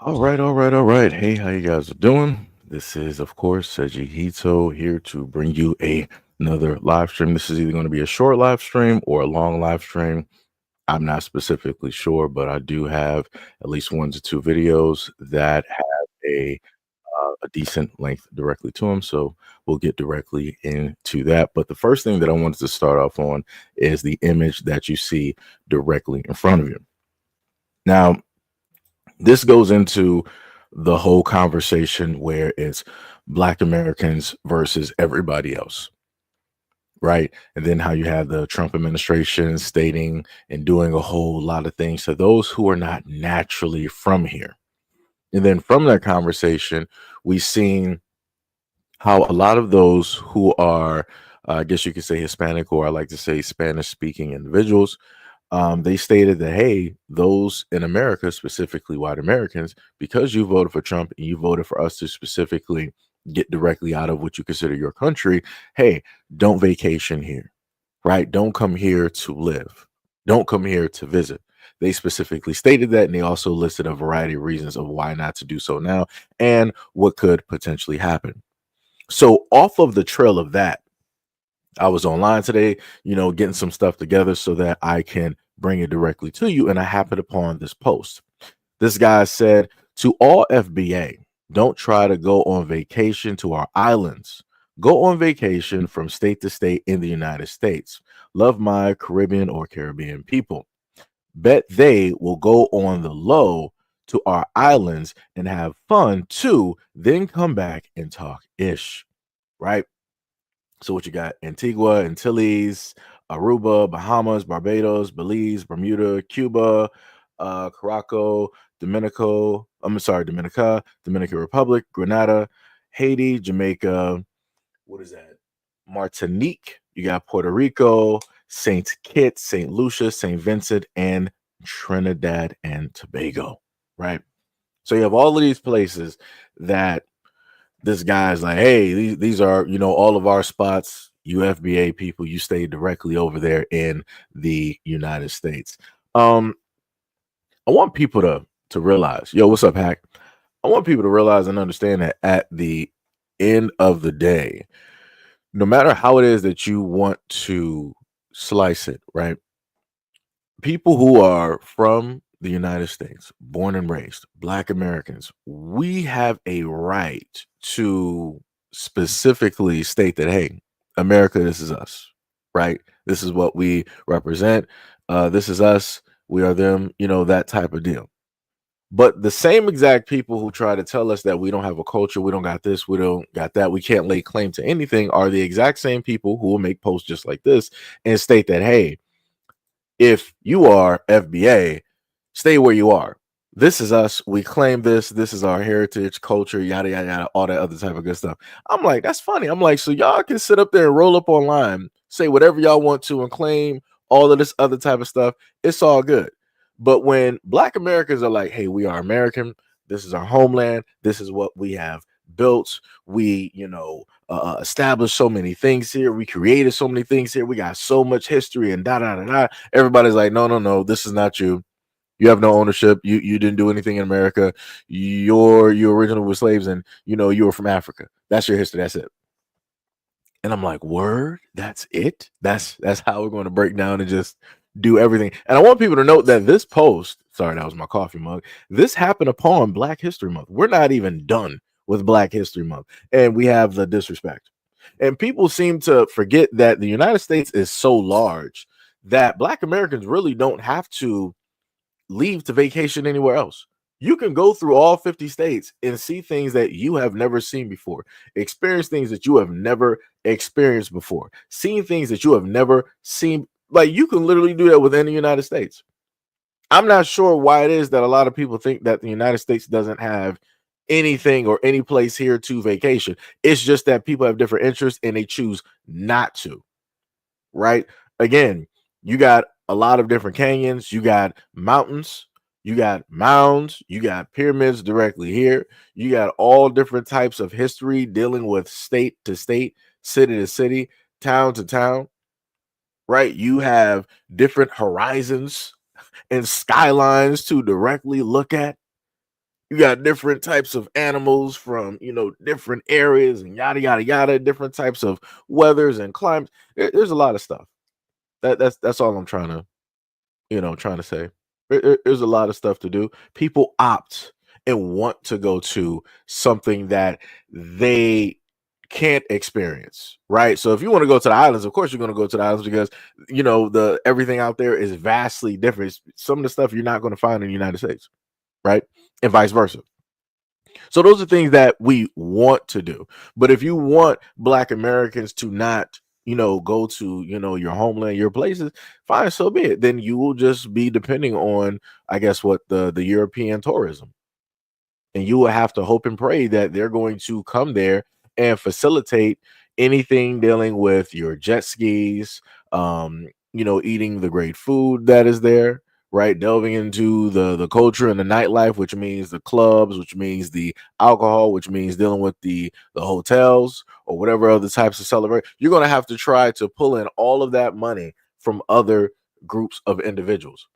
All right. Hey, how you guys are doing? This is, of course, SEIJIHITO here to bring you another live stream. This is either going to be a short live stream or a long live stream. I'm not specifically sure, but I do have at least 1 to 2 videos that have a decent length directly to them. So we'll get directly into that. But the first thing that I wanted to start off on is the image that you see directly in front of you. Now, this goes into the whole conversation where it's Black Americans versus everybody else, right? And then how you have the Trump administration stating and doing a whole lot of things to those who are not naturally from here. And then from that conversation, we've seen how a lot of those who are, I guess you could say Hispanic, or I like to say Spanish speaking individuals, they stated that, hey, those in America, specifically white Americans, because you voted for Trump and you voted for us to specifically get directly out of what you consider your country, hey, don't vacation here, right? Don't come here to live. Don't come here to visit. They specifically stated that, and they also listed a variety of reasons of why not to do so now and what could potentially happen. So, off of the trail of that, I was online today, getting some stuff together so that I can bring it directly to you. And I happened upon this post. This guy said, to all FBA, don't try to go on vacation to our islands. Go on vacation from state to state in the United States. Love my Caribbean people. Bet they will go on the low to our islands and have fun too, then come back and talk ish, right? So what you got? Antigua, Antilles, Aruba, Bahamas, Barbados, Belize, Bermuda, Cuba, Caraco, Dominica, Dominican Republic, Grenada, Haiti, Jamaica. What is that? Martinique. You got Puerto Rico, Saint Kitts, Saint Lucia, Saint Vincent, and Trinidad and Tobago. Right. So you have all of these places that this guy's like, hey, these are, all of our spots. UFBA people, you stay directly over there in the United States. I want people to realize, yo, what's up, Hack? I want people to realize and understand that at the end of the day, no matter how it is that you want to slice it, right? People who are from the United States, born and raised, Black Americans, we have a right to specifically state that, hey, America, this is us, right? This is what we represent. This is us. We are them, that type of deal. But the same exact people who try to tell us that we don't have a culture, we don't got this, we don't got that, we can't lay claim to anything, are the exact same people who will make posts just like this and state that, hey, if you are FBA, stay where you are. This is us. We claim this. This is our heritage, culture, yada, yada, yada, all that other type of good stuff. I'm like, that's funny. I'm like, so y'all can sit up there and roll up online, say whatever y'all want to, and claim all of this other type of stuff. It's all good. But when Black Americans are like, hey, we are American. This is our homeland. This is what we have built. We, established so many things here. We created so many things here. We got so much history and da da da da. Everybody's like, no, no, no, this is not you. You have no ownership. You didn't do anything in America. You original with slaves, and you were from Africa. That's your history. That's it. And I'm like, word, that's it. That's how we're going to break down and just do everything. And I want people to note that this post, sorry, that was my coffee mug. This happened upon Black History Month. We're not even done with Black History Month, and we have the disrespect. And people seem to forget that the United States is so large that Black Americans really don't have to leave to vacation anywhere else. You can go through all 50 states and see things that you have never seen before, experience things that you have never experienced before, seeing things that you have never seen. Like, you can literally do that within the United States. I'm not sure why it is that a lot of people think that the United States doesn't have anything or any place here to vacation. It's just that people have different interests and they choose not to, right? Again, you got a lot of different canyons, you got mountains, you got mounds, you got pyramids directly here, you got all different types of history dealing with state to state, city to city, town to town, right? You have different horizons and skylines to directly look at. You got different types of animals from, different areas and yada yada yada, different types of weathers and climates. There's a lot of stuff. That's all I'm trying to say. There's a lot of stuff to do. People opt and want to go to something that they can't experience, right? So if you want to go to the islands, of course you're going to go to the islands because the everything out there is vastly different. Some of the stuff you're not going to find in the United States, right? And vice versa. So those are things that we want to do. But if you want Black Americans to not, go to, your homeland, your places, fine, so be it. Then you will just be depending on, I guess, what the European tourism. And you will have to hope and pray that they're going to come there and facilitate anything dealing with your jet skis, eating the great food that is there, right? Delving into the culture and the nightlife, which means the clubs, which means the alcohol, which means dealing with the hotels or whatever other types of celebrate. You're going to have to try to pull in all of that money from other groups of individuals.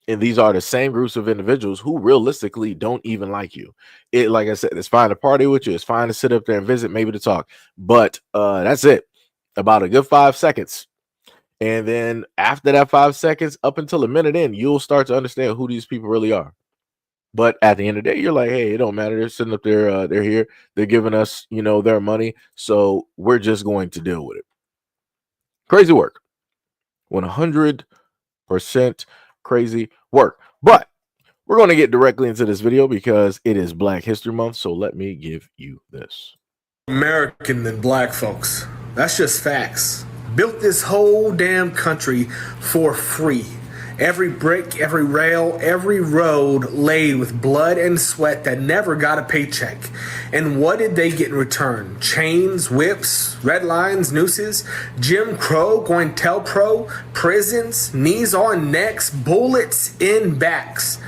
And these are the same groups of individuals who realistically don't even like you. Like I said, it's fine to party with you. It's fine to sit up there and visit, maybe to talk. But that's it. About a good 5 seconds. And then after that 5 seconds, up until a minute in, you'll start to understand who these people really are. But at the end of the day, you're like, hey, it don't matter. They're sitting up there. They're here. They're giving us, their money. So we're just going to deal with it. Crazy work. 100% crazy work. But we're going to get directly into this video because it is Black History Month. So let me give you this. American than Black folks. That's just facts. Built this whole damn country for free. Every brick, every rail, every road laid with blood and sweat that never got a paycheck. And what did they get in return? Chains, whips, red lines, nooses, Jim Crow, COINTELPRO, prisons, knees on necks, bullets in backs.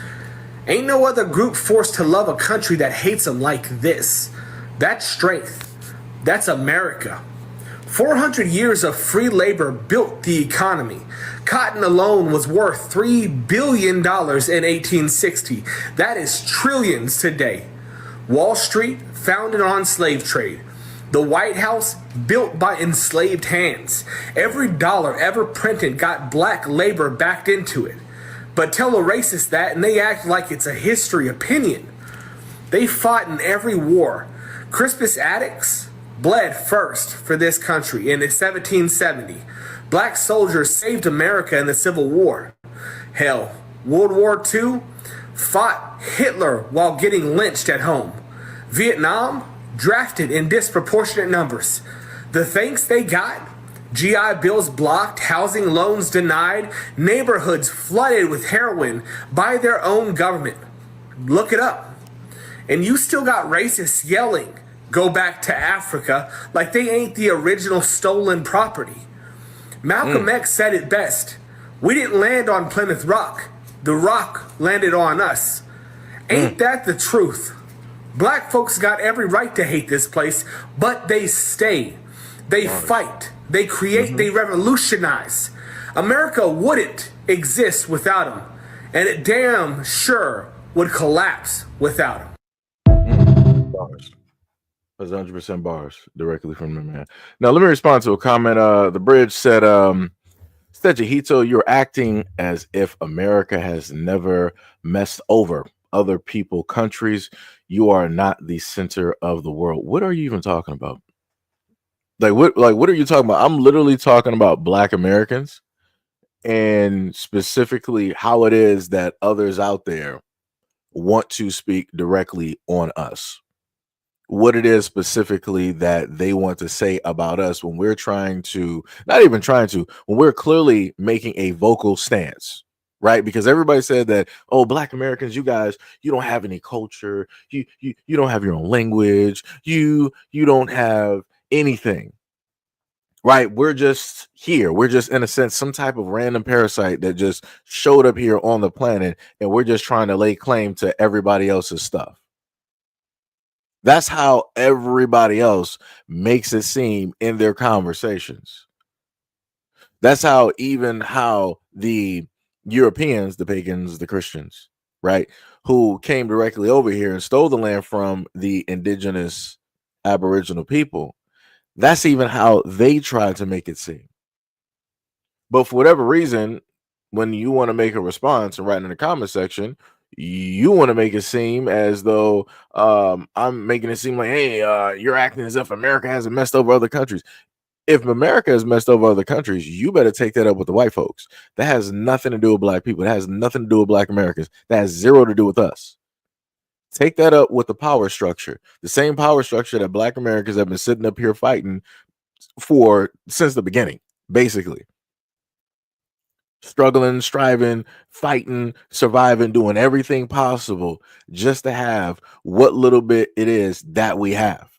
Ain't no other group forced to love a country that hates them like this. That's strength. That's America. 400 years of free labor built the economy. Cotton alone was worth $3 billion in 1860. That is trillions today. Wall Street, founded on slave trade. The White House, built by enslaved hands. Every dollar ever printed got black labor backed into it. But tell a racist that and they act like it's a history opinion. They fought in every war. Crispus Attucks bled first for this country in 1770. Black soldiers saved America in the Civil War. Hell, World War II fought Hitler while getting lynched at home. Vietnam drafted in disproportionate numbers. The thanks they got? GI bills blocked, housing loans denied, neighborhoods flooded with heroin by their own government. Look it up. And you still got racists yelling, "Go back to Africa," like they ain't the original stolen property. Malcolm X said it best. We didn't land on Plymouth Rock. The rock landed on us. Ain't that the truth? Black folks got every right to hate this place, but they stay. They fight. They create. They revolutionize. America wouldn't exist without them. And it damn sure would collapse without them. Bars. That's 100% bars directly from the man. Now, let me respond to a comment. The bridge said, SEIJIHITO, you're acting as if America has never messed over other people, countries. You are not the center of the world. What are you even talking about? What are you talking about? I'm literally talking about Black Americans and specifically how it is that others out there want to speak directly on us. What it is specifically that they want to say about us when we're when we're clearly making a vocal stance, right? Because everybody said that, oh, Black Americans, you guys, you don't have any culture, you don't have your own language, you don't have anything, right? We're just here. We're just, in a sense, some type of random parasite that just showed up here on the planet, and we're just trying to lay claim to everybody else's stuff. That's how everybody else makes it seem in their conversations. That's how the Europeans, the pagans, the Christians, right? Who came directly over here and stole the land from the indigenous Aboriginal people. That's even how they try to make it seem. But for whatever reason, when you want to make a response and write in the comment section, you want to make it seem as though I'm making it seem like, hey, you're acting as if America hasn't messed over other countries. If America has messed over other countries, you better take that up with the white folks. That has nothing to do with black people. That has nothing to do with black Americans. That has zero to do with us. Take that up with the power structure, the same power structure that black Americans have been sitting up here fighting for since the beginning, basically. Struggling, striving, fighting, surviving, doing everything possible just to have what little bit it is that we have.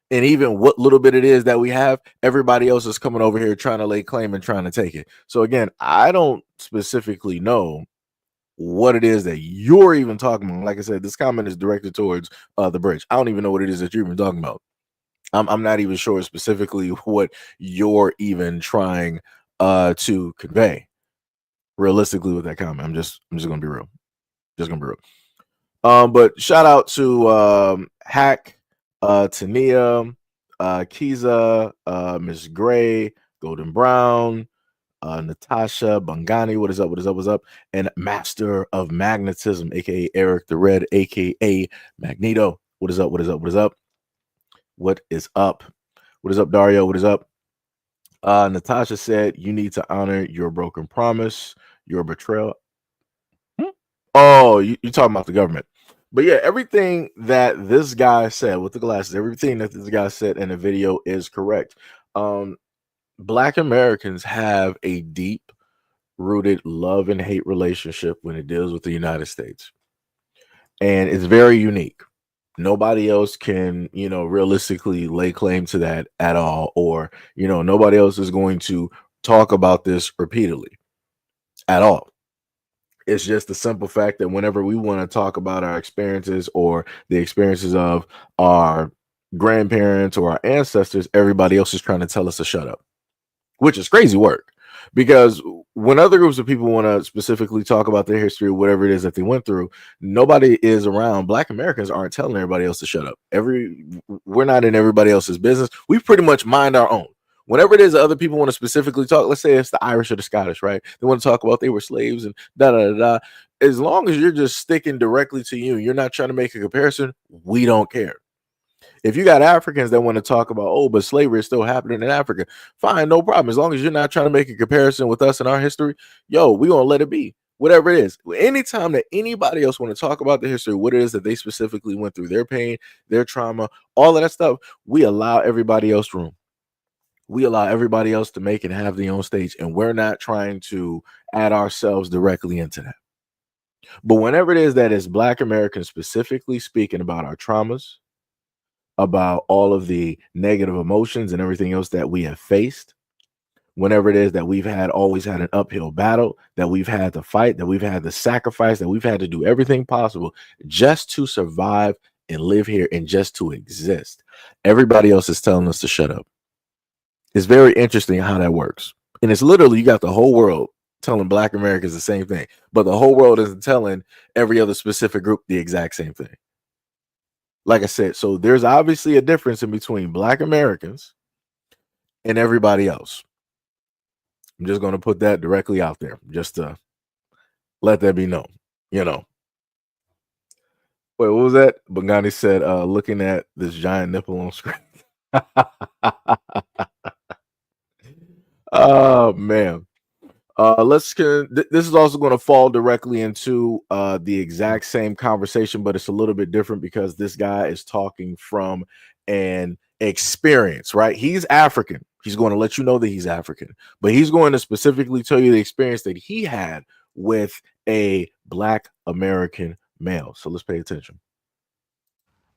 And even what little bit it is that we have, everybody else is coming over here trying to lay claim and trying to take it. So again, I don't specifically know what it is that you're even talking about. Like I said, this comment is directed towards the bridge. I don't even know what it is that you're even talking about. I'm not even sure specifically what you're even trying to convey realistically with that comment. I'm just gonna be real. Just gonna be real. But shout out to Hack, Tania, Kiza, Miss Gray, Golden Brown, Natasha, Bangani, what is up? What is up? What's up? And Master of Magnetism, aka Eric the Red, aka Magneto. What is up? What is up? What is up? What is up? What is up, Dario? What is up? Natasha said you need to honor your broken promise, your betrayal. Oh, you talking about the government. But yeah, everything that this guy said with the glasses, everything that this guy said in the video is correct. Black Americans have a deep rooted love and hate relationship when it deals with the United States. And it's very unique. Nobody else can, realistically lay claim to that at all. Or, nobody else is going to talk about this repeatedly at all. It's just the simple fact that whenever we want to talk about our experiences or the experiences of our grandparents or our ancestors, everybody else is trying to tell us to shut up, which is crazy work. Because when other groups of people want to specifically talk about their history or whatever it is that they went through, nobody is around. Black Americans aren't telling everybody else to shut up. We're not in everybody else's business. We pretty much mind our own. Whenever it is that other people want to specifically talk, let's say it's the Irish or the Scottish, right? They want to talk about they were slaves and da da da da. As long as you're just sticking directly to you, you're not trying to make a comparison, we don't care. If you got Africans that want to talk about, oh, but slavery is still happening in Africa, fine, no problem. As long as you're not trying to make a comparison with us and our history, we gonna let it be. Whatever it is. Anytime that anybody else want to talk about the history, what it is that they specifically went through, their pain, their trauma, all of that stuff, we allow everybody else room. We allow everybody else to make and have their own stage, and we're not trying to add ourselves directly into that. But whenever it is that it's Black Americans specifically speaking about our traumas, about all of the negative emotions and everything else that we have faced, whenever it is that we've always had an uphill battle, that we've had to fight, that we've had to sacrifice, that we've had to do everything possible just to survive and live here and just to exist, everybody else is telling us to shut up. It's very interesting how that works. And it's literally, you got the whole world telling Black Americans the same thing, but the whole world isn't telling every other specific group the exact same thing. Like I said, so there's obviously a difference in between Black Americans and everybody else. I'm just going to put that directly out there just to let that be known, Wait, what was that? Bangani said, looking at this giant nipple on screen. Oh, man. This is also going to fall directly into the exact same conversation, but it's a little bit different because this guy is talking from an experience, right? He's African. He's going to let you know that he's African, but he's going to specifically tell you the experience that he had with a Black American male. So let's pay attention.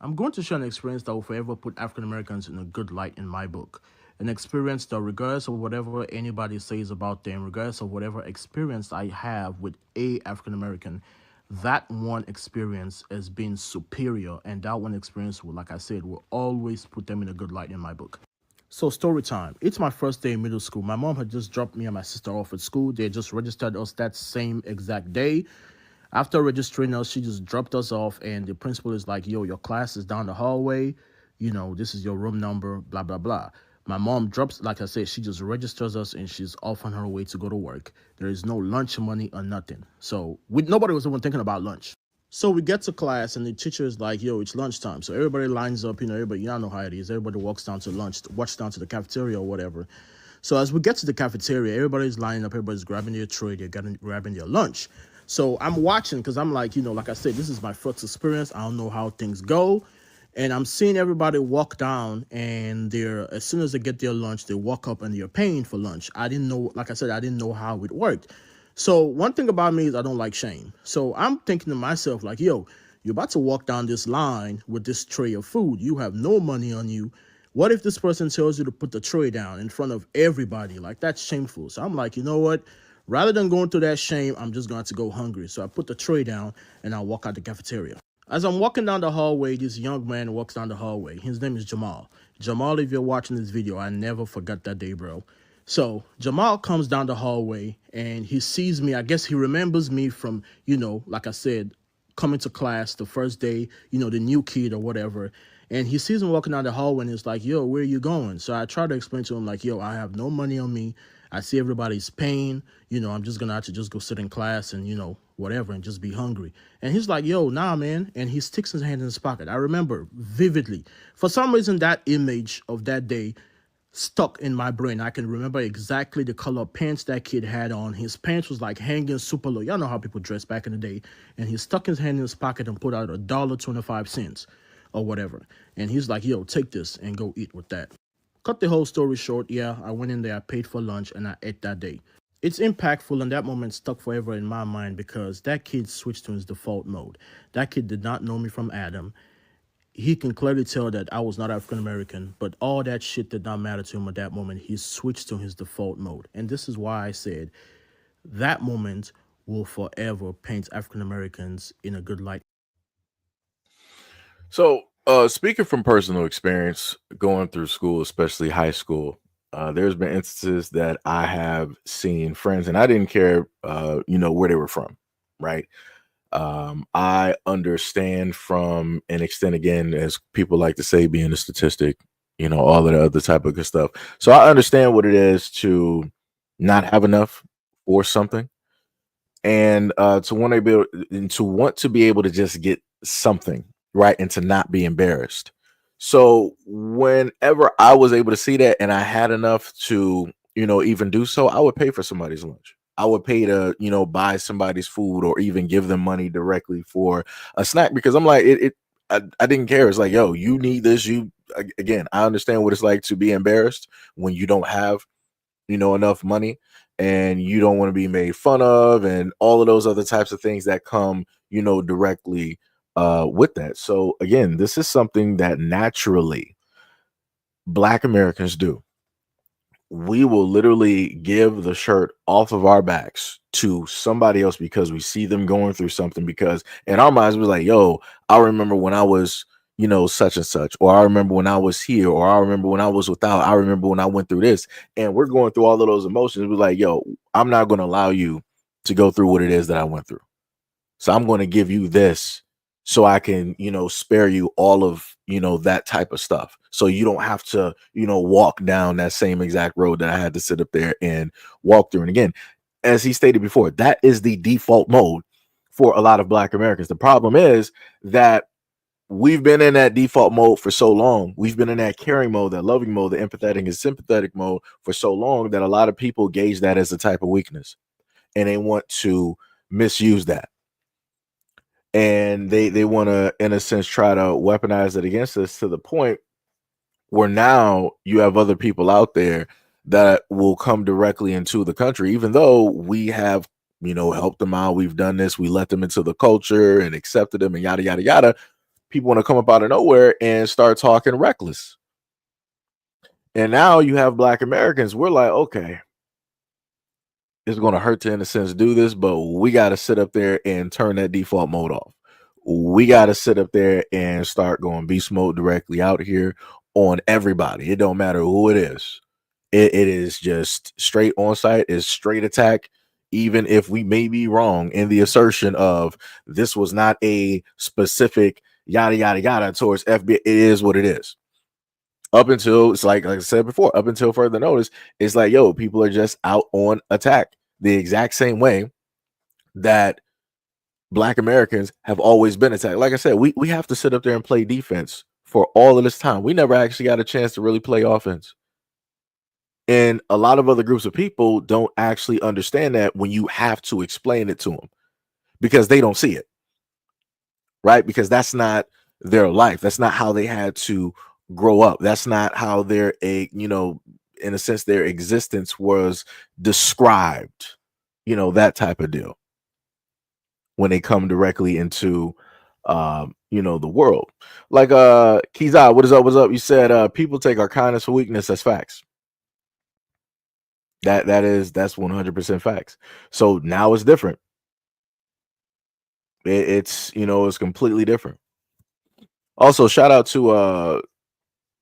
I'm going to share an experience that will forever put African Americans in a good light in my book. An experience that, regardless of whatever anybody says about them, regardless of whatever experience I have with a African American, that one experience has been superior, and that one experience will, like I said, will always put them in a good light in my book. So story time. It's my first day in middle school. My mom had just dropped me and my sister off at school. They just registered us that same exact day. After registering us, she just dropped us off, and the principal is like, yo, your class is down the hallway. This is your room number, blah, blah, blah. My mom drops, like I said, she just registers us and she's off on her way to go to work. There is no lunch money or nothing. So nobody was even thinking about lunch. So we get to class and the teacher is like, yo, it's lunchtime. So everybody lines up, everybody, y'all know how it is. Everybody walks down to lunch, walks down to the cafeteria or whatever. So as we get to the cafeteria, everybody's lining up, everybody's grabbing their tray, they're grabbing their lunch. So I'm watching because I'm like, like I said, this is my first experience. I don't know how things go. And I'm seeing everybody walk down and as soon as they get their lunch, they walk up and they're paying for lunch. I didn't know, like I said, I didn't know how it worked. So one thing about me is I don't like shame. So I'm thinking to myself like, yo, you're about to walk down this line with this tray of food. You have no money on you. What if this person tells you to put the tray down in front of everybody? Like, that's shameful. So I'm like, you know what? Rather than going through that shame, I'm just going to go hungry. So I put the tray down and I walk out the cafeteria. As I'm walking down the hallway, this young man walks down the hallway. His name is Jamal. Jamal, if you're watching this video, I never forgot that day, bro. So Jamal comes down the hallway and he sees me. I guess he remembers me from, like I said, coming to class the first day, the new kid or whatever. And he sees me walking down the hallway and he's like, yo, where are you going? So I try to explain to him like, yo, I have no money on me. I see everybody's paying. I'm just going to have to just go sit in class and, whatever, and just be hungry. And he's like, yo, nah, man. And he sticks his hand in his pocket. I remember vividly. For some reason, that image of that day stuck in my brain. I can remember exactly the color of pants that kid had on. His pants was like hanging super low. Y'all know how people dress back in the day. And he stuck his hand in his pocket and put out $1.25 or whatever. And he's like, yo, take this and go eat with that. Cut the whole story short, yeah, I went in there, I paid for lunch, and I ate that day. It's impactful, and that moment stuck forever in my mind because that kid switched to his default mode. That kid did not know me from Adam. He can clearly tell that I was not African American, but all that shit did not matter to him at that moment. He switched to his default mode. And this is why I said that moment will forever paint African Americans in a good light. So, speaking from personal experience, going through school, especially high school, there's been instances that I have seen friends, and I didn't care, where they were from, right? I understand from an extent, again, as people like to say, being a statistic, all of the other type of good stuff. So I understand what it is to not have enough or something, and to want to be able to just get something, right, and to not be embarrassed. So whenever I was able to see that and I had enough to, even do so, I would pay for somebody's lunch. I would pay to, buy somebody's food or even give them money directly for a snack because I'm like, I didn't care. It's like, yo, you need this. Again, I understand what it's like to be embarrassed when you don't have, enough money and you don't want to be made fun of and all of those other types of things that come, directly with that. So again, this is something that naturally Black Americans do. We will literally give the shirt off of our backs to somebody else because we see them going through something, because in our minds we're like, yo, I remember when I was, such and such, or I remember when I was here, or I remember when I was without, I remember when I went through this, and we're going through all of those emotions. We're like, yo, I'm not going to allow you to go through what it is that I went through. So I'm going to give you this so I can, spare you all of, that type of stuff. So you don't have to, walk down that same exact road that I had to sit up there and walk through. And again, as he stated before, that is the default mode for a lot of Black Americans. The problem is that we've been in that default mode for so long. We've been in that caring mode, that loving mode, the empathetic and sympathetic mode for so long that a lot of people gauge that as a type of weakness and they want to misuse that. And they want to, in a sense, try to weaponize it against us to the point where now you have other people out there that will come directly into the country, even though we have, helped them out. We've done this. We let them into the culture and accepted them and yada, yada, yada. People want to come up out of nowhere and start talking reckless. And now you have Black Americans. We're like, okay, it's going to hurt to, in a sense, do this, but we got to sit up there and turn that default mode off. We got to sit up there and start going beast mode directly out here on everybody. It don't matter who it is. It is just straight on site. It's straight attack. even if we may be wrong in the assertion of this was not a specific yada yada yada towards FBI, it is what it is. Up until it's like I said before, up until further notice, it's like, yo, people are just out on attack the exact same way that Black Americans have always been attacked. Like I said, we have to sit up there and play defense for all of this time. We never actually got a chance to really play offense. And a lot of other groups of people don't actually understand that when you have to explain it to them because they don't see it, right? Because that's not their life. That's not how they had to grow up. That's not how in a sense, their existence was described, that type of deal when they come directly into, the world. Like, Kiza, what is up? What's up? You said, people take our kindness for weakness. That's facts. That's 100% facts. So now it's different. It's completely different. Also, shout out to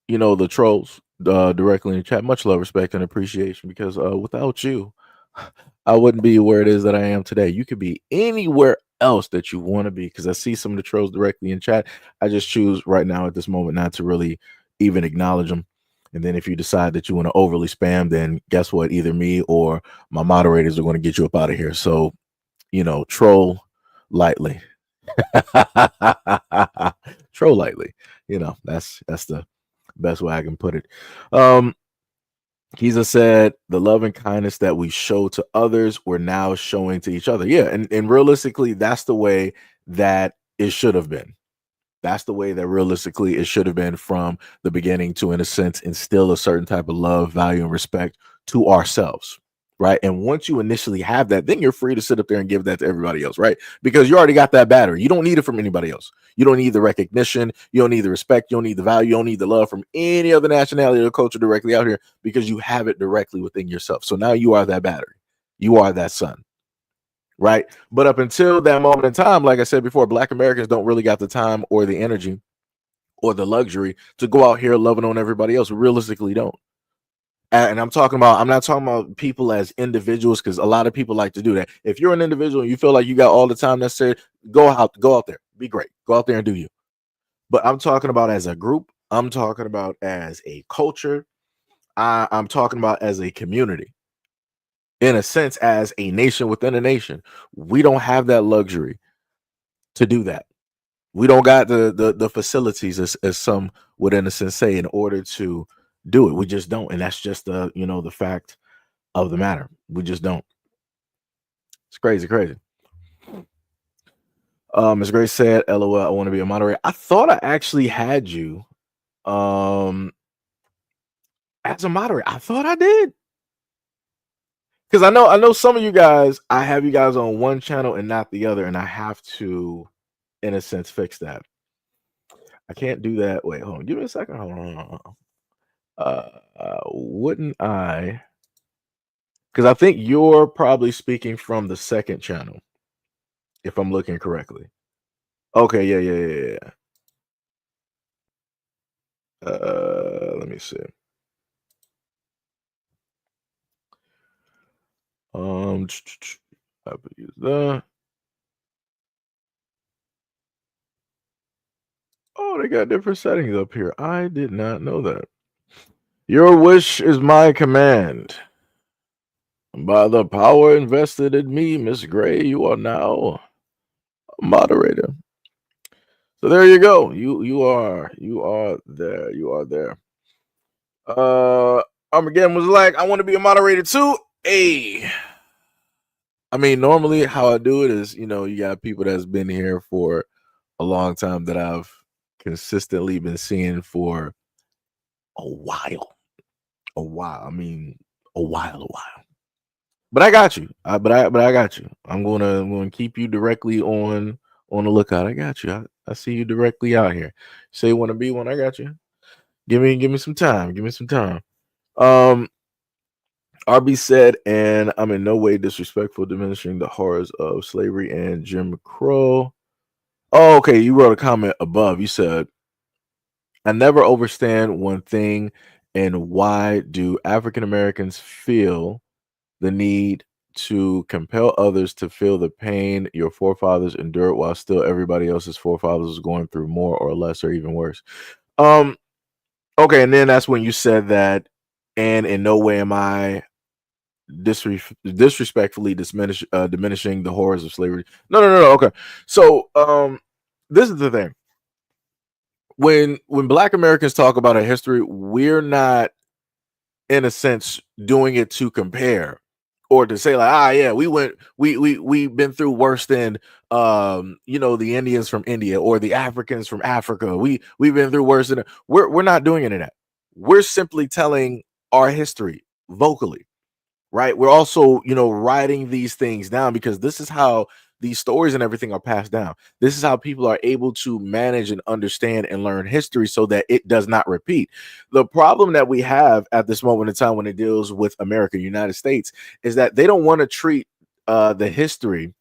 the trolls directly in the chat. Much love, respect, and appreciation because without you, I wouldn't be where it is that I am today. You could be anywhere else that you want to be because I see some of the trolls directly in chat. I just choose right now at this moment not to really even acknowledge them. And then if you decide that you want to overly spam, then guess what? Either me or my moderators are going to get you up out of here. So, troll lightly. Troll lightly. That's the best way I can put it. Kiza said the love and kindness that we show to others, we're now showing to each other. Yeah, and realistically, that's the way that it should have been. That's the way that realistically it should have been from the beginning to, in a sense, instill a certain type of love, value, and respect to ourselves, right? And once you initially have that, then you're free to sit up there and give that to everybody else, right? Because you already got that battery. You don't need it from anybody else. You don't need the recognition. You don't need the respect. You don't need the value. You don't need the love from any other nationality or culture directly out here because you have it directly within yourself. So now you are that battery. You are that sun. Right. But up until that moment in time, like I said before, Black Americans don't really got the time or the energy or the luxury to go out here loving on everybody else. We realistically don't. And I'm not talking about people as individuals, because a lot of people like to do that. If you're an individual and you feel like you got all the time necessary, go out there, be great, go out there and do you. But I'm talking about as a group. I'm talking about as a culture. I'm talking about as a community. In a sense, as a nation within a nation, we don't have that luxury to do that. We don't got the facilities, as some would in a sense say, in order to do it. We just don't, and that's just the fact of the matter. We just don't. It's crazy. Ms. Grace said, "LOL, I want to be a moderator." I thought I actually had you as a moderator. I thought I did. Because I know some of you guys, I have you guys on one channel and not the other, and I have to, in a sense, fix that. I can't do that. Wait, hold on. Give me a second. Hold on. Wouldn't I? Because I think you're probably speaking from the second channel, if I'm looking correctly. Okay, yeah. Let me see. I would use that. Oh, they got different settings up here. I did not know that. Your wish is my command. By the power invested in me, Miss Gray, you are now a moderator. So there you go. You are there. You are there. Armageddon was like, I want to be a moderator too. Hey. I mean, normally how I do it is, you got people that's been here for a long time that I've consistently been seeing for a while. I mean, a while. But I got you. But I got you. I'm gonna keep you directly on the lookout. I got you. I see you directly out here. Say you want to be one. I got you. Give me some time. Give me some time. RB said, and I'm in no way disrespectful, diminishing the horrors of slavery and Jim Crow. Oh, okay. You wrote a comment above. You said, I never understand one thing, and why do African Americans feel the need to compel others to feel the pain your forefathers endured while still everybody else's forefathers was going through more or less or even worse. Okay, and then that's when you said that, and in no way am I disrespectfully diminishing the horrors of slavery. No. Okay, so this is the thing. When Black Americans talk about our history, we're not, in a sense, doing it to compare or to say like, yeah, we've been through worse than the Indians from India or the Africans from Africa. We've been through worse than we're not doing any of that. We're simply telling our history vocally, right? We're also, writing these things down because this is how these stories and everything are passed down. This is how people are able to manage and understand and learn history so that it does not repeat. The problem that we have at this moment in time when it deals with America, United States, is that they don't want to treat the history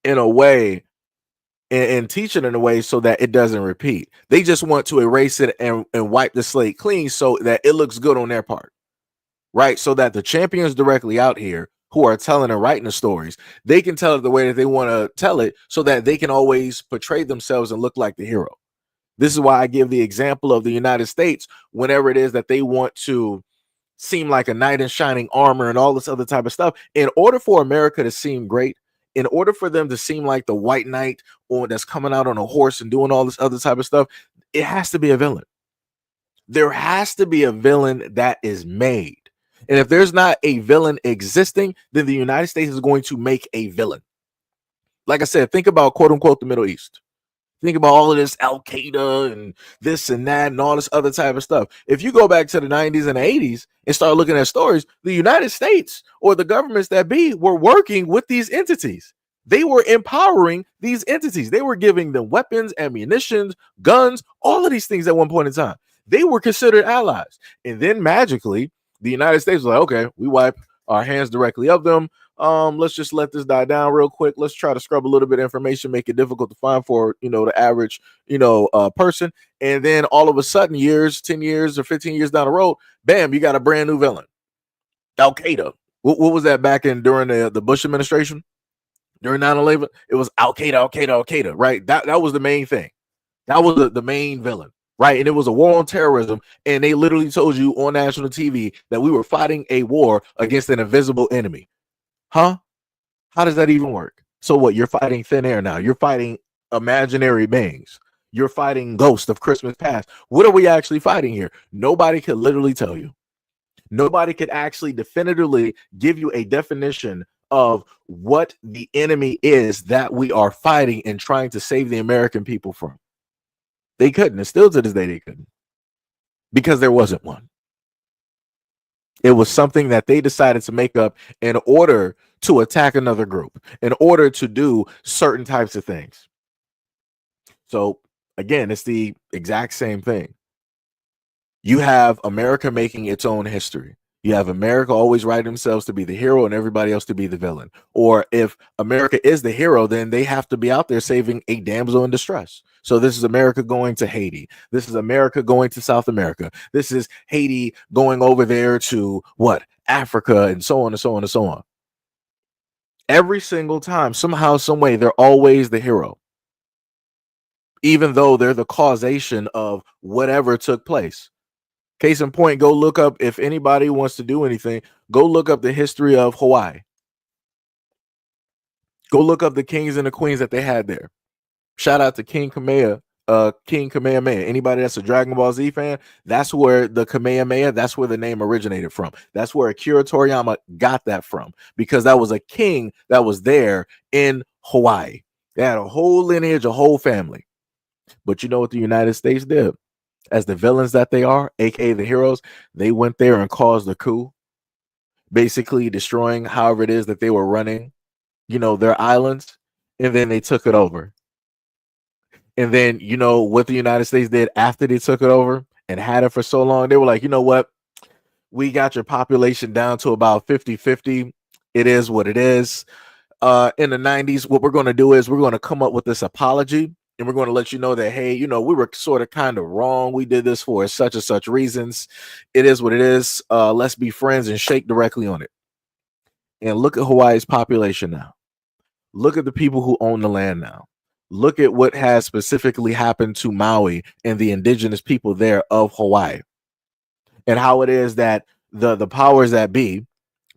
in a way and teach it in a way so that it doesn't repeat. They just want to erase it and wipe the slate clean so that it looks good on their part. Right, so that the champions directly out here who are telling and writing the stories, they can tell it the way that they want to tell it so that they can always portray themselves and look like the hero. This is why I give the example of the United States whenever it is that they want to seem like a knight in shining armor and all this other type of stuff. In order for America to seem great, in order for them to seem like the white knight or that's coming out on a horse and doing all this other type of stuff, it has to be a villain. There has to be a villain that is made. And if there's not a villain existing, then the United States is going to make a villain. Like I said, think about quote unquote the Middle East. Think about all of this Al Qaeda and this and that and all this other type of stuff. If you go back to the 90s and the 80s and start looking at stories, the United States or the governments that be were working with these entities. They were empowering these entities. They were giving them weapons, ammunition, guns, all of these things at one point in time. They were considered allies. And then magically, the United States was like, okay, we wipe our hands directly of them. Let's just let this die down real quick. Let's try to scrub a little bit of information, make it difficult to find for, the average, person. And then all of a sudden, 10 years or 15 years down the road, bam, you got a brand new villain. Al Qaeda. What was that back during the Bush administration? During 9/11, it was Al Qaeda, right? That was the main thing. That was the main villain. Right. And it was a war on terrorism. And they literally told you on national TV that we were fighting a war against an invisible enemy. Huh? How does that even work? So what? You're fighting thin air now. You're fighting imaginary beings. You're fighting ghosts of Christmas past. What are we actually fighting here? Nobody could literally tell you. Nobody could actually definitively give you a definition of what the enemy is that we are fighting and trying to save the American people from. They couldn't, and still to this day they couldn't, because there wasn't one. It was something that they decided to make up in order to attack another group, in order to do certain types of things. So again, it's the exact same thing. You have America making its own history. You have America always writing themselves to be the hero and everybody else to be the villain. Or if America is the hero, then they have to be out there saving a damsel in distress. So this is America going to Haiti. This is America going to South America. This is Haiti going over there to what? Africa, and so on and so on and so on. Every single time, somehow, some way, they're always the hero. Even though they're the causation of whatever took place. Case in point, go look up, if anybody wants to do anything, go look up the history of Hawaii. Go look up the kings and the queens that they had there. Shout out to King Kamehameha. Anybody that's a Dragon Ball Z fan, that's where the Kamehameha, that's where the name originated from. That's where Akira Toriyama got that from, because that was a king that was there in Hawaii. They had a whole lineage, a whole family. But you know what the United States did? As the villains that they are, aka the heroes, they went there and caused a coup, basically destroying however it is that they were running, their islands, and then they took it over. And then, what the United States did after they took it over and had it for so long, they were like, you know what? We got your population down to about 50-50. It is what it is. In the 90s, what we're going to do is we're going to come up with this apology. And we're going to let you know that, hey, we were sort of kind of wrong. We did this for such and such reasons. It is what it is. Let's be friends and shake directly on it. and look at Hawaii's population now. Look at the people who own the land now. Look at what has specifically happened to Maui and the indigenous people there of Hawaii, and how it is that the powers that be,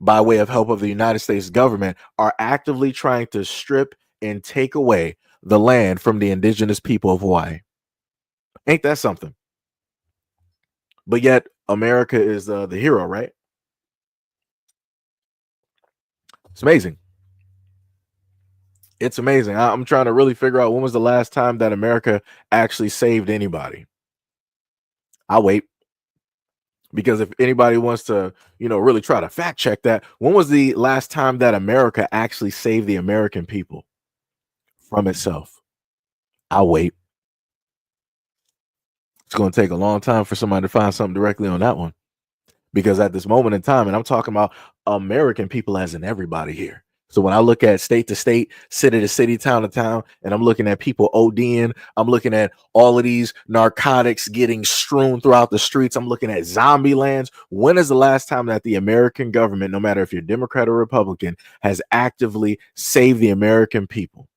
by way of help of the United States government, are actively trying to strip and take away the land from the indigenous people of Hawaii. Ain't that something? But yet America is the hero, right? It's amazing. It's amazing. I'm trying to really figure out when was the last time that America actually saved anybody. I'll wait, because if anybody wants to, really try to fact check that, when was the last time that America actually saved the American people from itself? I'll wait. It's going to take a long time for somebody to find something directly on that one, because at this moment in time, and I'm talking about American people as in everybody here. So when I look at state to state, city to city, town to town, and I'm looking at people ODing, I'm looking at all of these narcotics getting strewn throughout the streets, I'm looking at zombie lands. When is the last time that the American government, no matter if you're Democrat or Republican, has actively saved the American people?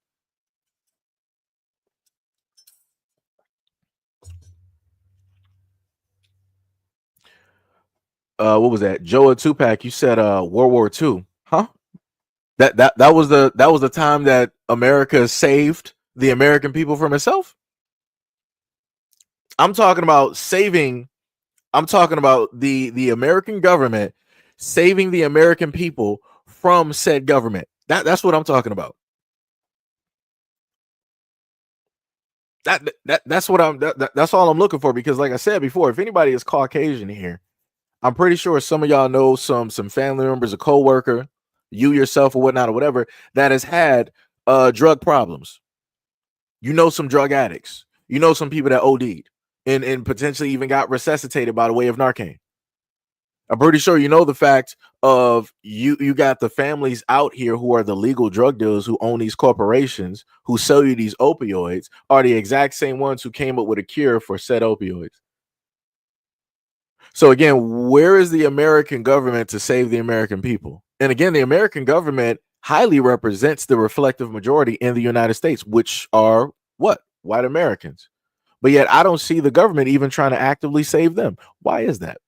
What was that? Joe Tupac, you said World War II. Huh? That was the time that America saved the American people from itself. I'm talking about saving. I'm talking about the American government saving the American people from said government. That's what I'm talking about. That's what that's all I'm looking for, because like I said before, if anybody is Caucasian here, I'm pretty sure some of y'all know some family members, a coworker, you yourself or whatnot or whatever, that has had drug problems. You know some drug addicts. You know some people that OD'd and potentially even got resuscitated by the way of Narcan. I'm pretty sure you know the fact of you got the families out here who are the legal drug dealers who own these corporations who sell you these opioids are the exact same ones who came up with a cure for said opioids. So again, where is the American government to save the American people? And again, the American government highly represents the reflective majority in the United States, which are what? White Americans. But yet I don't see the government even trying to actively save them. Why is that?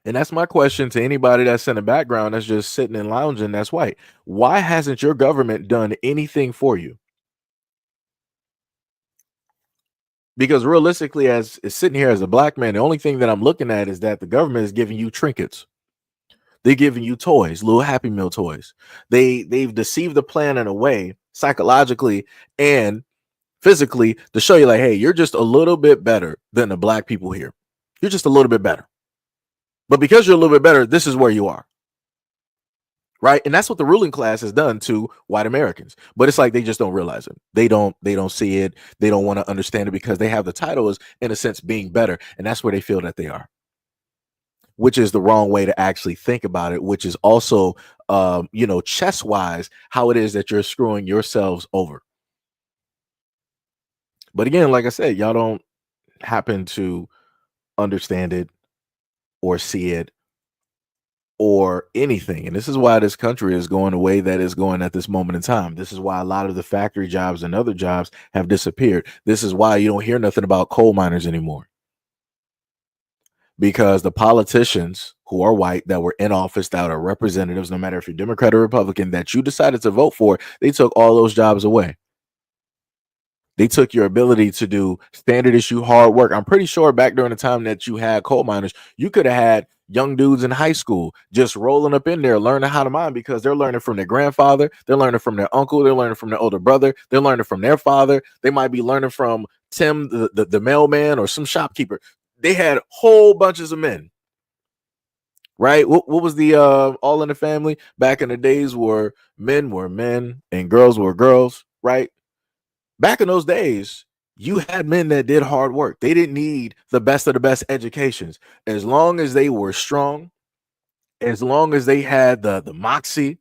And that's my question to anybody that's in the background that's just sitting and lounging that's white. Why hasn't your government done anything for you? Because realistically, as sitting here as a black man, the only thing that I'm looking at is that the government is giving you trinkets. They're giving you toys, little Happy Meal toys. They've deceived the plan in a way, psychologically and physically, to show you like, hey, you're just a little bit better than the black people here. You're just a little bit better. But because you're a little bit better, this is where you are. Right. And that's what the ruling class has done to white Americans. But it's like they just don't realize it. They don't see it. They don't want to understand it because they have the title as, in a sense, being better. And that's where they feel that they are, which is the wrong way to actually think about it, which is also, chess wise, how it is that you're screwing yourselves over. But again, like I said, y'all don't happen to understand it or see it or anything. And this is why this country is going the way that it's going at this moment in time. This is why a lot of the factory jobs and other jobs have disappeared. This is why you don't hear nothing about coal miners anymore. Because the politicians who are white that were in office, that are representatives, no matter if you're Democrat or Republican, that you decided to vote for, they took all those jobs away. They took your ability to do standard issue hard work. I'm pretty sure back during the time that you had coal miners, you could have had young dudes in high school just rolling up in there, learning how to mine, because they're learning from their grandfather, they're learning from their uncle, they're learning from their older brother, they're learning from their father. They might be learning from Tim, the mailman, or some shopkeeper. They had whole bunches of men. Right? What was the All in the Family back in the days where men were men and girls were girls, right? Back in those days, you had men that did hard work. They didn't need the best of the best educations. As long as they were strong, as long as they had the moxie,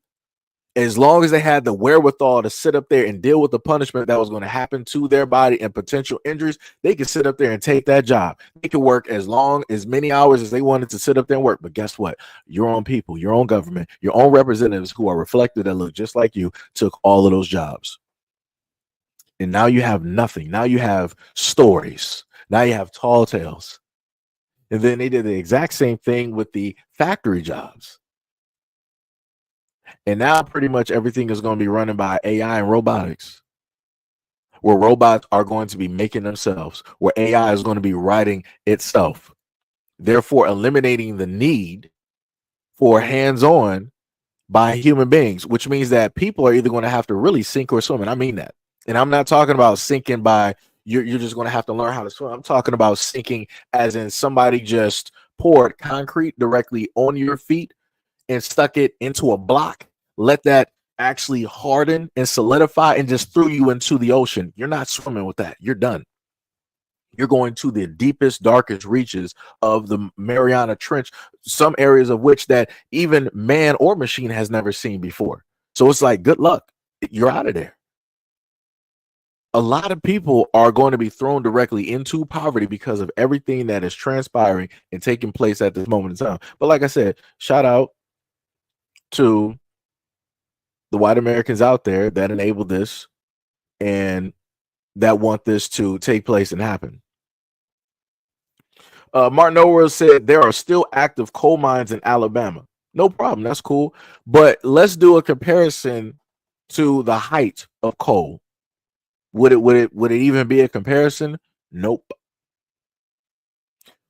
As long as they had the wherewithal to sit up there and deal with the punishment that was going to happen to their body and potential injuries, they could sit up there and take that job. They could work as many hours as they wanted to sit up there and work. But guess what? Your own people, your own government, your own representatives who are reflected that look just like you took all of those jobs. And now you have nothing. Now you have stories. Now you have tall tales. And then they did the exact same thing with the factory jobs. And now pretty much everything is going to be running by AI and robotics, where robots are going to be making themselves, where AI is going to be writing itself, therefore eliminating the need for hands-on by human beings, which means that people are either going to have to really sink or swim. And I mean that. And I'm not talking about sinking by you're just going to have to learn how to swim. I'm talking about sinking as in somebody just poured concrete directly on your feet and stuck it into a block, let that actually harden and solidify and just threw you into the ocean. You're not swimming with that. You're done. You're going to the deepest, darkest reaches of the Mariana Trench, some areas of which that even man or machine has never seen before. So it's like, good luck. You're out of there. A lot of people are going to be thrown directly into poverty because of everything that is transpiring and taking place at this moment in time. But like I said, shout out to the white Americans out there that enabled this and that want this to take place and happen. Martin Orwell said there are still active coal mines in Alabama. No problem. That's cool. But let's do a comparison to the height of coal. Would it even be a comparison? Nope.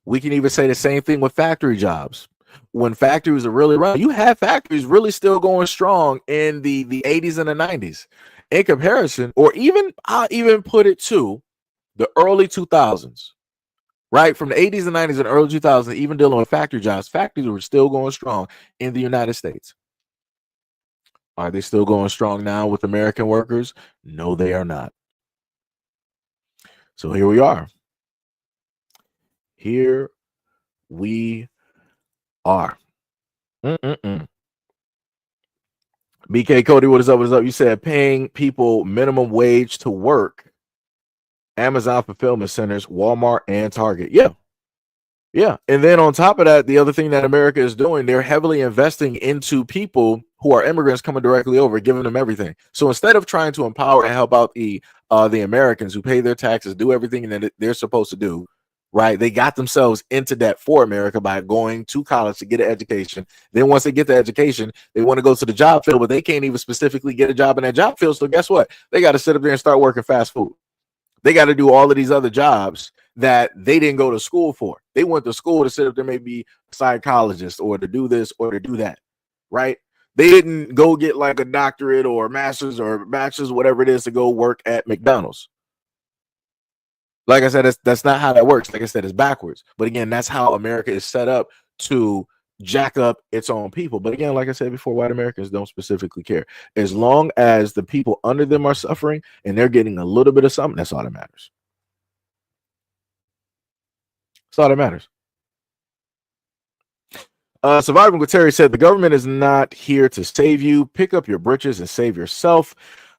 We can even say the same thing with factory jobs. When factories are really running, you have factories really still going strong in the 80s and the 90s. In comparison, or even I'll even put it to the early 2000s, right? From the 80s and 90s and early 2000s, even dealing with factory jobs, factories were still going strong in the United States. Are they still going strong now with American workers? No, they are not. So here we are. Here we are. BK Cody, what is up? What is up? You said paying people minimum wage to work. Amazon fulfillment centers, Walmart, and Target. Yeah. Yeah. And then on top of that, the other thing that America is doing, they're heavily investing into people who are immigrants coming directly over, giving them everything. So instead of trying to empower and help out the Americans who pay their taxes, do everything that they're supposed to do, right? They got themselves into debt for America by going to college to get an education. Then once they get the education, they want to go to the job field, but they can't even specifically get a job in that job field. So guess what? They got to sit up there and start working fast food. They got to do all of these other jobs that they didn't go to school for. They went to school to sit up there, maybe a psychologist or to do this or to do that, right? They didn't go get like a doctorate or a master's or bachelor's, whatever it is, to go work at McDonald's. Like I said, that's not how that works. Like I said, it's backwards. But again, that's how America is set up to jack up its own people. But again, like I said before, white Americans don't specifically care. As long as the people under them are suffering and they're getting a little bit of something, that's all that matters. That's all that matters. Surviving Terry said the government is not here to save you. Pick up your britches and save yourself.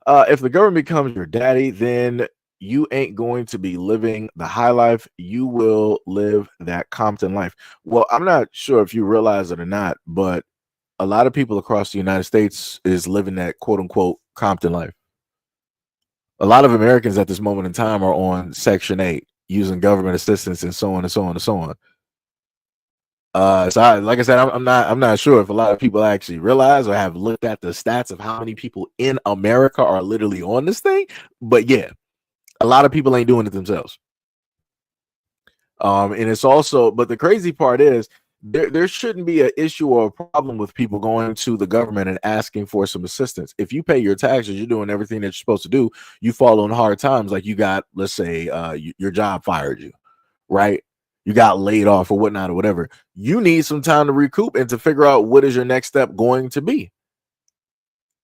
If the government becomes your daddy, then you ain't going to be living the high life. You will live that Compton life. Well, I'm not sure if you realize it or not, but a lot of people across the United States is living that quote unquote Compton life. A lot of Americans at this moment in time are on Section 8 using government assistance and so on and so on and so on. Like I said, I'm not sure if a lot of people actually realize or have looked at the stats of how many people in America are literally on this thing. But yeah, a lot of people ain't doing it themselves. And it's also, but the crazy part is there shouldn't be an issue or a problem with people going to the government and asking for some assistance. If you pay your taxes, you're doing everything that you're supposed to do. You fall on hard times, like you got, let's say, your job fired you, right? You got laid off or whatnot or whatever. You need some time to recoup and to figure out what is your next step going to be.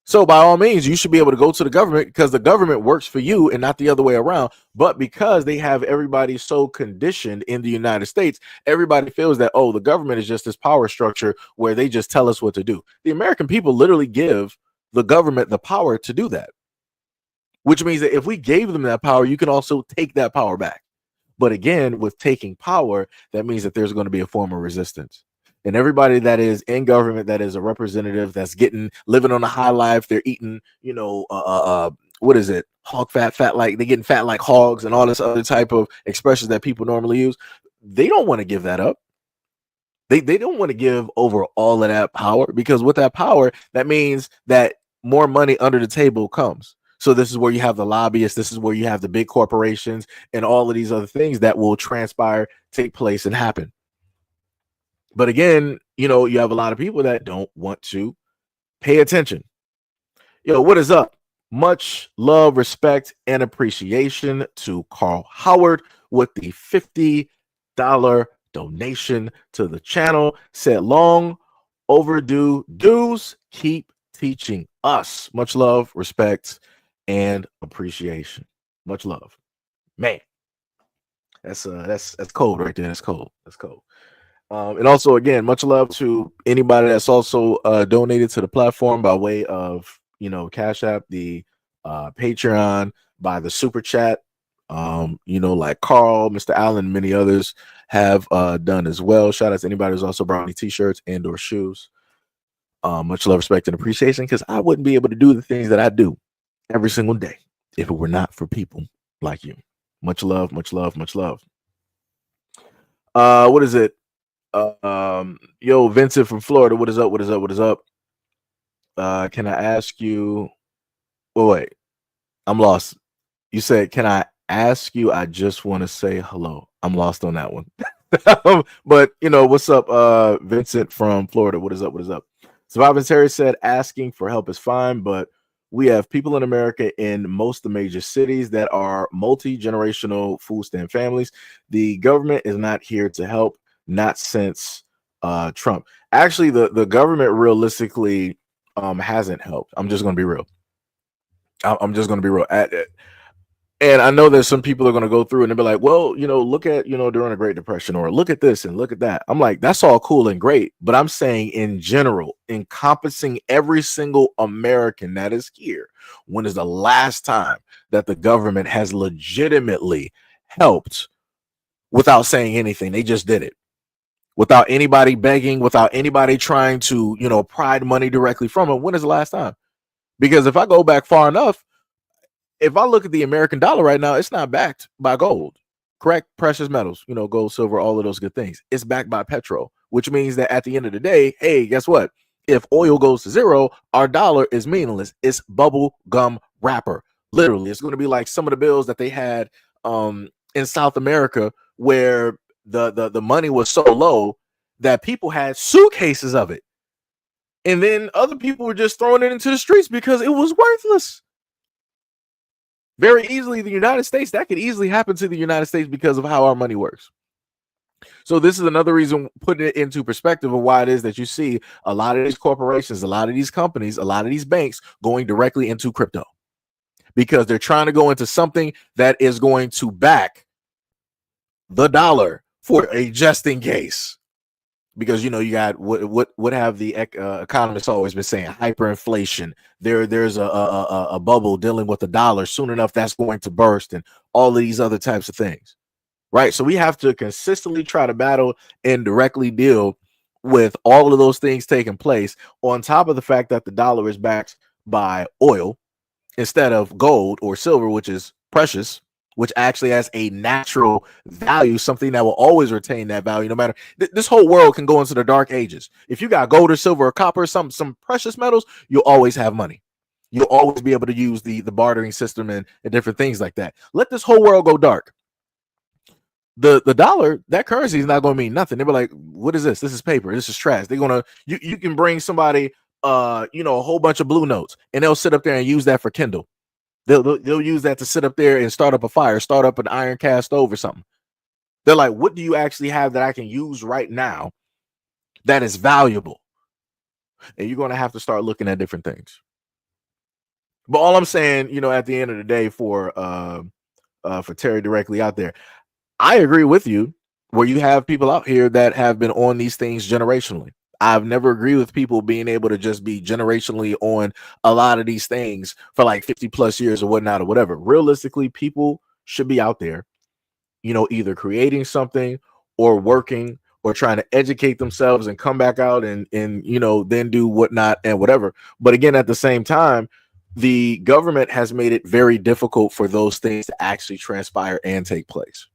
So by all means, you should be able to go to the government because the government works for you and not the other way around. But because they have everybody so conditioned in the United States, everybody feels that, oh, the government is just this power structure where they just tell us what to do. The American people literally give the government the power to do that, which means that if we gave them that power, you can also take that power back. But again, with taking power, that means that there's going to be a form of resistance. And everybody that is in government, that is a representative, that's living on a high life, they're eating, what is it? Hog fat like they're getting fat like hogs and all this other type of expressions that people normally use. They don't want to give that up. They don't want to give over all of that power, because with that power, that means that more money under the table comes. So this is where you have the lobbyists, this is where you have the big corporations and all of these other things that will transpire, take place, and happen. But again, you have a lot of people that don't want to pay attention. What is up? Much love, respect, and appreciation to Carl Howard with the $50 donation to the channel. Said long overdue dues keep teaching us. Much love, respect, and appreciation. Much love. Man, that's cold right there. That's cold. That's cold. And also, again, much love to anybody that's also donated to the platform by way of, Cashapp, the Patreon, by the super chat. Like Carl, Mr. Allen, many others have done as well. Shout out to anybody who's also brought me t-shirts and or shoes. Much love, respect, and appreciation, because I wouldn't be able to do the things that I do every single day if it were not for people like you. Much love, much love, much love. What is it? Yo, Vincent from Florida, what is up? What is up? What is up? Can I ask you? Oh, wait, I'm lost. You said, can I ask you? I just want to say hello. I'm lost on that one. But what's up, Vincent from Florida? What is up? What is up? Surviving Terry said, asking for help is fine, but we have people in America in most of the major cities that are multi-generational food stamp families. The government is not here to help. Not since Trump. Actually, the government realistically hasn't helped. I'm just going to be real. I'm just going to be real. And I know there's some people are going to go through and they'll be like, well, look at, during the Great Depression, or look at this and look at that. I'm like, that's all cool and great. But I'm saying in general, encompassing every single American that is here, when is the last time that the government has legitimately helped without saying anything? They just did it. Without anybody begging, without anybody trying to, pride money directly from it. When is the last time? Because if I go back far enough, if I look at the American dollar right now, it's not backed by gold, correct? Precious metals, gold, silver, all of those good things. It's backed by petrol, which means that at the end of the day, hey, guess what? If oil goes to zero, our dollar is meaningless. It's bubble gum wrapper. Literally, it's going to be like some of the bills that they had in South America, where the money was so low that people had suitcases of it, and then other people were just throwing it into the streets because it was worthless. Very easily, the United States, that could easily happen to the United States because of how our money works. So this is another reason, putting it into perspective, of why it is that you see a lot of these corporations, a lot of these companies, a lot of these banks going directly into crypto, because they're trying to go into something that is going to back the dollar for a just in case. Because you got what have the economists always been saying? Hyperinflation. There's a bubble dealing with the dollar. Soon enough, that's going to burst, and all of these other types of things, right? So we have to consistently try to battle and directly deal with all of those things taking place, on top of the fact that the dollar is backed by oil instead of gold or silver, which is precious, which actually has a natural value, something that will always retain that value no matter. This whole world can go into the dark ages. If you got gold or silver or copper, some precious metals, you'll always have money. You'll always be able to use the bartering system and different things like that. Let this whole world go dark. The dollar, that currency, is not going to mean nothing. They'll be like, what is this? This is paper. This is trash. They're going to, you can bring somebody, a whole bunch of blue notes, and they'll sit up there and use that for Kindle. They'll use that to sit up there and start up a fire, start up an iron cast stove or something. They're like, what do you actually have that I can use right now that is valuable? And you're going to have to start looking at different things. But all I'm saying, at the end of the day, for Terry directly out there, I agree with you, where you have people out here that have been on these things generationally. I've never agreed with people being able to just be generationally on a lot of these things for like 50 plus years or whatnot or whatever. Realistically, people should be out there, either creating something or working or trying to educate themselves and come back out and then do whatnot and whatever. But again, at the same time, the government has made it very difficult for those things to actually transpire and take place.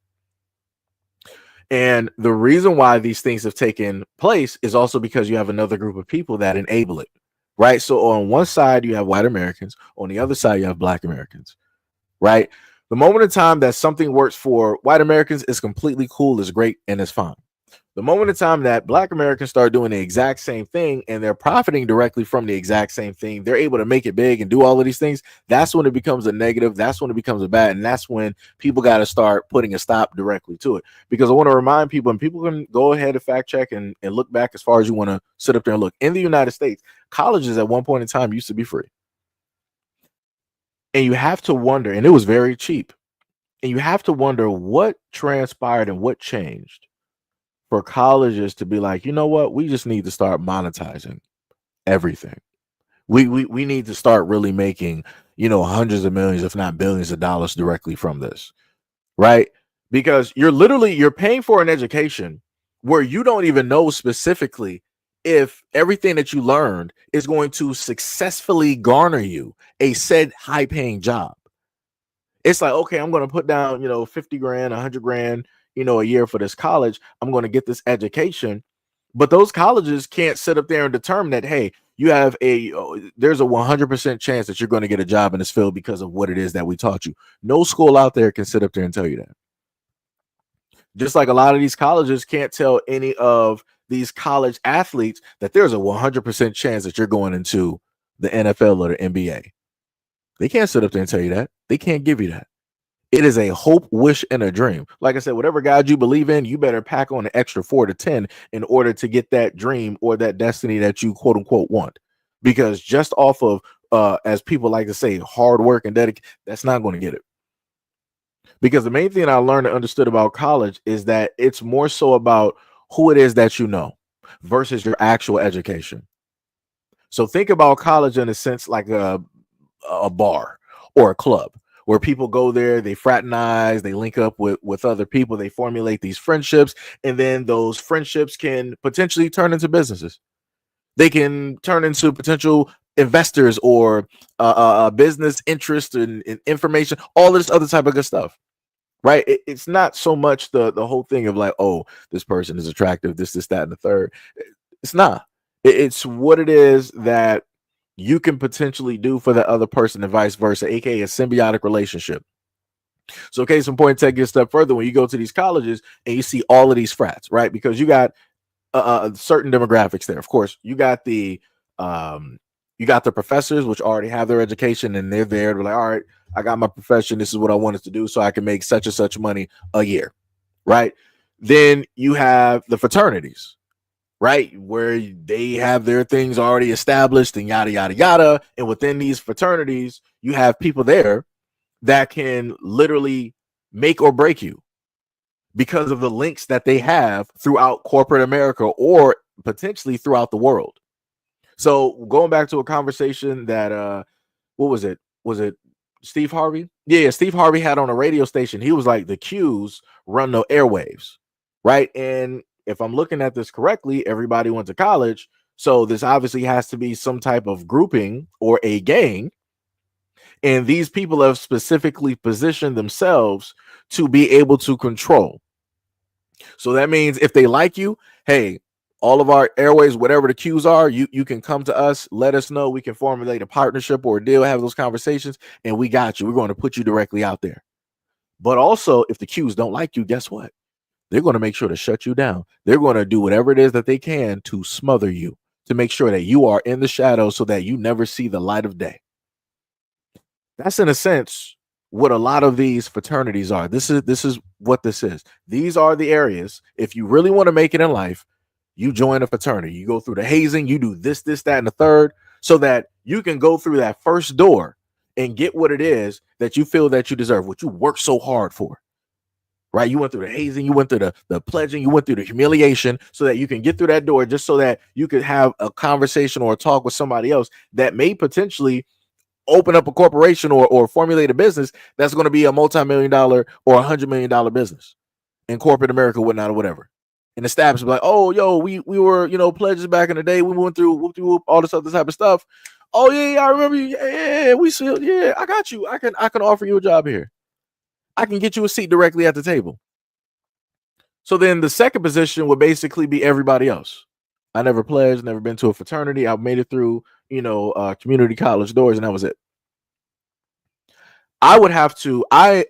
And the reason why these things have taken place is also because you have another group of people that enable it, right? So on one side, you have white Americans. On the other side, you have black Americans, right? The moment in time that something works for white Americans is completely cool, is great, and it's fine. The moment in time that black Americans start doing the exact same thing and they're profiting directly from the exact same thing, they're able to make it big and do all of these things. That's when it becomes a negative. That's when it becomes a bad. And that's when people got to start putting a stop directly to it. Because I want to remind people, and people can go ahead and fact check and look back as far as you want to sit up there and look. In the United States, colleges at one point in time used to be free. And you have to wonder, and it was very cheap. And you have to wonder what transpired and what changed for colleges to be like, you know what, we just need to start monetizing everything. We need to start really making, hundreds of millions, if not billions of dollars directly from this, right? Because you're paying for an education where you don't even know specifically if everything that you learned is going to successfully garner you a said high paying job. It's like, okay, I'm going to put down, 50 grand, 100 grand, a year for this college. I'm going to get this education. But those colleges can't sit up there and determine that, hey, there's a 100% chance that you're going to get a job in this field because of what it is that we taught you. No school out there can sit up there and tell you that. Just like a lot of these colleges can't tell any of these college athletes that there's a 100% chance that you're going into the NFL or the NBA. They can't sit up there and tell you that. They can't give you that. It is a hope, wish, and a dream. Like I said, whatever God you believe in, you better pack on an extra 4 to 10 in order to get that dream or that destiny that you quote unquote want. Because just off of, as people like to say, hard work and dedication, that's not going to get it. Because the main thing I learned and understood about college is that it's more so about who it is that you know versus your actual education. So think about college in a sense like a bar or a club where people go there, they fraternize, they link up with other people, they formulate these friendships, and then those friendships can potentially turn into businesses. They can turn into potential investors or business interest and information, all this other type of good stuff, right? It's not so much the whole thing of like, oh, this person is attractive, this, that, and the third. It's not. It's what it is that you can potentially do for the other person and vice versa, aka a symbiotic relationship. So case in point, take it a step further. When you go to these colleges and you see all of these frats, right? Because you got certain demographics there. Of course, you got the professors, which already have their education and they're there. They're like, all right, I got my profession. This is what I wanted to do so I can make such and such money a year, right? Then you have the fraternities, right, where they have their things already established and yada, yada, yada. And within these fraternities, you have people there that can literally make or break you because of the links that they have throughout corporate America or potentially throughout the world. So going back to a conversation that, what was it? Was it Steve Harvey? Yeah, Steve Harvey had on a radio station. He was like, the Qs run the airwaves, right? And if I'm looking at this correctly, everybody went to college. So this obviously has to be some type of grouping or a gang. And these people have specifically positioned themselves to be able to control. So that means if they like you, hey, all of our airways, whatever the cues are, you can come to us, let us know. We can formulate a partnership or a deal, have those conversations, and we got you. We're going to put you directly out there. But also, if the cues don't like you, guess what? They're going to make sure to shut you down. They're going to do whatever it is that they can to smother you, to make sure that you are in the shadows so that you never see the light of day. That's in a sense what a lot of these fraternities are. This is what this is. These are the areas. If you really want to make it in life, you join a fraternity. You go through the hazing, you do this, that, and the third, so that you can go through that first door and get what it is that you feel that you deserve, what you work so hard for. right? You went through the hazing, you went through the pledging, you went through the humiliation so that you can get through that door, just so that you could have a conversation or a talk with somebody else that may potentially open up a corporation or formulate a business that's going to be a multi-million-dollar or $100 million business in corporate America, whatnot, or whatever. And the staff is like, oh, yo, we were, pledges back in the day. We went through all this other type of stuff. Oh, yeah, I remember you. Yeah, we still, yeah, I got you. I can offer you a job here. I can get you a seat directly at the table. So then the second position would basically be everybody else. I never pledged, never been to a fraternity. I made it through, community college doors, and that was it.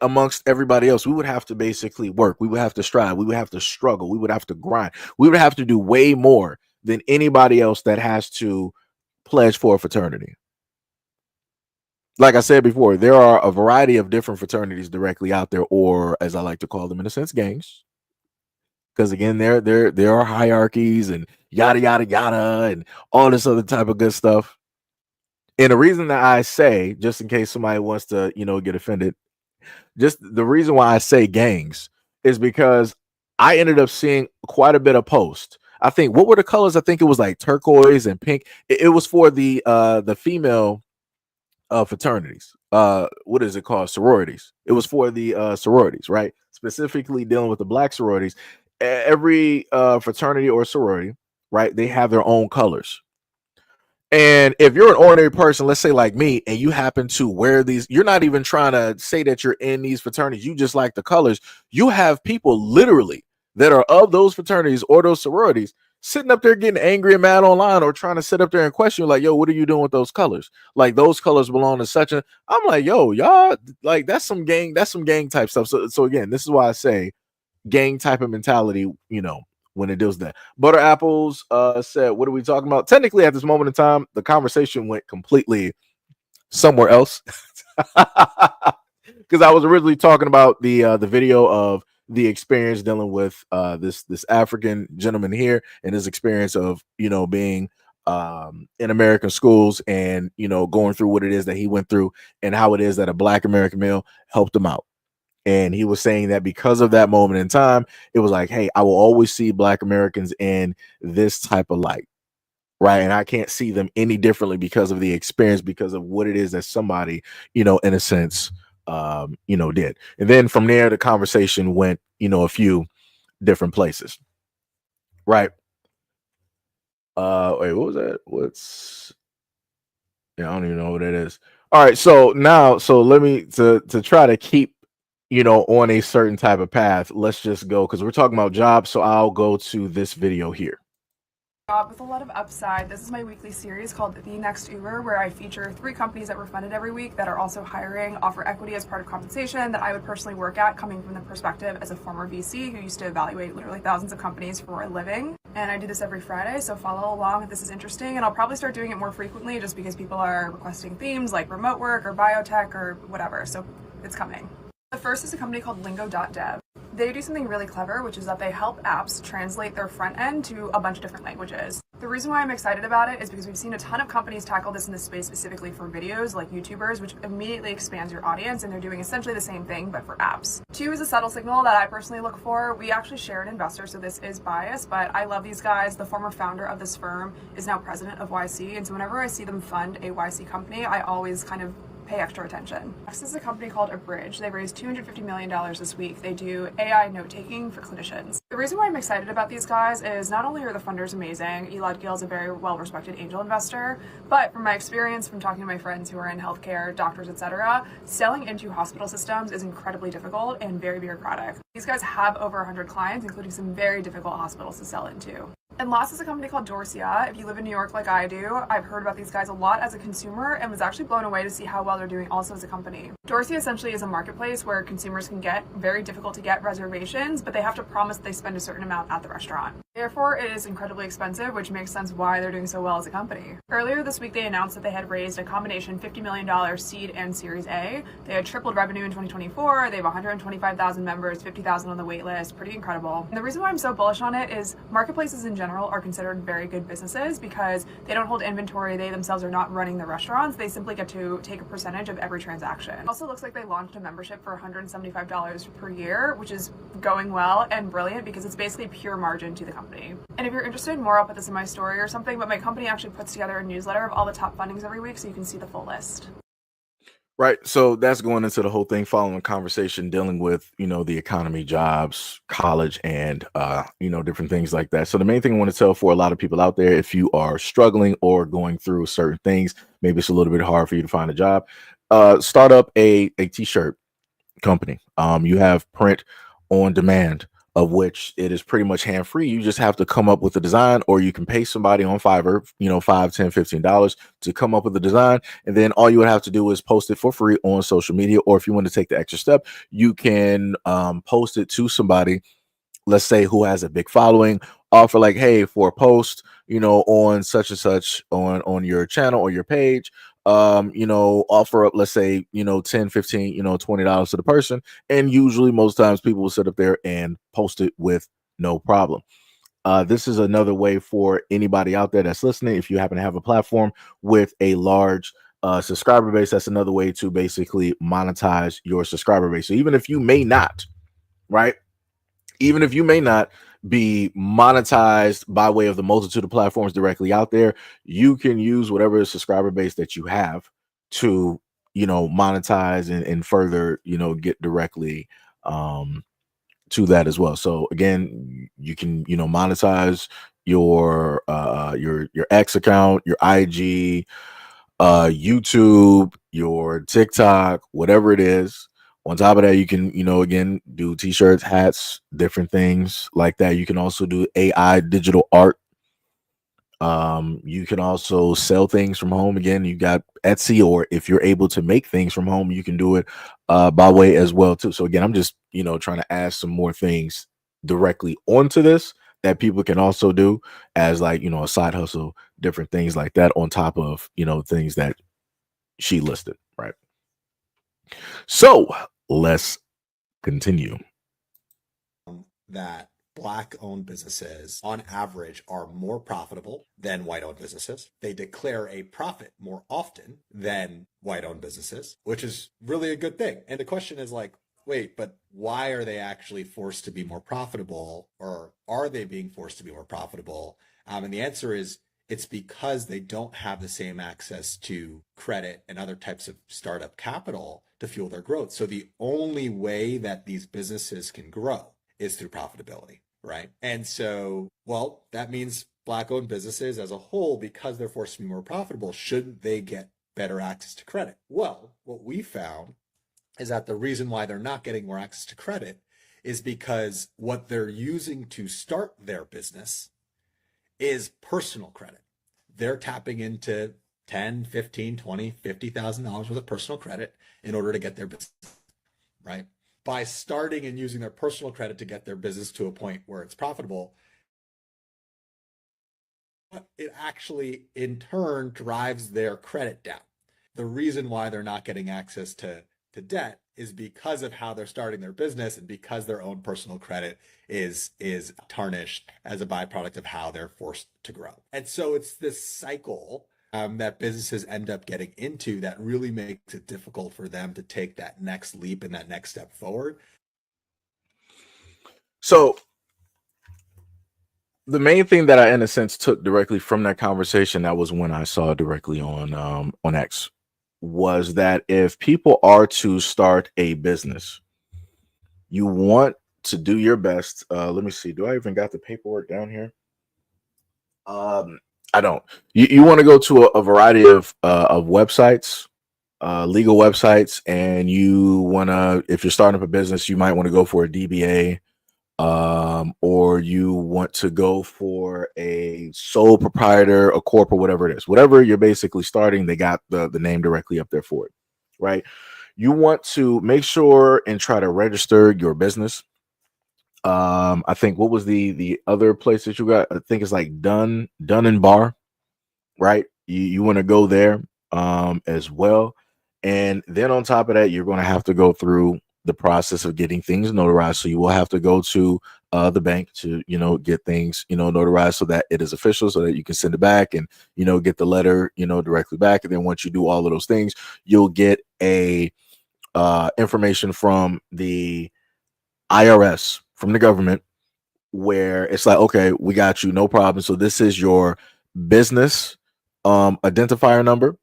Amongst everybody else, we would have to basically work. We would have to strive. We would have to struggle. We would have to grind. We would have to do way more than anybody else that has to pledge for a fraternity. Like I said before, there are a variety of different fraternities directly out there, or as I like to call them, in a sense, gangs. Because again, there are hierarchies and yada yada yada and all this other type of good stuff. And the reason that I say, just in case somebody wants to, get offended, just the reason why I say gangs is because I ended up seeing quite a bit of posts. I think, what were the colors? I think it was like turquoise and pink. It was for the female fraternities. What is it called? Sororities. It was for the sororities, right? Specifically dealing with the black sororities. Every fraternity or sorority, right? They have their own colors. And if you're an ordinary person, let's say like me, and you happen to wear these, you're not even trying to say that you're in these fraternities. You just like the colors. You have people literally that are of those fraternities or those sororities sitting up there getting angry and mad online, or trying to sit up there and question you, like, yo, what are you doing with those colors? Like, those colors belong to such a. I'm like, yo, y'all, like, that's some gang type stuff. So again, this is why I say gang type of mentality, when it deals with that. Butter Apples said, what are we talking about? Technically, at this moment in time, the conversation went completely somewhere else. Because I was originally talking about the video of the experience dealing with this African gentleman here, and his experience of being in American schools, and going through what it is that he went through, and how it is that a Black American male helped him out. And he was saying that because of that moment in time, it was like, hey, I will always see Black Americans in this type of light, right? And I can't see them any differently because of the experience, because of what it is that somebody, in a sense, did. And then from there, the conversation went, a few different places, right? Wait, what was that? I don't even know what that is. All right, so now, let me to try to keep on a certain type of path. Let's just go, because we're talking about jobs. So I'll go to this video here. Job with a lot of upside. This is my weekly series called The Next Uber, where I feature 3 companies that were funded every week that are also hiring, offer equity as part of compensation that I would personally work at, coming from the perspective as a former VC who used to evaluate literally thousands of companies for a living. And I do this every Friday, so follow along if this is interesting. And I'll probably start doing it more frequently, just because people are requesting themes like remote work or biotech or whatever. So it's coming. The first is a company called Lingo.dev. They do something really clever, which is that they help apps translate their front end to a bunch of different languages. The reason why I'm excited about it is because we've seen a ton of companies tackle this in this space specifically for videos, like YouTubers, which immediately expands your audience, and they're doing essentially the same thing, but for apps. 2 is a subtle signal that I personally look for. We actually share an investor, so this is biased, but I love these guys. The former founder of this firm is now president of YC, and so whenever I see them fund a YC company, I always kind of pay extra attention. Next is a company called Abridge. They raised $250 million this week. They do AI note-taking for clinicians. The reason why I'm excited about these guys is not only are the funders amazing, Elad Gil is a very well-respected angel investor, but from my experience from talking to my friends who are in healthcare, doctors, etc., selling into hospital systems is incredibly difficult and very bureaucratic. These guys have over 100 clients, including some very difficult hospitals to sell into. And last is a company called Dorsia. If you live in New York like I do, I've heard about these guys a lot as a consumer and was actually blown away to see how well they're doing also as a company. Dorsia essentially is a marketplace where consumers can get very difficult to get reservations, but they have to promise they spend a certain amount at the restaurant. Therefore, it is incredibly expensive, which makes sense why they're doing so well as a company. Earlier this week, they announced that they had raised a combination $50 million seed and Series A. They had tripled revenue in 2024. They have 125,000 members, 50,000 on the wait list. Pretty incredible. And the reason why I'm so bullish on it is marketplaces in general are considered very good businesses because they don't hold inventory. They themselves are not running the restaurants. They simply get to take a percentage of every transaction. It also looks like they launched a membership for $175 per year, which is going well and brilliant because it's basically pure margin to the company. And if you're interested more, I'll put this in my story or something, but my company actually puts together a newsletter of all the top fundings every week so you can see the full list. Right. So that's going into the whole thing, following a conversation dealing with, the economy, jobs, college, and, different things like that. So the main thing I want to tell for a lot of people out there, if you are struggling or going through certain things, maybe it's a little bit hard for you to find a job, start up a t-shirt company. You have print on demand, of which it is pretty much hand free. You just have to come up with a design, or you can pay somebody on Fiverr, $5, $10, $15 to come up with a design. And then all you would have to do is post it for free on social media. Or if you want to take the extra step, you can post it to somebody, let's say, who has a big following, offer like, hey, for a post, on such and such on your channel or your page, offer up, let's say, 10, 15, $20 to the person. And usually most times people will sit up there and post it with no problem. This is another way for anybody out there that's listening. If you happen to have a platform with a large subscriber base, that's another way to basically monetize your subscriber base. So even if you may not, right? Even if you may not be monetized by way of the multitude of platforms directly out there, you can use whatever subscriber base that you have to, monetize and further, get directly to that as well. So again, you can, monetize your X account, your IG, YouTube, your TikTok, whatever it is. On top of that, you can, again, do t-shirts, hats, different things like that. You can also do AI digital art. You can also sell things from home. Again, you got Etsy, or if you're able to make things from home, you can do it by way as well too. So again, I'm just, trying to add some more things directly onto this that people can also do as like, a side hustle, different things like that on top of, things that she listed, right? So let's continue. That Black-owned businesses, on average, are more profitable than white-owned businesses. They declare a profit more often than white-owned businesses, which is really a good thing. And the question is like, wait, but why are they actually forced to be more profitable, or are they being forced to be more profitable? And the answer is, it's because they don't have the same access to credit and other types of startup capital to fuel their growth. So the only way that these businesses can grow is through profitability, right? And so, well, that means Black-owned businesses as a whole, because they're forced to be more profitable, shouldn't they get better access to credit? Well, what we found is that the reason why they're not getting more access to credit is because what they're using to start their business is personal credit. They're tapping into $10, $15, $20, $50,000 worth of personal credit in order to get their business, right? By starting and using their personal credit to get their business to a point where it's profitable, it actually in turn drives their credit down. The reason why they're not getting access to debt is because of how they're starting their business, and because their own personal credit is tarnished as a byproduct of how they're forced to grow. And so it's this cycle that businesses end up getting into that really makes it difficult for them to take that next leap and that next step forward. So the main thing that I, in a sense, took directly from that conversation, that was when I saw directly on X, was that if people are to start a business, you want to do your best. Let me see. Do I even got the paperwork down here? I don't. You want to go to a variety of websites, legal websites, and you want to, if you're starting up a business, you might want to go for a DBA, or you want to go for a sole proprietor, a corp, or whatever it is. Whatever you're basically starting, they got the name directly up there for it, right? You want to make sure and try to register your business I think what was the other place that you got? I think it's like Dun and Bar, right? You want to go there as well. And then on top of that, you're going to have to go through the process of getting things notarized. So you will have to go to the bank to, get things, notarized so that it is official, so that you can send it back and, get the letter, directly back. And then once you do all of those things, you'll get a information from the IRS, from the government, where it's like, okay, we got you, no problem. So this is your business identifier number,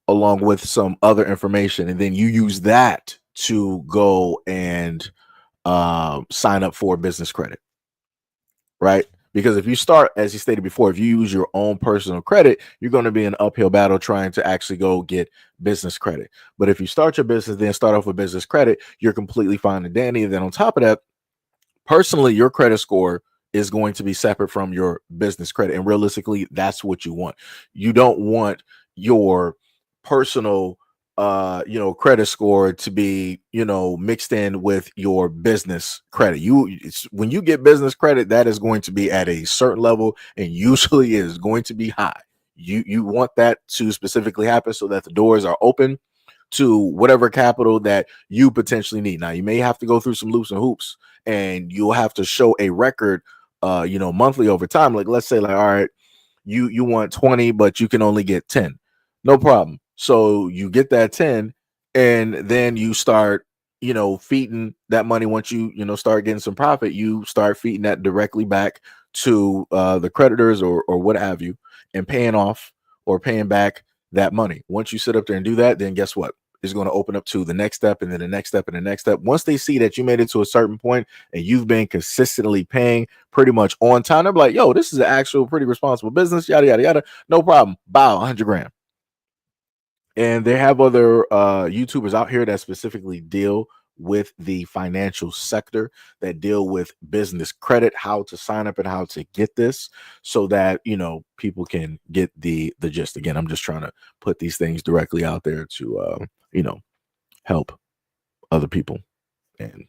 along with some other information, and then you use that to go and sign up for business credit, right? Because if you start, as you stated before, if you use your own personal credit, you're going to be in an uphill battle trying to actually go get business credit. But if you start your business, then start off with business credit, you're completely fine and dandy. And then on top of that, personally, your credit score is going to be separate from your business credit. And realistically, that's what you want. You don't want your personal credit score to be, mixed in with your business credit. When you get business credit, that is going to be at a certain level and usually is going to be high. You want that to specifically happen so that the doors are open to whatever capital that you potentially need. Now, you may have to go through some loops and hoops, and you'll have to show a record, monthly over time. Like, let's say, like, all right, you want 20, but you can only get 10. No problem. So you get that 10, and then you start, feeding that money. Once you, start getting some profit, you start feeding that directly back to the creditors or what have you, and paying off or paying back that money. Once you sit up there and do that, then guess what? It's going to open up to the next step, and then the next step, and the next step. Once they see that you made it to a certain point and you've been consistently paying pretty much on time, they're like, yo, this is an actual pretty responsible business, yada, yada, yada. No problem. Bow, 100 grand. And they have other YouTubers out here that specifically deal with the financial sector, that deal with business credit, how to sign up and how to get this, so that people can get the gist. Again, I'm just trying to put these things directly out there to help other people and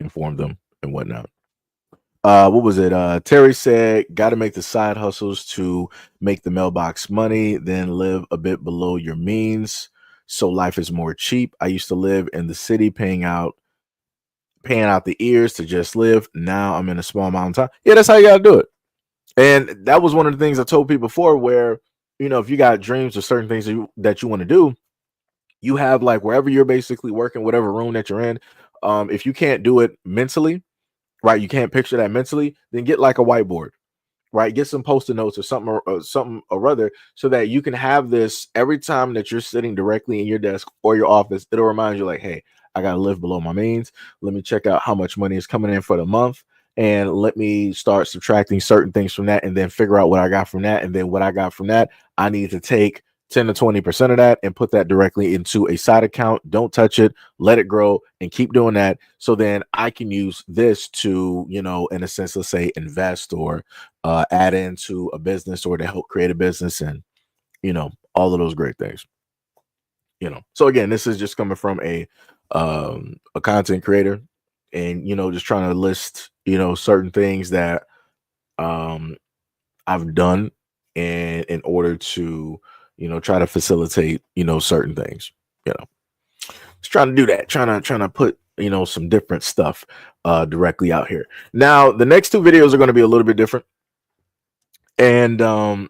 inform them and whatnot. What was it? Terry said, got to make the side hustles to make the mailbox money, then live a bit below your means, so life is more cheap. I used to live in the city, paying out the ears to just live. Now I'm in a small mountain town. Yeah, that's how you got to do it. And that was one of the things I told people before, where if you got dreams or certain things that you want to do, you have, like, wherever you're basically working, whatever room that you're in, if you can't do it mentally, right, you can't picture that mentally, then get like a whiteboard, right? Get some post-it notes or something or other, so that you can have this every time that you're sitting directly in your desk or your office. It'll remind you, like, hey, I got to live below my means. Let me check out how much money is coming in for the month, and let me start subtracting certain things from that, and then figure out what I got from that. And then what I got from that, I need to take 10 to 20% of that and put that directly into a side account. Don't touch it, let it grow, and keep doing that. So then I can use this to, in a sense, let's say, invest or add into a business, or to help create a business, and, all of those great things. So again, this is just coming from a content creator, and, just trying to list, certain things that I've done, and in order to, try to facilitate, certain things, just trying to do that, trying to put, some different stuff directly out here. Now, the next two videos are going to be a little bit different. And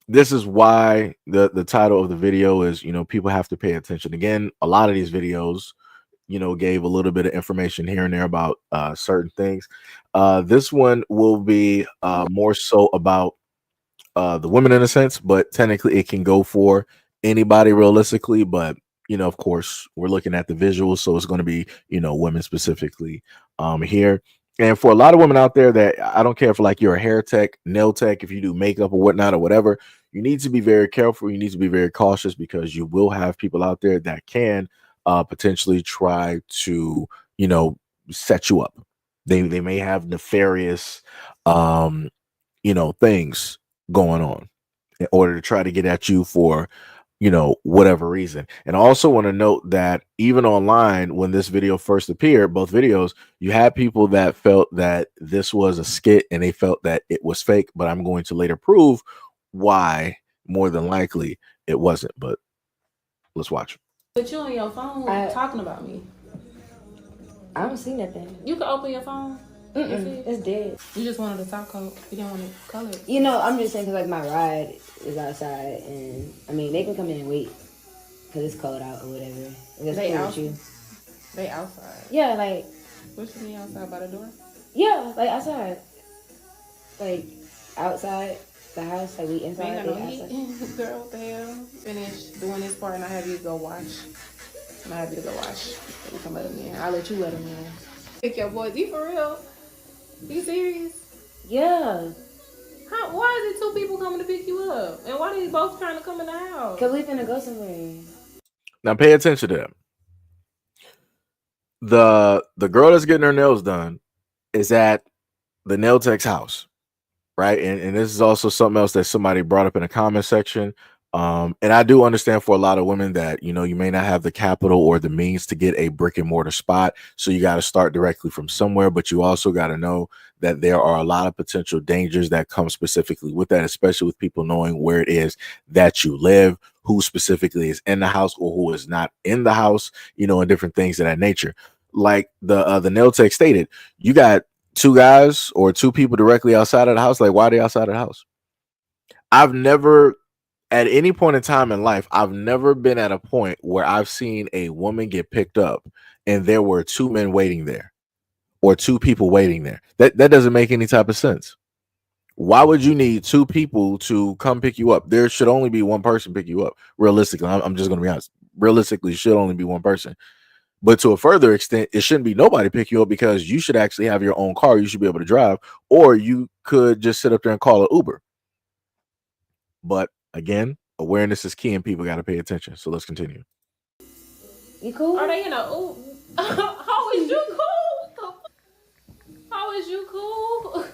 this is why the title of the video is, people have to pay attention. Again, a lot of these videos, gave a little bit of information here and there about certain things. This one will be more so about the women, in a sense, but technically it can go for anybody realistically. But of course, we're looking at the visuals, so it's going to be women specifically here. And for a lot of women out there, that I don't care if, like, you're a hair tech, nail tech, if you do makeup or whatnot or whatever, you need to be very careful. You need to be very cautious, because you will have people out there that can potentially try to set you up. They may have nefarious things going on in order to try to get at you for whatever reason. And I also want to note that even online, when this video first appeared, both videos, you had people that felt that this was a skit and they felt that it was fake, but I'm going to later prove why more than likely it wasn't. But let's watch. But you on your phone talking about me. I don't see nothing. You can open your phone. It's dead. You just wanted a top coat. You didn't want it colored. I'm just saying because like my ride is outside, and I mean they can come in and wait because it's cold out or whatever. They outside. They outside. Yeah, like. What you mean outside by the door? Yeah, like outside. Like outside the house, like we inside. Ain't got no heat. Girl, what the hell? Finish doing this part and I have you to go wash. And I have you to go wash. You can let him in. I'll let you let him in. Pick your boys. You for real? You serious? Yeah. Why is it two people coming to pick you up? And why they both trying to come in the house? Because we finna go somewhere. Now pay attention to them. The girl that's getting her nails done is at the nail tech's house, right? And this is also something else that somebody brought up in the comment section. And I do understand for a lot of women that, you may not have the capital or the means to get a brick and mortar spot. So you got to start directly from somewhere, but you also got to know that there are a lot of potential dangers that come specifically with that, especially with people knowing where it is that you live, who specifically is in the house or who is not in the house, and different things of that nature. Like the nail tech stated, you got two guys or two people directly outside of the house. Like, why are they outside of the house? I've never, at any point in time in life, I've never been at a point where I've seen a woman get picked up and there were two men waiting there or two people waiting there. That doesn't make any type of sense. Why would you need two people to come pick you up? There should only be one person pick you up. Realistically, I'm just going to be honest. Realistically, it should only be one person. But to a further extent, it shouldn't be nobody pick you up because you should actually have your own car. You should be able to drive, or you could just sit up there and call an Uber. But again, awareness is key and people got to pay attention. So let's continue. You cool? Are they in a how is you cool? How is you cool?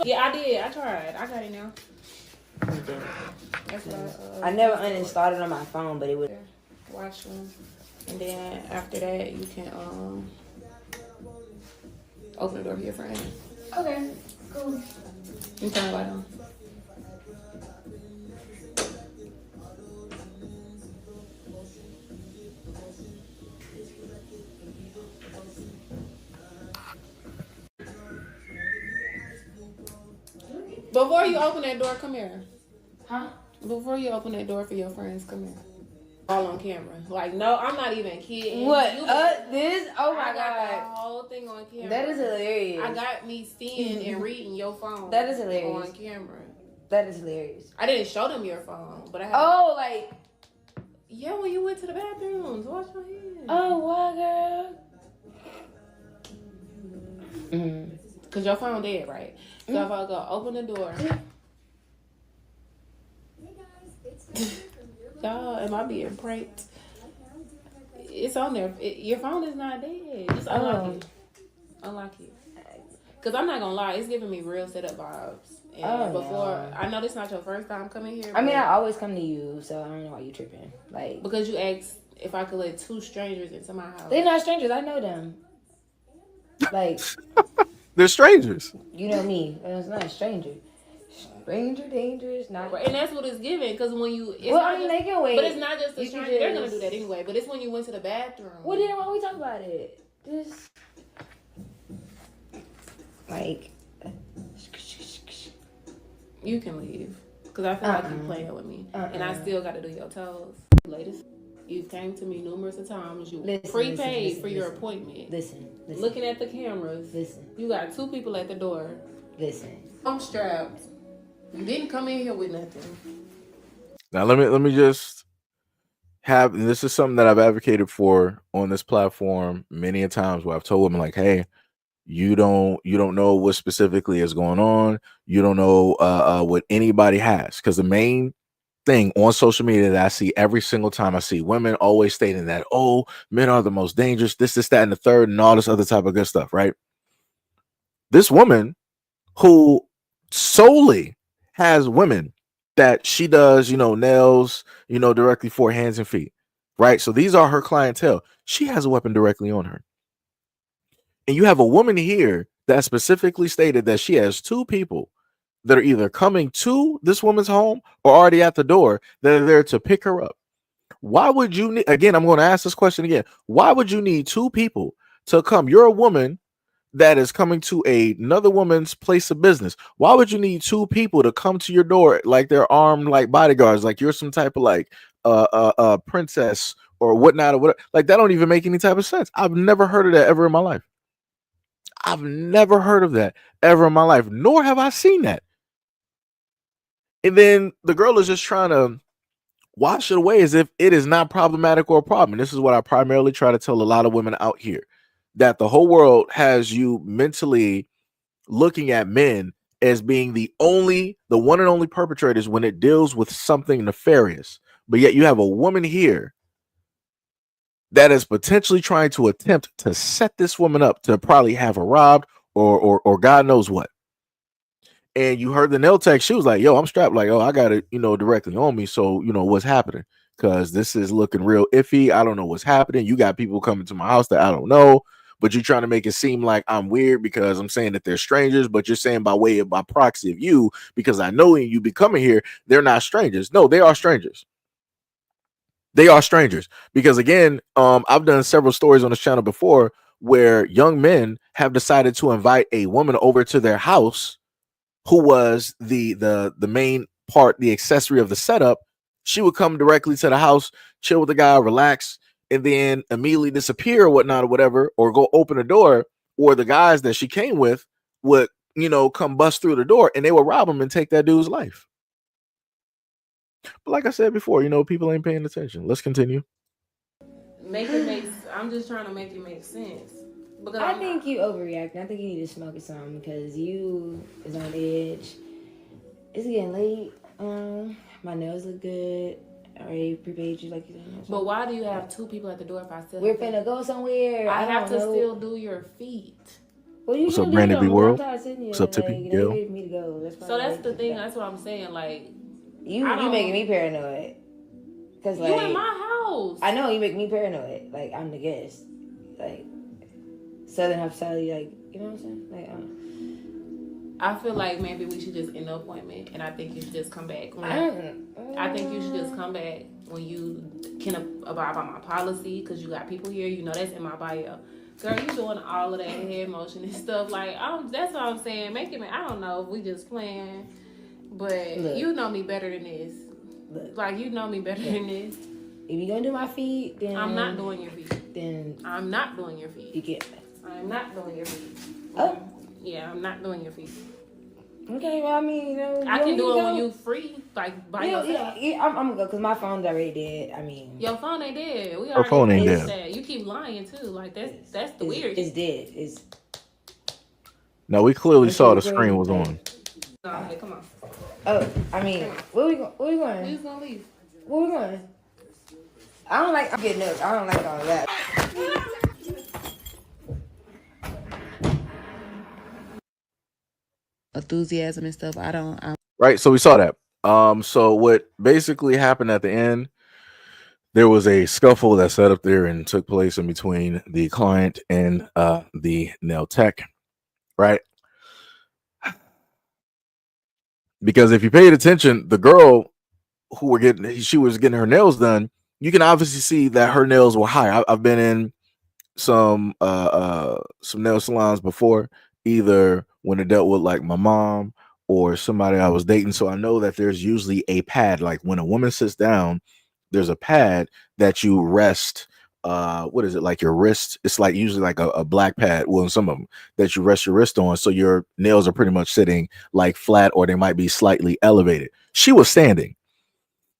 Yeah, I did. I tried. I got it now. That's what I never uninstalled it on my phone, but it would. Watch them, and then after that you can open the door for your friend. Okay, cool. You turn the light on. Before you open that door, come here. Huh? Before you open that door for your friends, come here. All on camera. Like, no, I'm not even kidding. What? This? Oh my I got God. the whole thing on camera. That is hilarious. I got me seeing and reading your phone. That is hilarious. On camera. That is hilarious. I didn't show them your phone, but I had. Oh, like. Yeah, when you went to the bathrooms. Wash your hands. Oh, wow, girl. Because your phone dead, right? So if I go open the door. Y'all, am I being pranked? It's on there. Your phone is not dead. Just unlock it. Unlock it. Because I'm not going to lie. It's giving me real setup vibes. And before, I know this is not your first time coming here. I mean, I always come to you, so I don't know why you tripping. Like, because you asked if I could let two strangers into my house. They're not strangers. I know them. Like. They're strangers. You know me. It's not a stranger. Stranger dangerous, not. And that's what it's giving, because when you. It's Well, I mean, they can wait. But it's not just the stranger. They're going to do that anyway. But it's when you went to the bathroom. Well, then why we talk about it? Just. Like. You can leave. Because I feel like you're playing with me. And I still got to do your toes. Latest. You came to me numerous of times. You prepaid for your appointment. Listen. Looking at the cameras. Listen. You got two people at the door. Listen. I'm strapped. You didn't come in here with nothing. Now let me just have, and this is something that I've advocated for on this platform many a times, where I've told women like, hey, you don't know what specifically is going on. You don't know what anybody has, because the main thing on social media that I see every single time, I see women always stating that, oh, men are the most dangerous, this, that, and the third, and all this other type of good stuff, right? This woman who solely has women that she does, nails, directly for hands and feet, right? So these are her clientele. She has a weapon directly on her. And you have a woman here that specifically stated that she has two people that are either coming to this woman's home or already at the door that are there to pick her up. Why would you need, again, I'm going to ask this question again. Why would you need two people to come? You're a woman that is coming to another woman's place of business. Why would you need two people to come to your door like they're armed like bodyguards, like you're some type of like princess or whatnot or whatever? Like that don't even make any type of sense. I've never heard of that ever in my life. I've never heard of that ever in my life, nor have I seen that. And then the girl is just trying to wash it away as if it is not problematic or a problem. And this is what I primarily try to tell a lot of women out here, that the whole world has you mentally looking at men as being the one and only perpetrators when it deals with something nefarious. But yet you have a woman here that is potentially trying to attempt to set this woman up to probably have her robbed or God knows what. And you heard the nail tech. She was like, yo, I'm strapped. Like, oh, I got it, directly on me. So, what's happening? Because this is looking real iffy. I don't know what's happening. You got people coming to my house that I don't know, but you're trying to make it seem like I'm weird because I'm saying that they're strangers, but you're saying by proxy of you, because I know you be coming here, they're not strangers. No, they are strangers. They are strangers because, again, I've done several stories on this channel before where young men have decided to invite a woman over to their house who was the main part, the accessory of the setup. She would come directly to the house, chill with the guy, relax, and then immediately disappear or whatnot or whatever, or go open the door, or the guys that she came with would, come bust through the door and they would rob him and take that dude's life. But like I said before, people ain't paying attention. Let's continue. I'm just trying to make it make sense. Because I think you overreacting. I think you need to smoke it some because you is on edge. It's getting late. My nails look good. I already prepaid you like you said. But why do you have two people at the door if I still? We're finna go somewhere. I have to still do your feet. Well, you What's up, Brandon B. World? What's up, Tippy? You ready for me to go. So that's the thing. That's what I'm saying. Like you making me paranoid. Cause like you in my house. I know you make me paranoid. Like I'm the guest. Like Southern hospitality. Like you know what I'm saying? Like I feel like maybe we should just end the appointment, and I think you should just come back. I think you should just come back when you can abide by my policy, because you got people here. That's in my bio. Girl, you doing all of that head motion and stuff. Like, that's what I'm saying. I don't know if we just playing, but look, you know me better than this. Look, like, you know me better than this. If you're going to do my feet, then... I'm not doing your feet. Then... I'm not doing your feet. You get... I'm not doing your feet. Oh? Yeah, I'm not doing your feet. Okay, well, I mean, I can do it when you free, like, by yourself. Yeah, I'm gonna go, because my phone's already dead. I mean... Your phone ain't dead. Her phone ain't dead. That. You keep lying, too. Like, that's the weird. It's dead. No, we clearly saw the screen was on. Okay, come on. Oh, I mean, where we going? We just gonna leave. Where we going? I'm getting up. I don't like all that. Enthusiasm and stuff. Right, so we saw that. So what basically happened at the end, there was a scuffle that set up there and took place in between the client and the nail tech, right? Because if you paid attention, the girl she was getting her nails done, you can obviously see that her nails were high. I've been in some nail salons before, either when it dealt with like my mom or somebody I was dating. So I know that there's usually a pad. Like when a woman sits down, there's a pad that you rest. What is it, like your wrist? It's like usually like a black pad. Well, some of them that you rest your wrist on. So your nails are pretty much sitting like flat, or they might be slightly elevated. She was standing.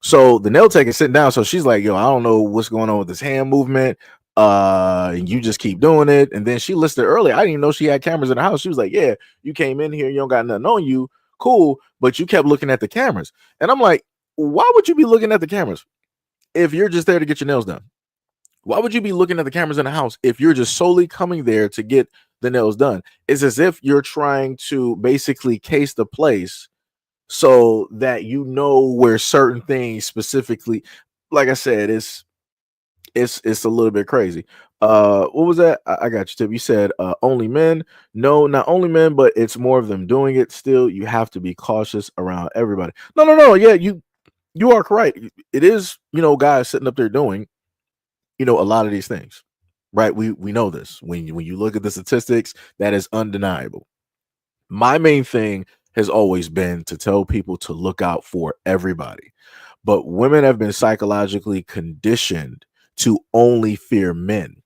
So the nail tech is sitting down. So she's like, yo, I don't know what's going on with this hand movement. And you just keep doing it. And then she listed earlier, I didn't even know she had cameras in the house. She was like, yeah, you came in here, you don't got nothing on you, cool, but you kept looking at the cameras. And I'm like, why would you be looking at the cameras if you're just there to get your nails done? Why would you be looking at the cameras in the house if you're just solely coming there to get the nails done? It's as if you're trying to basically case the place so that you know where certain things specifically, like I said, it's a little bit crazy. What was that? I got you, Tip. You said only men. No, not only men, but it's more of them doing it. Still, you have to be cautious around everybody. No, no, no. Yeah, you are correct. It is, guys sitting up there doing, a lot of these things. Right? We know this. When you look at the statistics, that is undeniable. My main thing has always been to tell people to look out for everybody. But women have been psychologically conditioned to only fear men,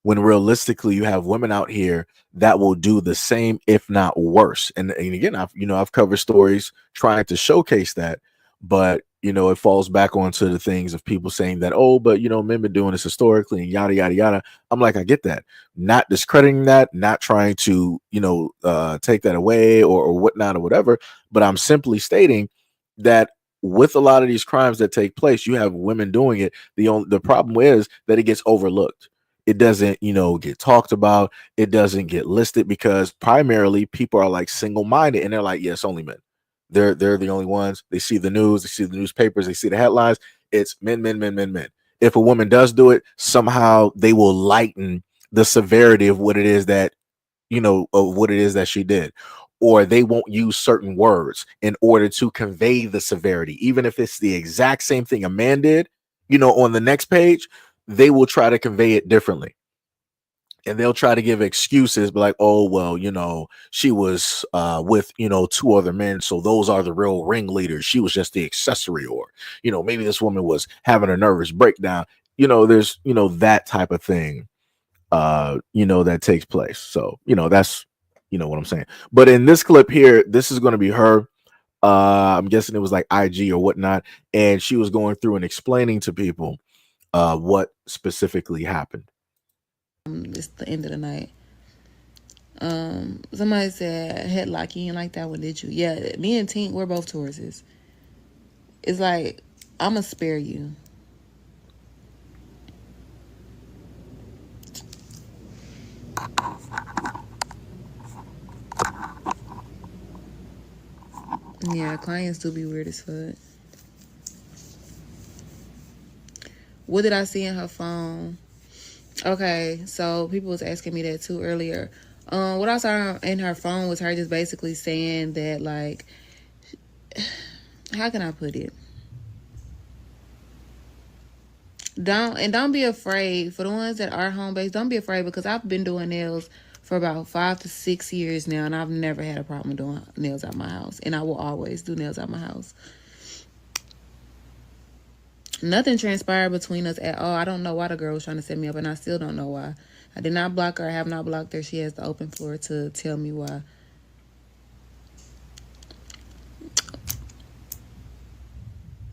when realistically you have women out here that will do the same if not worse. And again, I've covered stories trying to showcase that, but it falls back onto the things of people saying that, oh, but men been doing this historically and yada yada yada. I'm like, I get that, not discrediting that, not trying to take that away or whatnot or whatever, but I'm simply stating that with a lot of these crimes that take place, you have women doing it. The problem is that it gets overlooked. It doesn't, get talked about. It doesn't get listed because primarily people are like single-minded and they're like, yes, only men. They're the only ones. They see the news, they see the newspapers, they see the headlines. It's men, men, men, men, men. If a woman does do it, somehow they will lighten the severity of what it is that, she did. Or they won't use certain words in order to convey the severity. Even if it's the exact same thing a man did, on the next page, they will try to convey it differently. And they'll try to give excuses, but like, oh, well, she was with, two other men. So those are the real ringleaders. She was just the accessory, or, maybe this woman was having a nervous breakdown. There's, that type of thing, that takes place. So, that's, what I'm saying. But in this clip here, this is going to be her. I'm guessing it was like IG or whatnot. And she was going through and explaining to people what specifically happened. It's the end of the night. Somebody said headlock. You ain't like that one, did you? Yeah, me and Tink, we're both Tauruses. It's like, I'ma spare you. Yeah, clients do be weird as fuck. What did I see in her phone? Okay, so people was asking me that too earlier. What I saw in her phone was her just basically saying that, like, how can I put it? Don't be afraid. For the ones that are home based, don't be afraid, because I've been doing nails for about 5 to 6 years now, and I've never had a problem doing nails at my house, and I will always do nails at my house. Nothing transpired between us at all. I don't know why the girl was trying to set me up, and I still don't know why. I did not block her. I have not blocked her. She has the open floor to tell me why.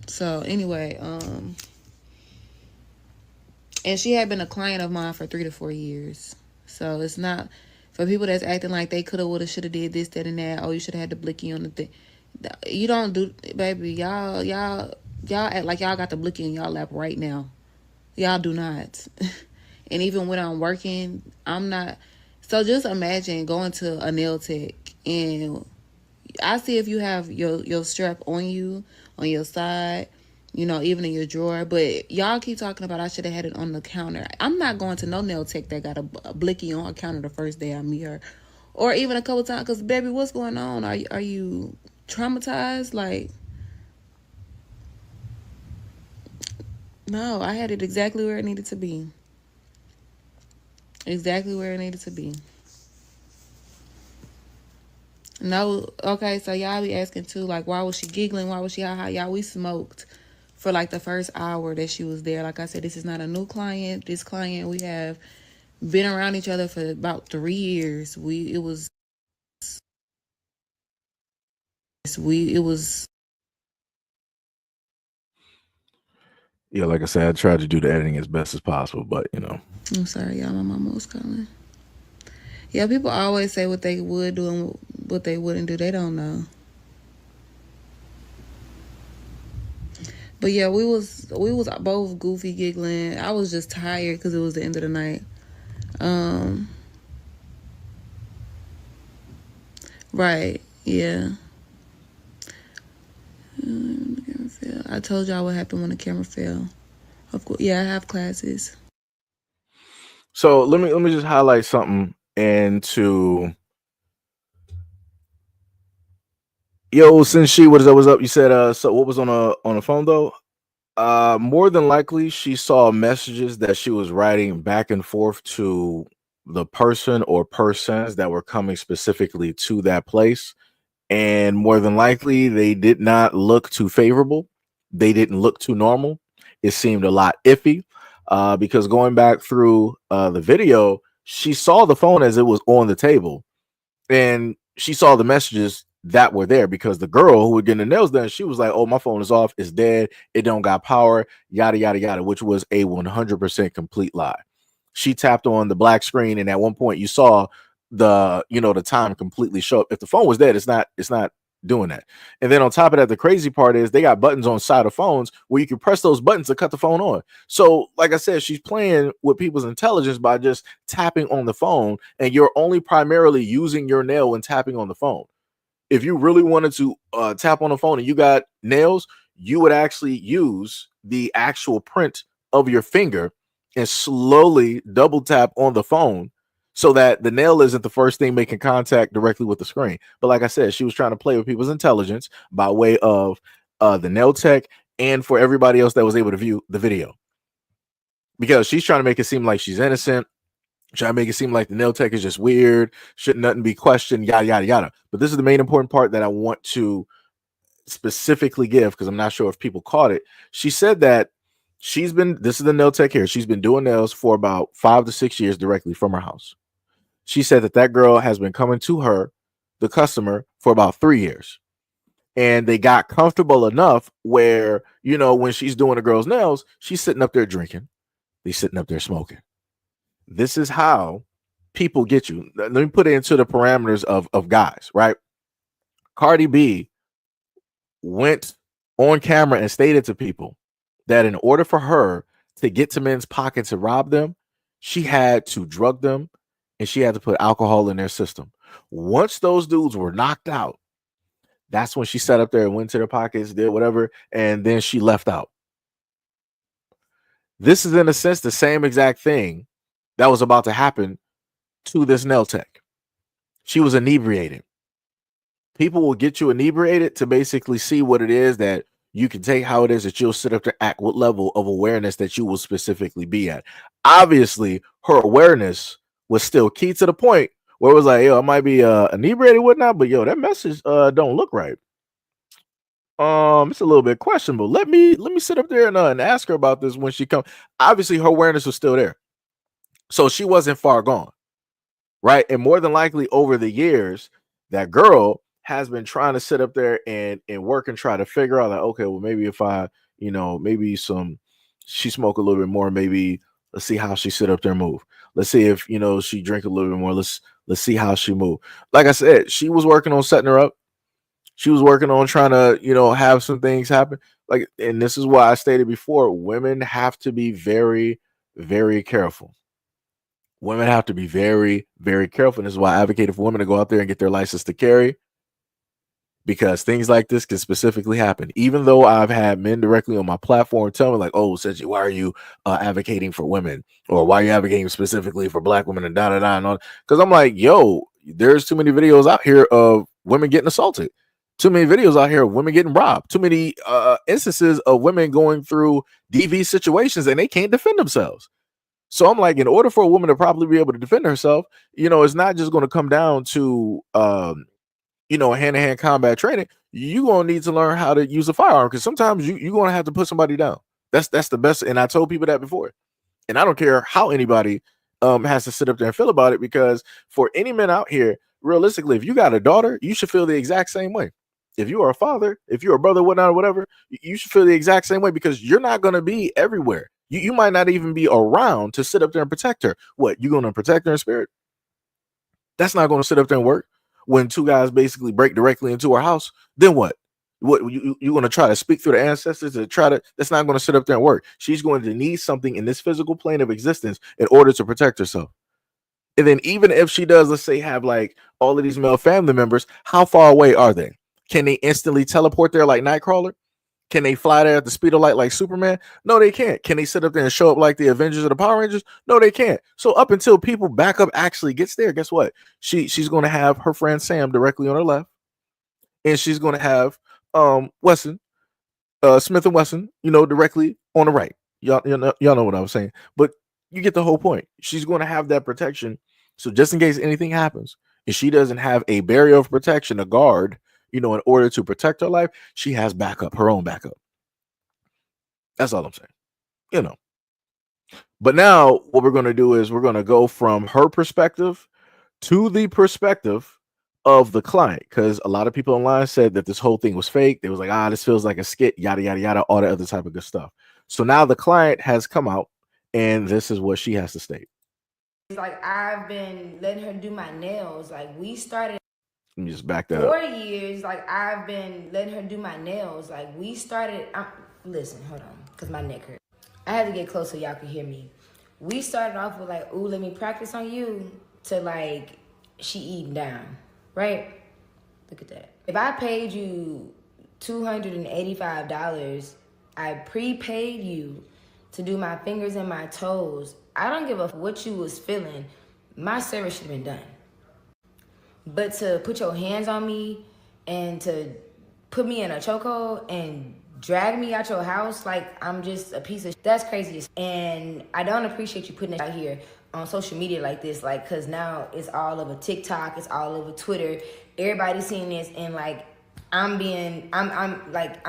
So anyway, and she had been a client of mine for 3 to 4 years. So it's not for people that's acting like they coulda, woulda, shoulda did this, that, and that. Oh, you should have had the blicky on the thing. You don't do, baby. Y'all act like y'all got the blicky in y'all lap right now. Y'all do not. And even when I'm working, I'm not. So just imagine going to a nail tech, and I see if you have your strap on you, on your side, even in your drawer. But y'all keep talking about I should have had it on the counter. I'm not going to no nail tech that got a blicky on her counter the first day I meet her. Or even a couple times, because, baby, what's going on? Are you traumatized? Like, no, I had it exactly where it needed to be. Exactly where it needed to be. No, okay, so y'all be asking too, like, why was she giggling? Why was she ha? Y'all, we smoked for like the first hour that she was there. Like I said, this is not a new client. This client, we have been around each other for about 3 years. It was Yeah, like I said, I tried to do the editing as best as possible, but I'm sorry, y'all, my mama was calling. Yeah, people always say what they would do and what they wouldn't do. They don't know. But yeah, we was both goofy, giggling. I was just tired because it was the end of the night. Right, yeah. I told y'all what happened when the camera fell. Of course, yeah, I have classes. So let me just highlight something into since she what was up? You said so what was on the phone though? More than likely she saw messages that she was writing back and forth to the person or persons that were coming specifically to that place. And more than likely they did not look too favorable. They didn't look too normal. It seemed a lot iffy. Because going back through the video, she saw the phone as it was on the table, and she saw the messages that were there because the girl who was getting the nails done, she was like, "Oh, my phone is off, it's dead, it don't got power, yada yada yada," which was a 100% complete lie. She tapped on the black screen, and at one point you saw the time completely show up. If the phone was dead, it's not doing that. And then on top of that, the crazy part is they got buttons on side of phones where you can press those buttons to cut the phone on. So like I said, she's playing with people's intelligence by just tapping on the phone, and you're only primarily using your nail when tapping on the phone. If you really wanted to tap on the phone and you got nails, you would actually use the actual print of your finger and slowly double tap on the phone so that the nail isn't the first thing making contact directly with the screen. But like I said, she was trying to play with people's intelligence by way of the nail tech and for everybody else that was able to view the video, because she's trying to make it seem like she's innocent, trying to make it seem like the nail tech is just weird, should nothing be questioned, yada yada yada. But this is the main important part that I want to specifically give, because I'm not sure if people caught it. She said that this is the nail tech here, she's been doing nails for about 5 to 6 years directly from her house. She said that girl has been coming to her, the customer, for about 3 years. And they got comfortable enough where, when she's doing the girl's nails, she's sitting up there drinking. They're sitting up there smoking. This is how people get you. Let me put it into the parameters of guys, right? Cardi B went on camera and stated to people that in order for her to get to men's pockets and rob them, she had to drug them and she had to put alcohol in their system. Once those dudes were knocked out, that's when she sat up there and went to their pockets, did whatever, and then she left out. This is in a sense the same exact thing that was about to happen to this nail tech. She was inebriated. People will get you inebriated to basically see what it is that you can take, how it is that you'll sit up to act, what level of awareness that you will specifically be at. Obviously, her awareness was still key to the point where it was like, yo, I might be inebriated, whatnot, but yo, that message don't look right. It's a little bit questionable. Let me sit up there and ask her about this when she comes. Obviously, her awareness was still there, so she wasn't far gone, right? And more than likely, over the years, that girl has been trying to sit up there and work and try to figure out, like, okay, well, maybe if I, maybe she smoke a little bit more, maybe let's see how she sit up there and move. Let's see if she drink a little bit more. Let's see how she move. Like I said, she was working on setting her up. She was working on trying to, have some things happen. Like, and this is why I stated before, women have to be very, very careful. Women have to be very, very careful. And this is why I advocated for women to go out there and get their license to carry, because things like this can specifically happen. Even though I've had men directly on my platform tell me, like, "Oh, Seji, why are you advocating for women, or why are you advocating specifically for Black women and da da da?" And all, because I'm like, yo, there's too many videos out here of women getting assaulted. Too many videos out here of women getting robbed. Too many instances of women going through DV situations and they can't defend themselves. So I'm like, in order for a woman to probably be able to defend herself, it's not just going to come down to hand-to-hand combat training. You're going to need to learn how to use a firearm, because sometimes you're going to have to put somebody down. That's the best. And I told people that before. And I don't care how anybody has to sit up there and feel about it, because for any men out here, realistically, if you got a daughter, you should feel the exact same way. If you are a father, if you're a brother, whatnot, or whatever, you should feel the exact same way, because you're not going to be everywhere. You might not even be around to sit up there and protect her. What, you going to protect her in spirit? That's not going to sit up there and work. When two guys basically break directly into her house, then what? What you going to try to speak through the ancestors to try to? That's not going to sit up there and work. She's going to need something in this physical plane of existence in order to protect herself. And then even if she does, let's say, have like all of these male family members, how far away are they? Can they instantly teleport there like Nightcrawler? Can they fly there at the speed of light like Superman? No, they can't. Can they sit up there and show up like the Avengers or the Power Rangers? No, they can't. So up until people backup actually gets there, guess what? She's going to have her friend Sam directly on her left, and she's going to have Wesson, Smith and Wesson, directly on the right. Y'all know what I was saying, but you get the whole point. She's going to have that protection, so just in case anything happens, if she doesn't have a barrier of protection, a guard, in order to protect her life, she has backup, her own backup. That's all I'm saying, But now what we're going to do is we're going to go from her perspective to the perspective of the client, because a lot of people online said that this whole thing was fake. They was like, this feels like a skit, yada, yada, yada, all that other type of good stuff. So now the client has come out, and this is what she has to state. It's like, I've been letting her do my nails. Like, we started. Let me just back that 4 up. years, like, I've been letting her do my nails. Like, we started. Listen, hold on, because my neck hurt. I had to get close so y'all could hear me. We started off with, like, ooh, let me practice on you, to, like, she eating down, right? Look at that. If I paid you $285, I prepaid you to do my fingers and my toes. I don't give a what you was feeling. My service should have been done. But to put your hands on me and to put me in a chokehold and drag me out your house like I'm just a piece of that's crazy. And I don't appreciate you putting it out here on social media like this, like, because now it's all over TikTok, it's all over Twitter. Everybody's seeing this, and like I'm being attacked.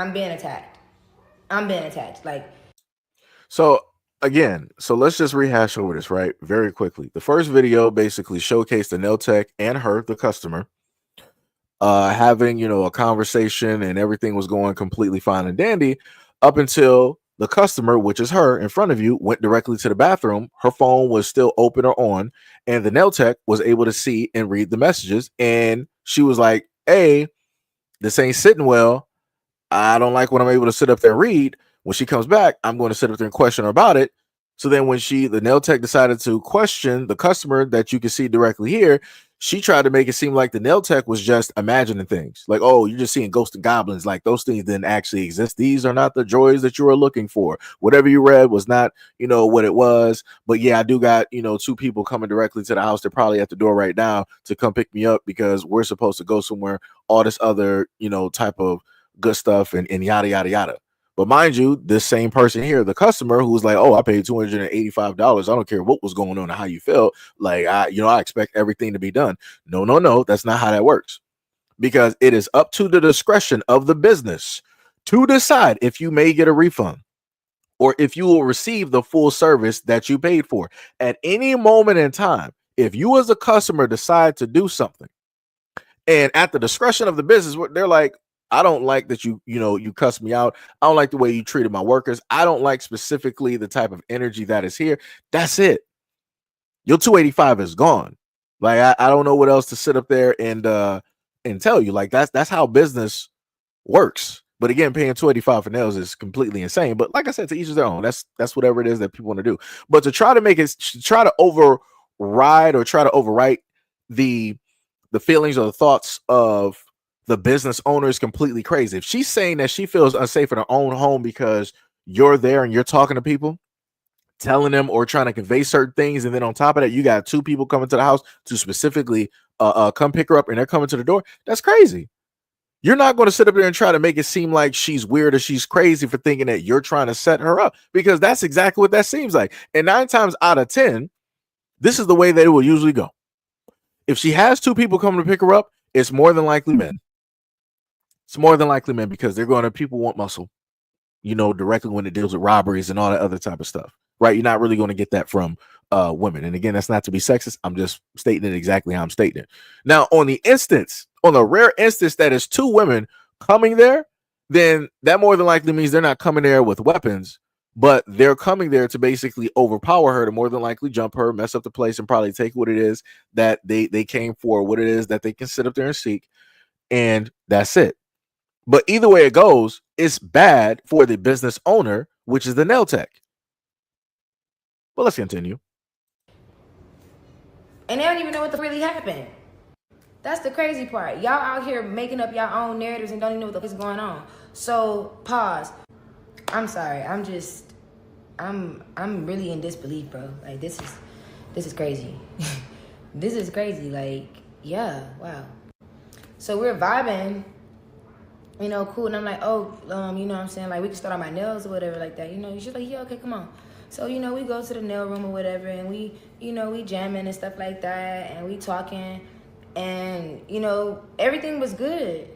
I'm being attacked. Like, so again, so let's just rehash over this, right? Very quickly. The first video basically showcased the nail tech and her, the customer, having, a conversation, and everything was going completely fine and dandy up until the customer, which is her in front of you, went directly to the bathroom. Her phone was still open or on, and the nail tech was able to see and read the messages. And she was like, hey, this ain't sitting well. I don't like when I'm able to sit up there and read. When she comes back, I'm going to sit up there and question her about it. So then when the nail tech decided to question the customer that you can see directly here, she tried to make it seem like the nail tech was just imagining things. Like, oh, you're just seeing ghosts and goblins. Like, those things didn't actually exist. These are not the joys that you were looking for. Whatever you read was not, what it was. But yeah, I do got, 2 people coming directly to the house. They're probably at the door right now to come pick me up because we're supposed to go somewhere. All this other, type of good stuff and yada, yada, yada. But mind you, this same person here, the customer who was like, oh, I paid $285. I don't care what was going on and how you felt. Like, I expect everything to be done. No. That's not how that works. Because it is up to the discretion of the business to decide if you may get a refund or if you will receive the full service that you paid for. At any moment in time, if you as a customer decide to do something, and at the discretion of the business, they're like, I don't like that you cussed me out. I don't like the way you treated my workers. I don't like specifically the type of energy that is here. That's it. Your 285 is gone. Like, I don't know what else to sit up there and tell you. Like, that's how business works. But again, paying 285 for nails is completely insane. But like I said, to each their own. That's whatever it is that people want to do. But to try to override or try to overwrite the feelings or the thoughts of the business owner is completely crazy. If she's saying that she feels unsafe in her own home because you're there and you're talking to people, telling them or trying to convey certain things, and then on top of that, you got 2 people coming to the house to specifically come pick her up, and they're coming to the door, that's crazy. You're not going to sit up there and try to make it seem like she's weird or she's crazy for thinking that you're trying to set her up, because that's exactly what that seems like. And 9 times out of 10, this is the way that it will usually go. If she has 2 people coming to pick her up, it's more than likely men. It's more than likely men, because people want muscle, directly when it deals with robberies and all that other type of stuff, right? You're not really going to get that from women. And again, that's not to be sexist. I'm just stating it exactly how I'm stating it. Now, on the rare instance that is 2 women coming there, then that more than likely means they're not coming there with weapons, but they're coming there to basically overpower her, to more than likely jump her, mess up the place, and probably take what it is that they came for, what it is that they can sit up there and seek. And that's it. But either way it goes, it's bad for the business owner, which is the nail tech. Well, let's continue. And they don't even know what really happened. That's the crazy part. Y'all out here making up your own narratives and don't even know what the fuck is going on. So pause. I'm sorry. I'm really in disbelief, bro. Like this is crazy. This is crazy. Like, yeah, wow. So we're vibing, you know, cool. And I'm like, oh, you know what I'm saying? Like, we can start on my nails or whatever like that. You know, she's like, yeah, okay, come on. So, you know, we go to the nail room or whatever, and we, you know, we jamming and stuff like that, and we talking, and, you know, everything was good.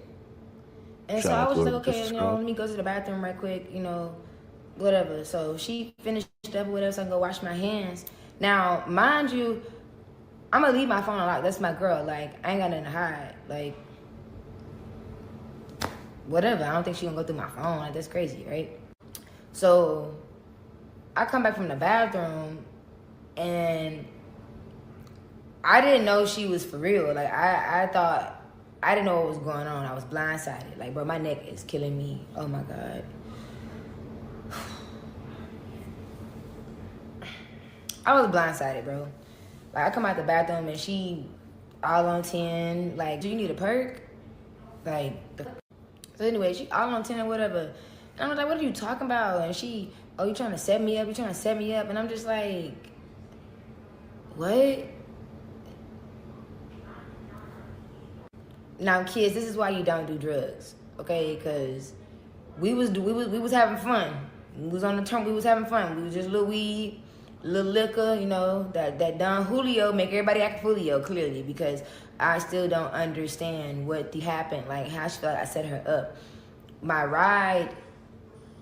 And so I was just like, okay, you know, let me go to the bathroom right quick, you know, whatever. So she finished up or whatever, so I can go wash my hands. Now, mind you, I'm gonna leave my phone unlocked. That's my girl. Like, I ain't got nothing to hide. Like, whatever. I don't think she gonna go through my phone. Like, that's crazy, right? So I come back from the bathroom and I didn't know she was for real. Like, I thought, I didn't know what was going on. I was blindsided. Like, bro, my neck is killing me. Oh my God. I was blindsided, bro. Like, I come out the bathroom and she all on 10. Like, do you need a perk? Like, so anyway, she all on 10 or whatever. And I was like, what are you talking about? And she, oh, you trying to set me up? You trying to set me up? And I'm just like, what? Now, kids, this is why you don't do drugs, okay? Because we was having fun. We was on the turn. We was having fun. We was just little weed, little liquor, you know. That Don Julio make everybody act Julio, clearly, because I still don't understand what happened. Like, how she felt like I set her up. My ride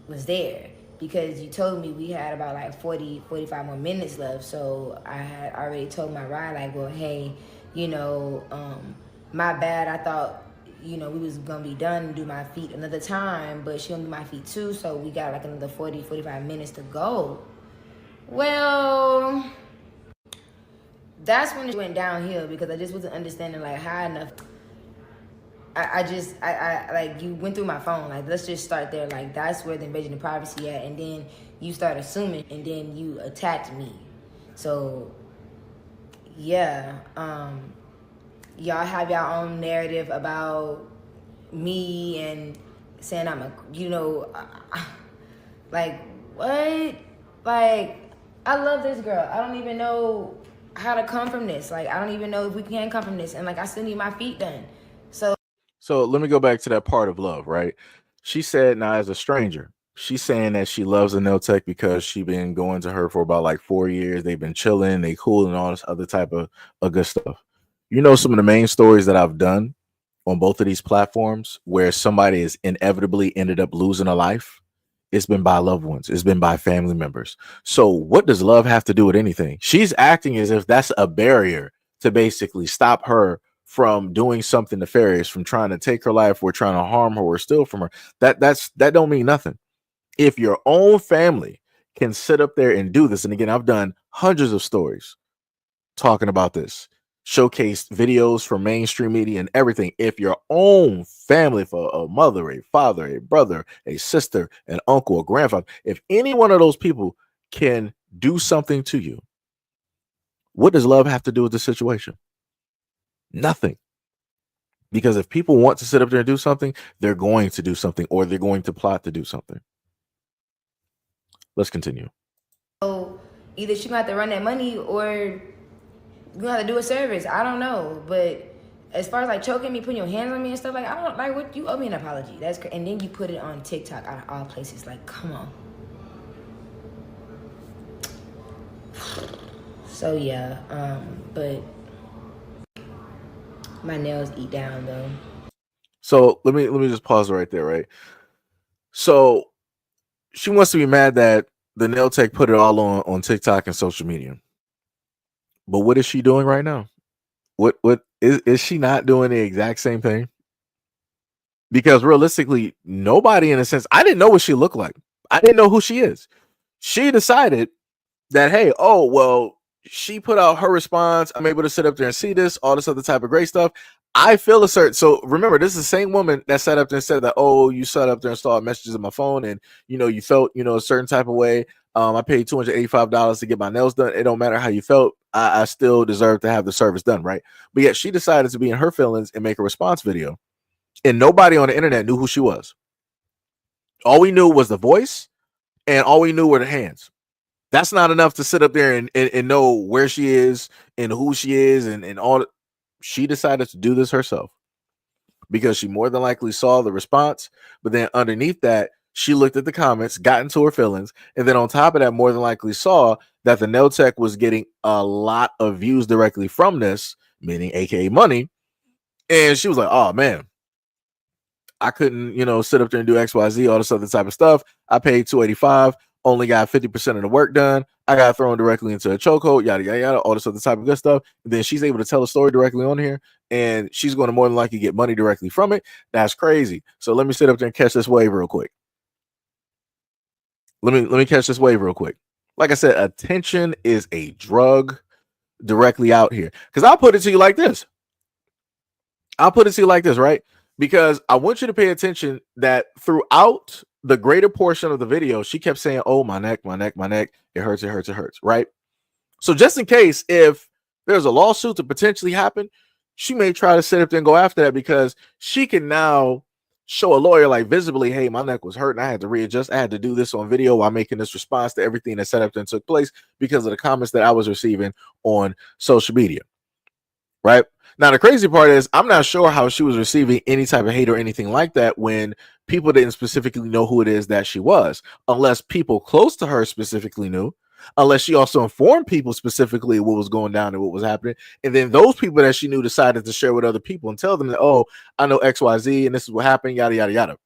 was there because you told me we had about like 45 more minutes left. So I had already told my ride, like, well, hey, you know, my bad. I thought, you know, we was gonna be done and do my feet another time, but she gonna do my feet too. So we got like another 45 minutes to go. Well, that's when it went downhill because I just wasn't understanding like how enough. I like, you went through my phone. Like, let's just start there. Like, that's where the invasion of privacy at. And then you start assuming, and then you attacked me. So, yeah, y'all have your own narrative about me and saying I'm a, you know, like, what? Like, I love this girl. I don't even know how to come from this. Like, I don't even know if we can come from this. And, like, I still need my feet done. So let me go back to that part of love, right? She said, now as a stranger, she's saying that she loves a nail tech because she been going to her for about like 4 years. They've been chilling, they cool, and all this other type of good stuff. You know, some of the main stories that I've done on both of these platforms where somebody has inevitably ended up losing a life, it's been by loved ones. It's been by family members. So what does love have to do with anything? She's acting as if that's a barrier to basically stop her from doing something nefarious, from trying to take her life or trying to harm her or steal from her. That don't mean nothing. If your own family can sit up there and do this, and again, I've done hundreds of stories talking about this, showcased videos from mainstream media and everything. If your own family, for a mother, a father, a brother, a sister, an uncle, a grandfather, if any one of those people can do something to you, what does love have to do with the situation? Nothing. Because if people want to sit up there and do something, they're going to do something, or they're going to plot to do something. Let's continue. So either she gonna have to run that money, or you gonna have to do a service. I don't know, but as far as like choking me, putting your hands on me and stuff, like, I don't like, what, you owe me an apology. That's and then you put it on TikTok out of all places. Like, come on. So yeah, but my nails eat down though. So let me just pause right there, right? So she wants to be mad that the nail tech put it all on TikTok and social media. But what is she doing right now? What is she not doing the exact same thing? Because realistically, nobody, in a sense, I didn't know what she looked like. I didn't know who she is. She decided that, hey, oh, well, she put out her response. I'm able to sit up there and see this, all this other type of great stuff. I feel a certain, so remember, this is the same woman that sat up there and said that, oh, you sat up there and saw messages on my phone and, you know, you felt, you know, a certain type of way. I paid $285 to get my nails done. It don't matter how you felt. I still deserve to have the service done, right? But yet she decided to be in her feelings and make a response video, and nobody on the internet knew who she was. All we knew was the voice, and all we knew were the hands. That's not enough to sit up there and know where she is and who she is and all. She decided to do this herself because she more than likely saw the response, but then underneath that, she looked at the comments, got into her feelings, and then on top of that, more than likely saw that the nail tech was getting a lot of views directly from this, meaning aka money. And she was like, oh man, I couldn't, sit up there and do XYZ, all this other type of stuff. I paid $285, only got 50% of the work done. I got thrown directly into a chokehold, yada, yada, yada, all this other type of good stuff. And then she's able to tell a story directly on here, and she's going to more than likely get money directly from it. That's crazy. So let me sit up there and catch this wave real quick. Let me catch this wave real quick. Like I said, attention is a drug directly out here. Because I'll put it to you like this. Right? Because I want you to pay attention that throughout the greater portion of the video, she kept saying, oh, my neck, my neck, my neck. It hurts, it hurts, it hurts, right? So just in case, if there's a lawsuit to potentially happen, she may try to sit up there and go after that because she can now show a lawyer like visibly, hey, my neck was hurting. I had to readjust. I had to do this on video while making this response to everything that set up and took place because of the comments that I was receiving on social media, right? Now, the crazy part is I'm not sure how she was receiving any type of hate or anything like that when people didn't specifically know who it is that she was, unless people close to her specifically knew, unless she also informed people specifically what was going down and what was happening. And then those people that she knew decided to share with other people and tell them that, oh, I know XYZ and this is what happened, yada, yada, yada.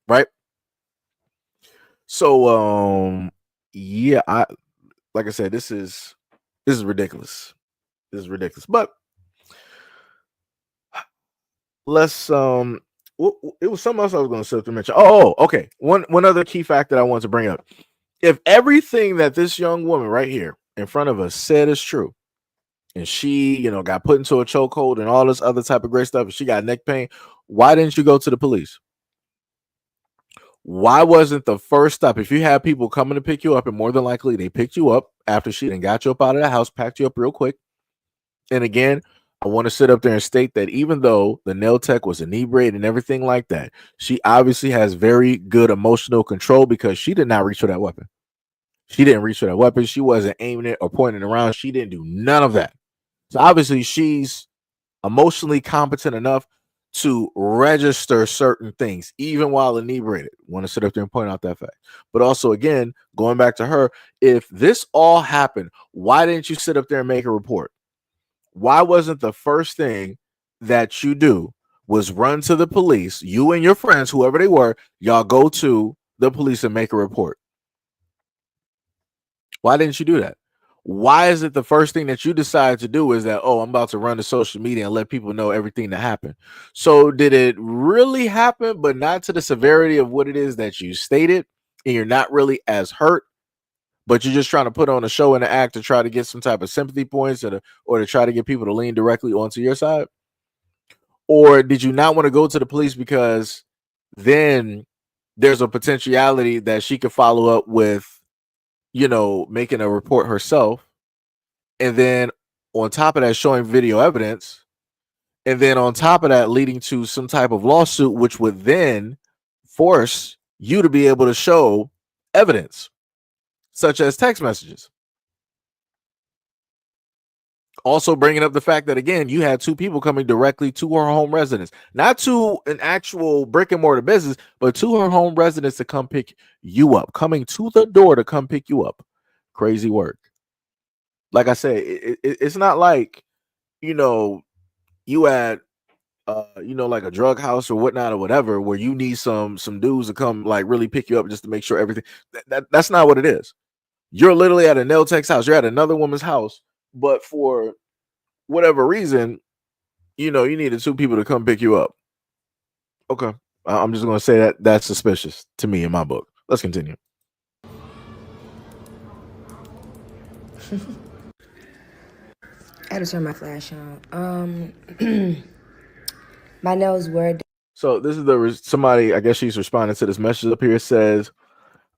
Right? So, yeah, like I said, this is ridiculous. This is ridiculous. But let's it was something else I was going to mention. Oh, okay. One other key fact that I want to bring up. If everything that this young woman right here in front of us said is true, and she, got put into a chokehold and all this other type of great stuff, and she got neck pain, why didn't you go to the police? Why wasn't the first stop? If you had people coming to pick you up, and more than likely they picked you up after she then got you up out of the house, packed you up real quick. And again, I want to sit up there and state that even though the nail tech was inebriated and everything like that, she obviously has very good emotional control because she did not reach for that weapon. She didn't reach for that weapon. She wasn't aiming it or pointing around. She didn't do none of that. So obviously she's emotionally competent enough to register certain things, even while inebriated. Want to sit up there and point out that fact. But also, again, going back to her, if this all happened, why didn't you sit up there and make a report? Why wasn't the first thing that you do was run to the police, you and your friends, whoever they were, y'all go to the police and make a report? Why didn't you do that? Why is it the first thing that you decide to do is that, oh, I'm about to run to social media and let people know everything that happened? So did it really happen, but not to the severity of what it is that you stated, and you're not really as hurt, but you're just trying to put on a show and an act to try to get some type of sympathy points or to try to get people to lean directly onto your side? Or did you not want to go to the police because then there's a potentiality that she could follow up with, making a report herself, and then on top of that showing video evidence, and then on top of that leading to some type of lawsuit, which would then force you to be able to show evidence such as text messages. Also bringing up the fact that, again, you had two people coming directly to her home residence, not to an actual brick and mortar business, but to her home residence to come pick you up, coming to the door to come pick you up. Crazy work. Like I said, it's not like, you had, like a drug house or whatnot or whatever, where you need some dudes to come like really pick you up just to make sure everything. That's not what it is. You're literally at a nail tech's house. You're at another woman's house. But for whatever reason, you needed two people to come pick you up. Okay. I'm just going to say that's suspicious to me in my book. Let's continue. I had to turn my flash on. My nails were. So this is somebody, I guess she's responding to this message up here. It says,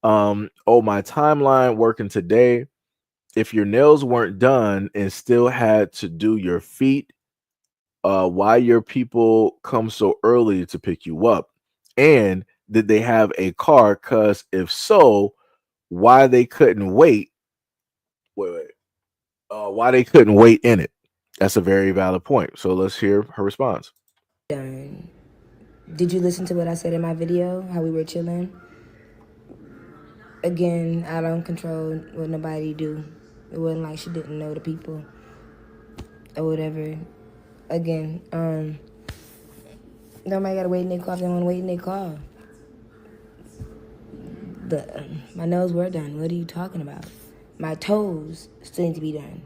oh, my timeline working today. if your nails weren't done and still had to do your feet, why your people come so early to pick you up? And did they have a car? Because if so, why they couldn't wait? Wait. Why they couldn't wait in it? That's a very valid point. So let's hear her response. Done. Did you listen to what I said in my video? How we were chilling? Again, I don't control what nobody do. It wasn't like she didn't know the people or whatever. Again, nobody gotta wait in their car if they wanna wait in their car. My nails were done. What are you talking about? My toes still need to be done.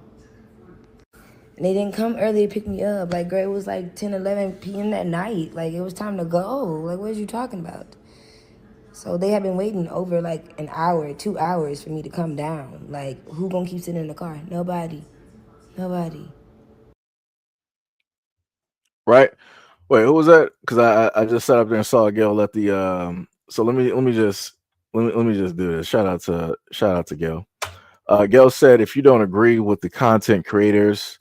And they didn't come early to pick me up. Like, girl, it was like 10, 11 p.m. that night. Like, it was time to go. Like, what are you talking about? So they have been waiting over like an hour, 2 hours for me to come down. Like, who gonna keep sitting in the car? Nobody. Right? Wait, who was that? Because I just sat up there and saw Gail let the So let me just do this. Shout out to Gail. Gail said, if you don't agree with the content creators,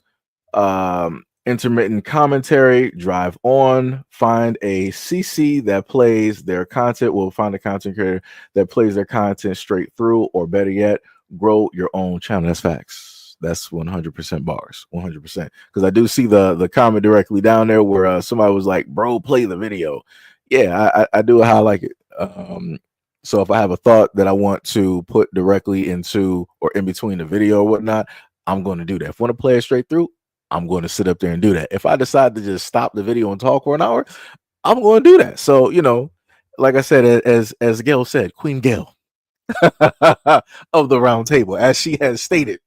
intermittent commentary, drive on, find a CC that plays their content. We'll find a content creator that plays their content straight through, or better yet, grow your own channel. That's facts. That's 100% bars, 100%. Because I do see the comment directly down there where somebody was like, bro, play the video. Yeah, I do how I like it. So if I have a thought that I want to put directly into or in between the video or whatnot, I'm going to do that. If I want to play it straight through, I'm going to sit up there and do that. If I decide to just stop the video and talk for an hour, I'm going to do that. So, like I said, as Gail said, Queen Gail of the round table, as she has stated,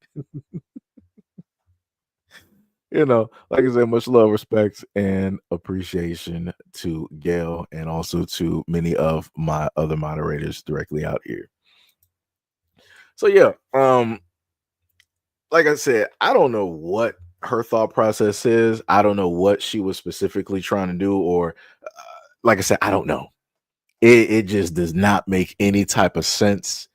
like I said, much love, respect, and appreciation to Gail and also to many of my other moderators directly out here. So yeah, like I said, I don't know what her thought process is. I don't know what she was specifically trying to do, or like I said, I don't know. It just does not make any type of sense,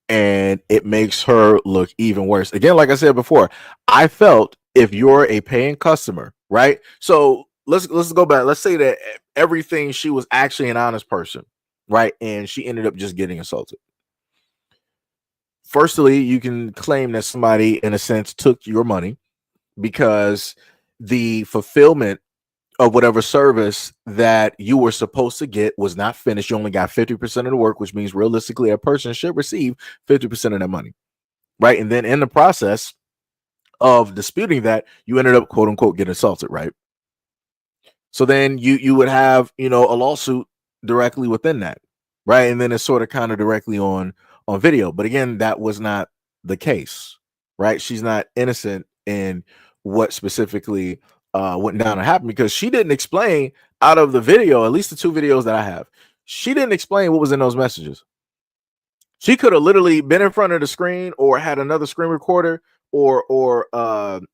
and it makes her look even worse. Again, like I said before, I felt if you're a paying customer, right? So let's go back. Let's say that everything, she was actually an honest person, right? And she ended up just getting assaulted. Firstly, you can claim that somebody, in a sense, took your money because the fulfillment of whatever service that you were supposed to get was not finished. You only got 50% of the work, which means realistically a person should receive 50% of that money, right? And then in the process of disputing that, you ended up, quote unquote, getting assaulted, right? So then you would have, a lawsuit directly within that, right? And then it's sort of kind of directly on video. But again, that was not the case, right? She's not innocent in what specifically went down and happened, because she didn't explain out of the video, at least the 2 videos that I have, she didn't explain what was in those messages. She could have literally been in front of the screen or had another screen recorder or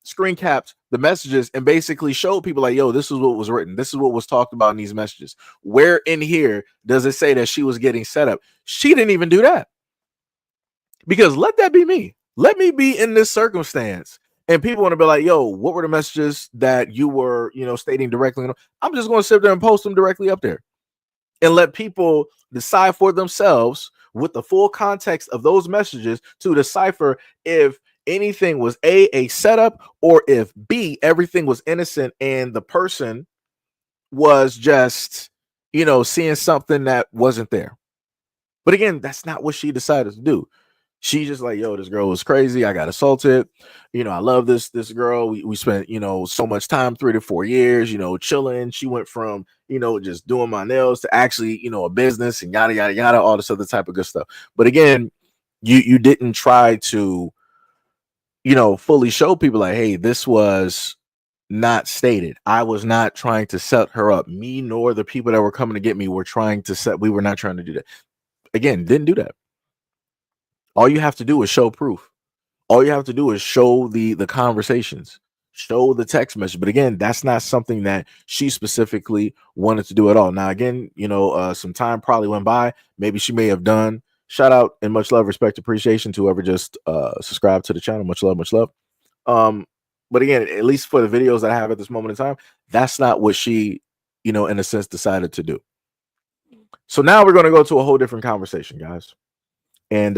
screen capped the messages and basically showed people like, yo, this is what was written. This is what was talked about in these messages. Where in here does it say that she was getting set up? She didn't even do that. Because let that be me. Let me be in this circumstance. And people want to be like, yo, what were the messages that you were, stating directly? I'm just going to sit there and post them directly up there and let people decide for themselves with the full context of those messages to decipher if anything was a setup, or if B, everything was innocent and the person was just, seeing something that wasn't there. But again, that's not what she decided to do. She just like, yo, this girl was crazy. I got assaulted. I love this girl. We spent, so much time, 3 to 4 years, chilling. She went from, just doing my nails to actually, a business and yada, yada, yada, all this other type of good stuff. But again, you didn't try to, fully show people like, hey, this was not stated. I was not trying to set her up. Me nor the people that were coming to get me were trying to set. We were not trying to do that. Again, didn't do that. All you have to do is show proof. All you have to do is show the conversations, show the text message. But again, that's not something that she specifically wanted to do at all. Now, again, some time probably went by. Maybe she may have done, Shout out and much love, respect, appreciation to whoever just subscribed to the channel. Much love, much love. But again, at least for the videos that I have at this moment in time, that's not what she, in a sense, decided to do. So now we're going to go to a whole different conversation, guys. And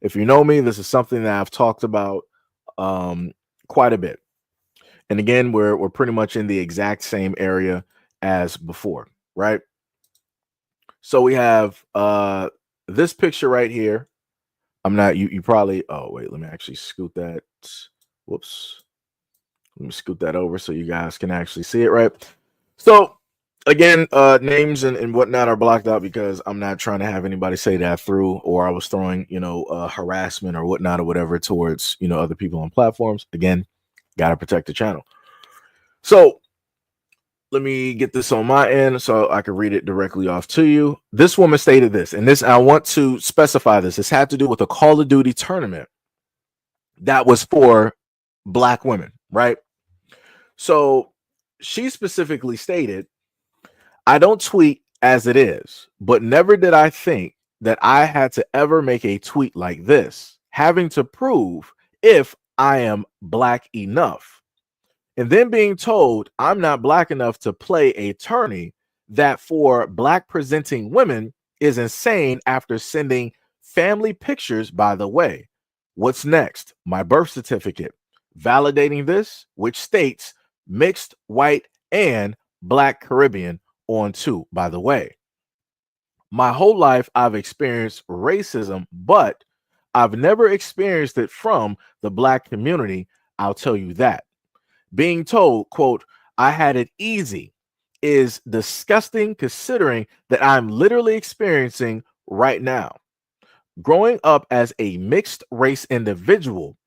if you know me, this is something that I've talked about quite a bit. And again, we're pretty much in the exact same area as before, right? So we have this picture right here. I'm not, you probably, oh, wait, let me actually scoot that. Whoops. Let me scoot that over so you guys can actually see it, right? So again, names and whatnot are blocked out because I'm not trying to have anybody say that through, or I was throwing, harassment or whatnot or whatever towards, other people on platforms. Again, got to protect the channel. So let me get this on my end so I can read it directly off to you. This woman stated this, and this, I want to specify this. This had to do with a Call of Duty tournament that was for Black women, right? So she specifically stated, I don't tweet as it is, but never did I think that I had to ever make a tweet like this, having to prove if I am Black enough. And then being told I'm not Black enough to play a tourney that for Black presenting women is insane after sending family pictures, by the way. What's next? My birth certificate. Validating this, which states mixed white and Black Caribbean on too, by the way. My whole life I've experienced racism, but I've never experienced it from the Black community. I'll tell you that. Being told, quote, I had it easy is disgusting considering that I'm literally experiencing right now. Growing up as a mixed race individual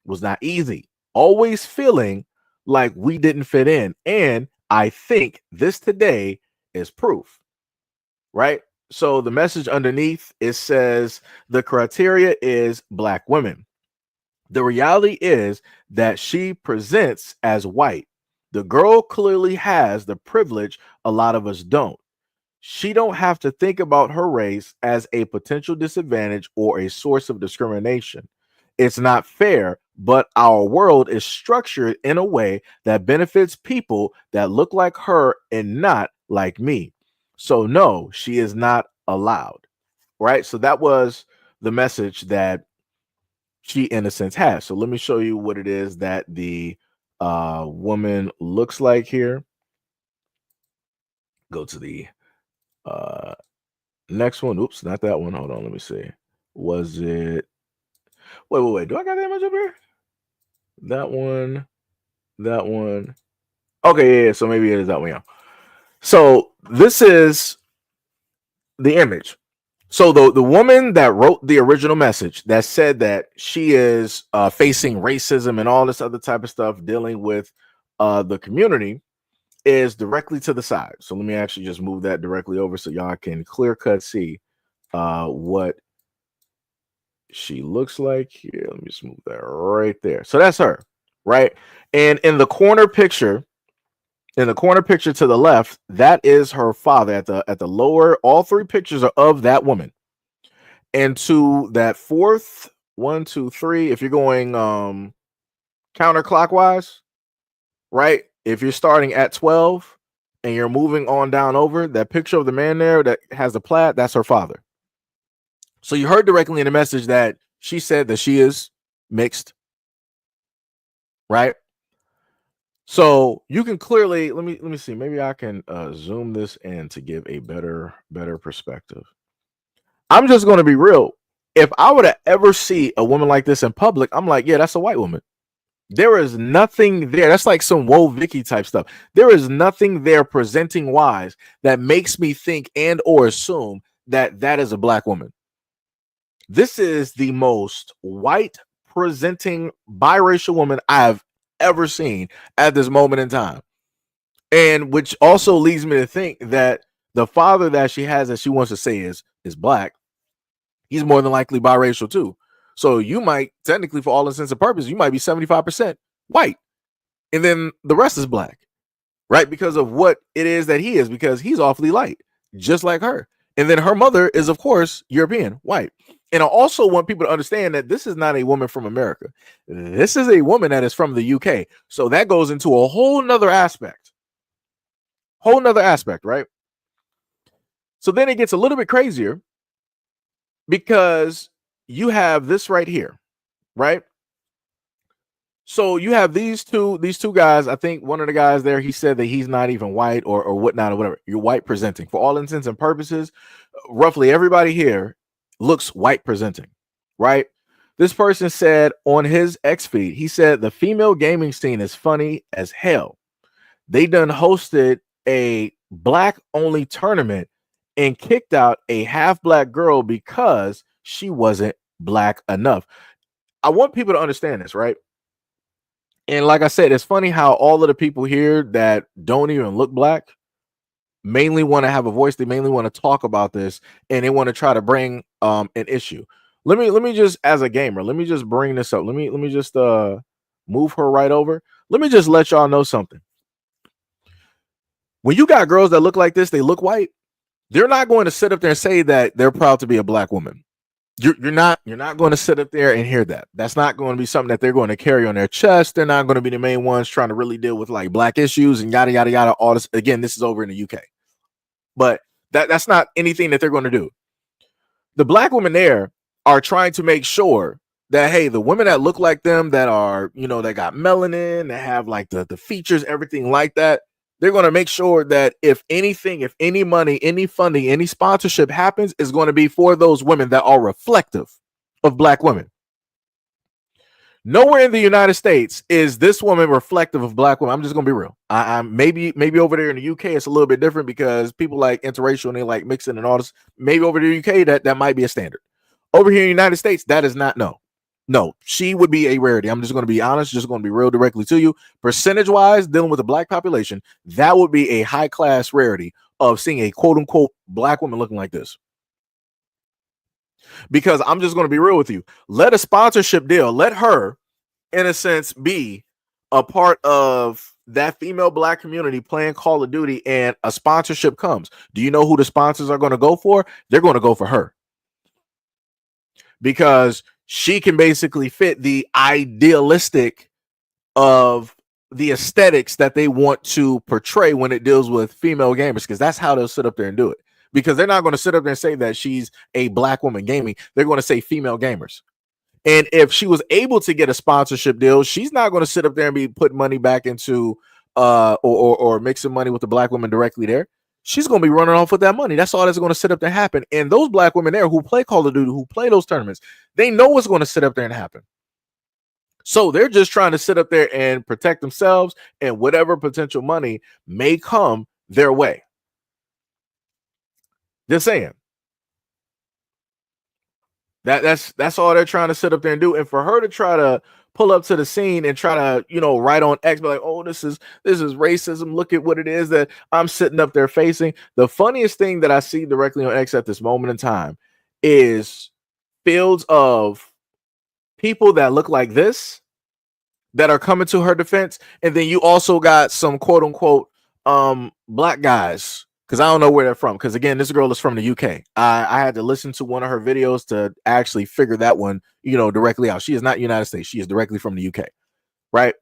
was not easy, always feeling like we didn't fit in. And I think this today is proof, right? So the message underneath, it says the criteria is Black women. The reality is that she presents as white. The girl clearly has the privilege a lot of us don't. She don't have to think about her race as a potential disadvantage or a source of discrimination. It's not fair, but our world is structured in a way that benefits people that look like her and not like me. So no, she is not allowed, right? So that was the message that she, in a sense, has. So let me show you what it is that the woman looks like here. Go to the next one. Oops, not that one. Hold on, let me see. Was it? Wait. Do I got that image up here? That one. That one. Okay, yeah. So maybe it is that one. Yeah. So this is the image. So the woman that wrote the original message that said that she is facing racism and all this other type of stuff, dealing with the community, is directly to the side. So let me actually just move that directly over so y'all can clear cut see what she looks like here. Let me just move that right there. So that's her, right? And in the corner picture, to the left, that is her father. At the lower, all three pictures are of that woman. And to that fourth, 1, 2, 3, if you're going counterclockwise, right? If you're starting at 12 and you're moving on down over, that picture of the man there that has the plaid, that's her father. So you heard directly in the message that she said that she is mixed, right? So you can clearly, let me see, maybe I can zoom this in to give a better perspective. I'm just going to be real. If I were to ever see a woman like this in public, I'm like, yeah, that's a white woman. There is nothing there. That's like some Whoa Vicky type stuff. There is nothing there presenting wise that makes me think and or assume that that is a Black woman. This is the most white presenting biracial woman I've ever seen at this moment in time. And which also leads me to think that the father that she has that she wants to say is Black, he's more than likely biracial too. So you might technically, for all intents and purposes, you might be 75% white. And then the rest is Black, right? Because of what it is that he is, because he's awfully light, just like her. And then her mother is, of course, European, white. And I also want people to understand that this is not a woman from America. This is a woman that is from the UK. So that goes into a whole nother aspect. Right? So then it gets a little bit crazier because you have this right here, right? So you have these two guys. I think one of the guys there, he said that he's not even white or whatnot or whatever. You're white presenting. For all intents and purposes, roughly everybody here looks white presenting, right? This person said on his X feed, he said the female gaming scene is funny as hell. They done hosted a black only tournament and kicked out a half black girl because she wasn't black enough. I want people to understand this, right? And like I said, it's funny how all of the people here that don't even look black mainly want to have a voice. They mainly want to talk about this, and they want to try to bring an issue. Let me just, as a gamer, let me just bring this up. Let me just move her right over. Let me just let y'all know something. When you got girls that look like this, they look white, they're not going to sit up there and say that they're proud to be a black woman. You're not going to sit up there and hear that. That's not going to be something that they're going to carry on their chest. They're not going to be the main ones trying to really deal with like black issues and yada yada yada. All this, again, this is over in the UK, but that's not anything that they're going to do. The black women there are trying to make sure that, hey, the women that look like them, that are, that got melanin, that have like the features, everything like that, they're going to make sure that if anything, if any money, any funding, any sponsorship happens, is going to be for those women that are reflective of black women. Nowhere in the United States is this woman reflective of black women. I'm just going to be real. I'm maybe over there in the UK, it's a little bit different because people like interracial and they like mixing and all this. Maybe over the UK, that might be a standard. Over here in the United States, that is not. No, she would be a rarity. I'm just going to be honest, just going to be real directly to you. Percentage wise, dealing with the black population, that would be a high class rarity of seeing a quote unquote black woman looking like this. Because I'm just going to be real with you. Let a sponsorship deal, let her, in a sense, be a part of that female black community playing Call of Duty, and a sponsorship comes. Do you know who the sponsors are going to go for? They're going to go for her. Because she can basically fit the idealistic of the aesthetics that they want to portray when it deals with female gamers, because that's how they'll sit up there and do it. Because they're not going to sit up there and say that she's a black woman gaming. They're going to say female gamers. And if she was able to get a sponsorship deal, she's not going to sit up there and be putting money back into or mixing money with the black women directly there. She's going to be running off with that money. That's all that's going to sit up there and happen. And those black women there who play Call of Duty, who play those tournaments, they know what's going to sit up there and happen. So they're just trying to sit up there and protect themselves and whatever potential money may come their way. Just saying. That's all they're trying to sit up there and do. And for her to try to pull up to the scene and try to, write on X, be like, oh, this is racism. Look at what it is that I'm sitting up there facing. The funniest thing that I see directly on X at this moment in time is fields of people that look like this that are coming to her defense. And then you also got some quote unquote black guys, because I don't know where they're from. Because again, this girl is from the UK. I had to listen to one of her videos to actually figure that one, directly out. She is not United States. She is directly from the UK, right?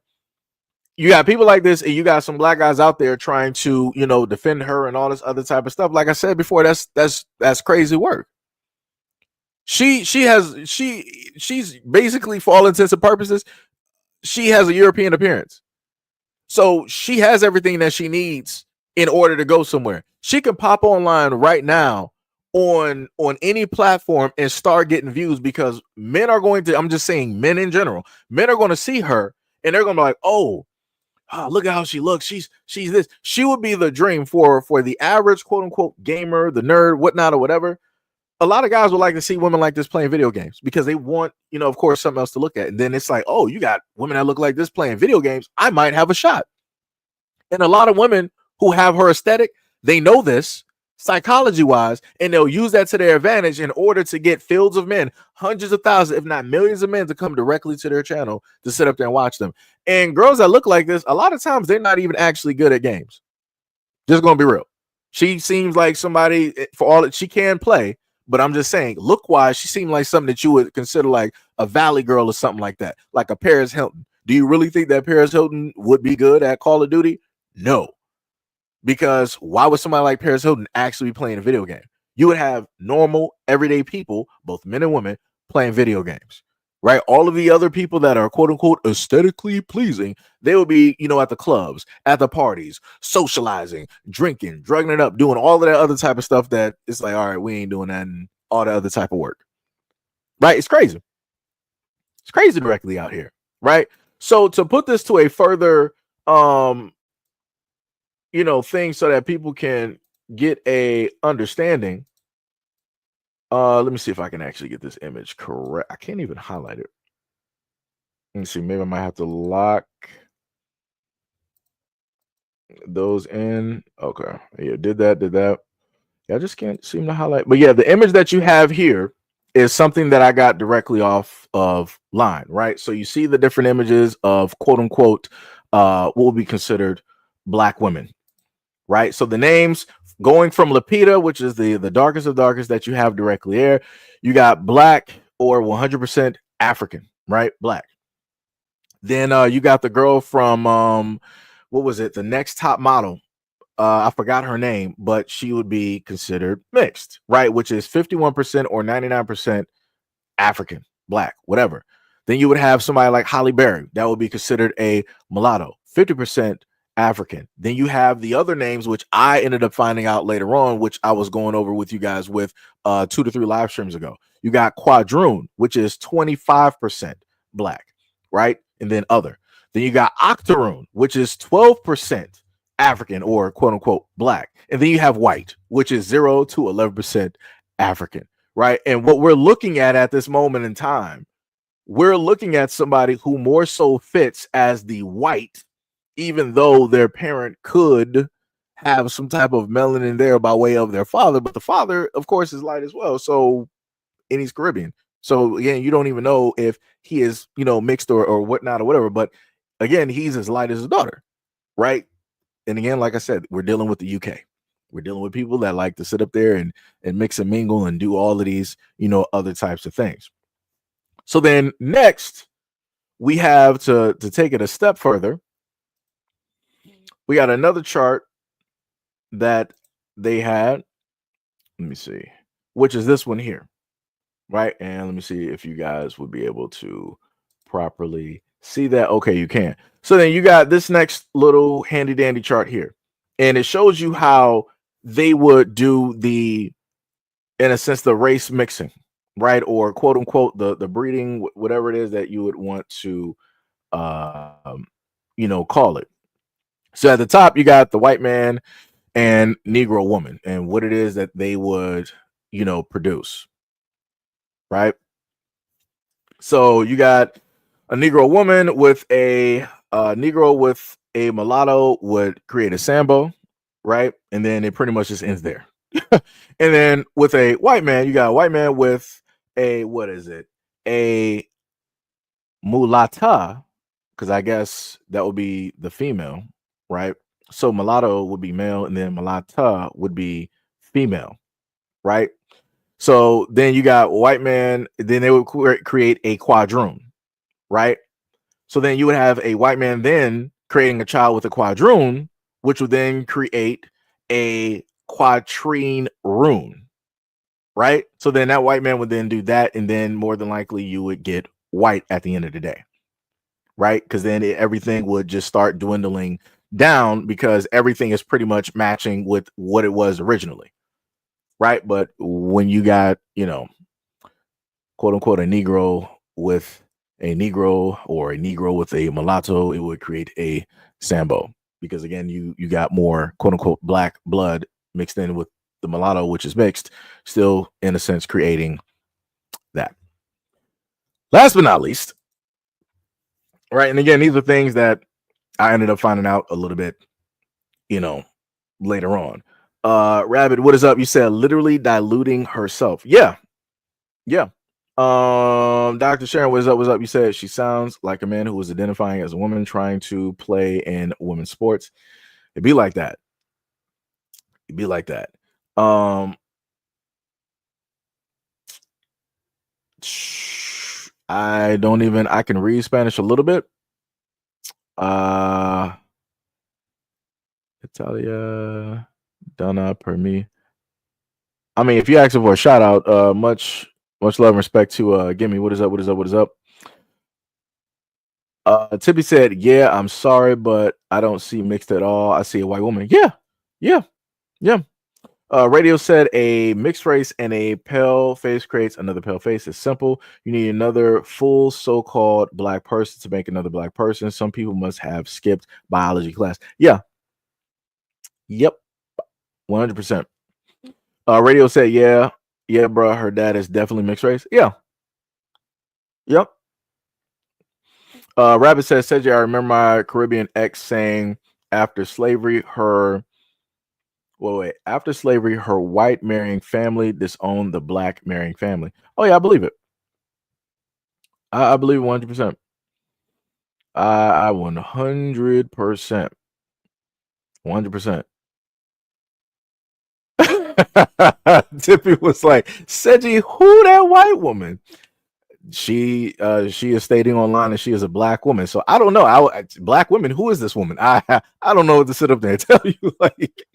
You got people like this, and you got some black guys out there trying to, defend her and all this other type of stuff. Like I said before, that's crazy work. She's basically, for all intents and purposes, she has a European appearance. So she has everything that she needs in order to go somewhere. She can pop online right now on any platform and start getting views, because men are going to, I'm just saying men in general, men are going to see her and they're going to be like, oh, look at how she looks. She's this. She would be the dream for the average quote unquote gamer, the nerd, whatnot, or whatever. A lot of guys would like to see women like this playing video games because they want, of course, something else to look at. And then it's like, oh, you got women that look like this playing video games. I might have a shot. And a lot of women who have her aesthetic, they know this psychology wise, and they'll use that to their advantage in order to get fields of men, hundreds of thousands, if not millions of men, to come directly to their channel to sit up there and watch them. And girls that look like this, a lot of times they're not even actually good at games. Just gonna be real. She seems like somebody, for all that she can play, but I'm just saying, look wise, she seemed like something that you would consider like a Valley girl or something like that, like a Paris Hilton. Do you really think that Paris Hilton would be good at Call of Duty? No. Because why would somebody like Paris Hilton actually be playing a video game? You would have normal, everyday people, both men and women, playing video games, right? All of the other people that are quote unquote aesthetically pleasing, they would be, at the clubs, at the parties, socializing, drinking, drugging it up, doing all of that other type of stuff that it's like, all right, we ain't doing that and all that other type of work, right? It's crazy. It's crazy directly out here, right? So to put this to a further, thing so that people can get a understanding. Let me see if I can actually get this image correct. I can't even highlight it. Let me see. Maybe I might have to lock those in. Okay. Yeah, did that. Yeah, I just can't seem to highlight. But yeah, the image that you have here is something that I got directly off of line, right? So you see the different images of quote unquote what will be considered Black women, right? So the names going from Lapita, which is the darkest of darkest that you have directly there, you got Black or 100% African, right? Black. Then you got the girl from what was it? The next top model. I forgot her name, but she would be considered mixed, right? Which is 51% or 99% African, Black, whatever. Then you would have somebody like Holly Berry. That would be considered a mulatto, 50% African. Then you have the other names, which I ended up finding out later on, which I was going over with you guys with 2 to 3 live streams ago. You got Quadroon, which is 25% Black, right? And then other. Then you got Octoroon, which is 12% African or quote unquote Black. And then you have white, which is 0 to 11% African, right? And what we're looking at this moment in time, we're looking at somebody who more so fits as the white, even though their parent could have some type of melanin there by way of their father, but the father, of course, is light as well. So, and he's Caribbean. So again, you don't even know if he is, mixed or whatnot or whatever. But again, he's as light as his daughter, right? And again, like I said, we're dealing with the UK. We're dealing with people that like to sit up there and mix and mingle and do all of these, other types of things. So then next, we have to take it a step further. We got another chart that they had. Let me see, which is this one here, right? And let me see if you guys would be able to properly see that. Okay, you can. So then you got this next little handy dandy chart here, and it shows you how they would do the, in a sense, the race mixing, right? Or quote unquote the breeding, whatever it is that you would want to call it. So at the top you got the white man and Negro woman and what it is that they would produce, right? So you got a Negro woman with a Negro with a mulatto would create a Sambo, right? And then it pretty much just ends there. And then with a white man, you got a white man with a, what is it? A mulatta, because I guess that would be the female, right? So mulatto would be male, and then mulatta would be female, right? So then you got white man, then they would create a quadroon, right? So then you would have a white man then creating a child with a quadroon, which would then create a quatrine rune, right? So then that white man would then do that, and then more than likely you would get white at the end of the day, right? Because then everything would just start dwindling down because everything is pretty much matching with what it was originally, right? But when you got, quote unquote, a Negro with a Negro or a Negro with a mulatto, it would create a Sambo because again, you got more quote unquote Black blood mixed in with the mulatto, which is mixed, still in a sense creating that. Last but not least, right? And again, these are things that I ended up finding out a little bit, later on. Rabbit, what is up? You said literally diluting herself. Yeah. Dr. Sharon, what is up? What's up? You said she sounds like a man who was identifying as a woman trying to play in women's sports. It'd be like that. be like that. I can read Spanish a little bit. Italia, Donna, per me. I mean, if you asking for a shout out, much love and respect to Gimme. What is up? What is up? What is up? Tippy said, yeah, I'm sorry, but I don't see mixed at all. I see a white woman. Yeah. Radio said a mixed race and a pale face creates another pale face. It's simple. You need another full so-called black person to make another black person. Some people must have skipped biology class. Yeah. Yep. 100%. Radio said, yeah, bro. Her dad is definitely mixed race. Yeah. Yep. Rabbit says, Seji, I remember my Caribbean ex saying after slavery, her white marrying family disowned the black marrying family. Oh yeah, I believe it. I believe it 100%. I 100%. 100%. Tippy was like, Seji, who that white woman? She is stating online that she is a black woman. So I don't know. Black women, who is this woman? I don't know what to sit up there and tell you. Like,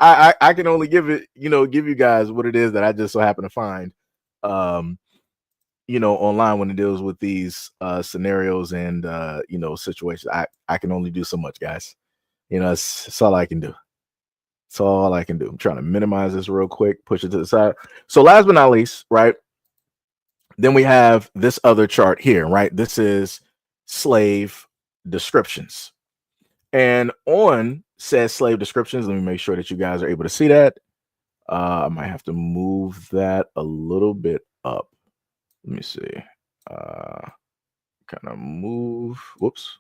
I can only give you guys what it is that I just so happen to find online when it deals with these scenarios and situations. I can only do so much, guys. It's all I can do. It's all I can do. I'm trying to minimize this real quick, push it to the side. So last but not least, right? Then we have this other chart here, right? This is slave descriptions. And on says slave descriptions, let me make sure that you guys are able to see that. I might have to move that a little bit up. Let me see. Kind of move. Whoops.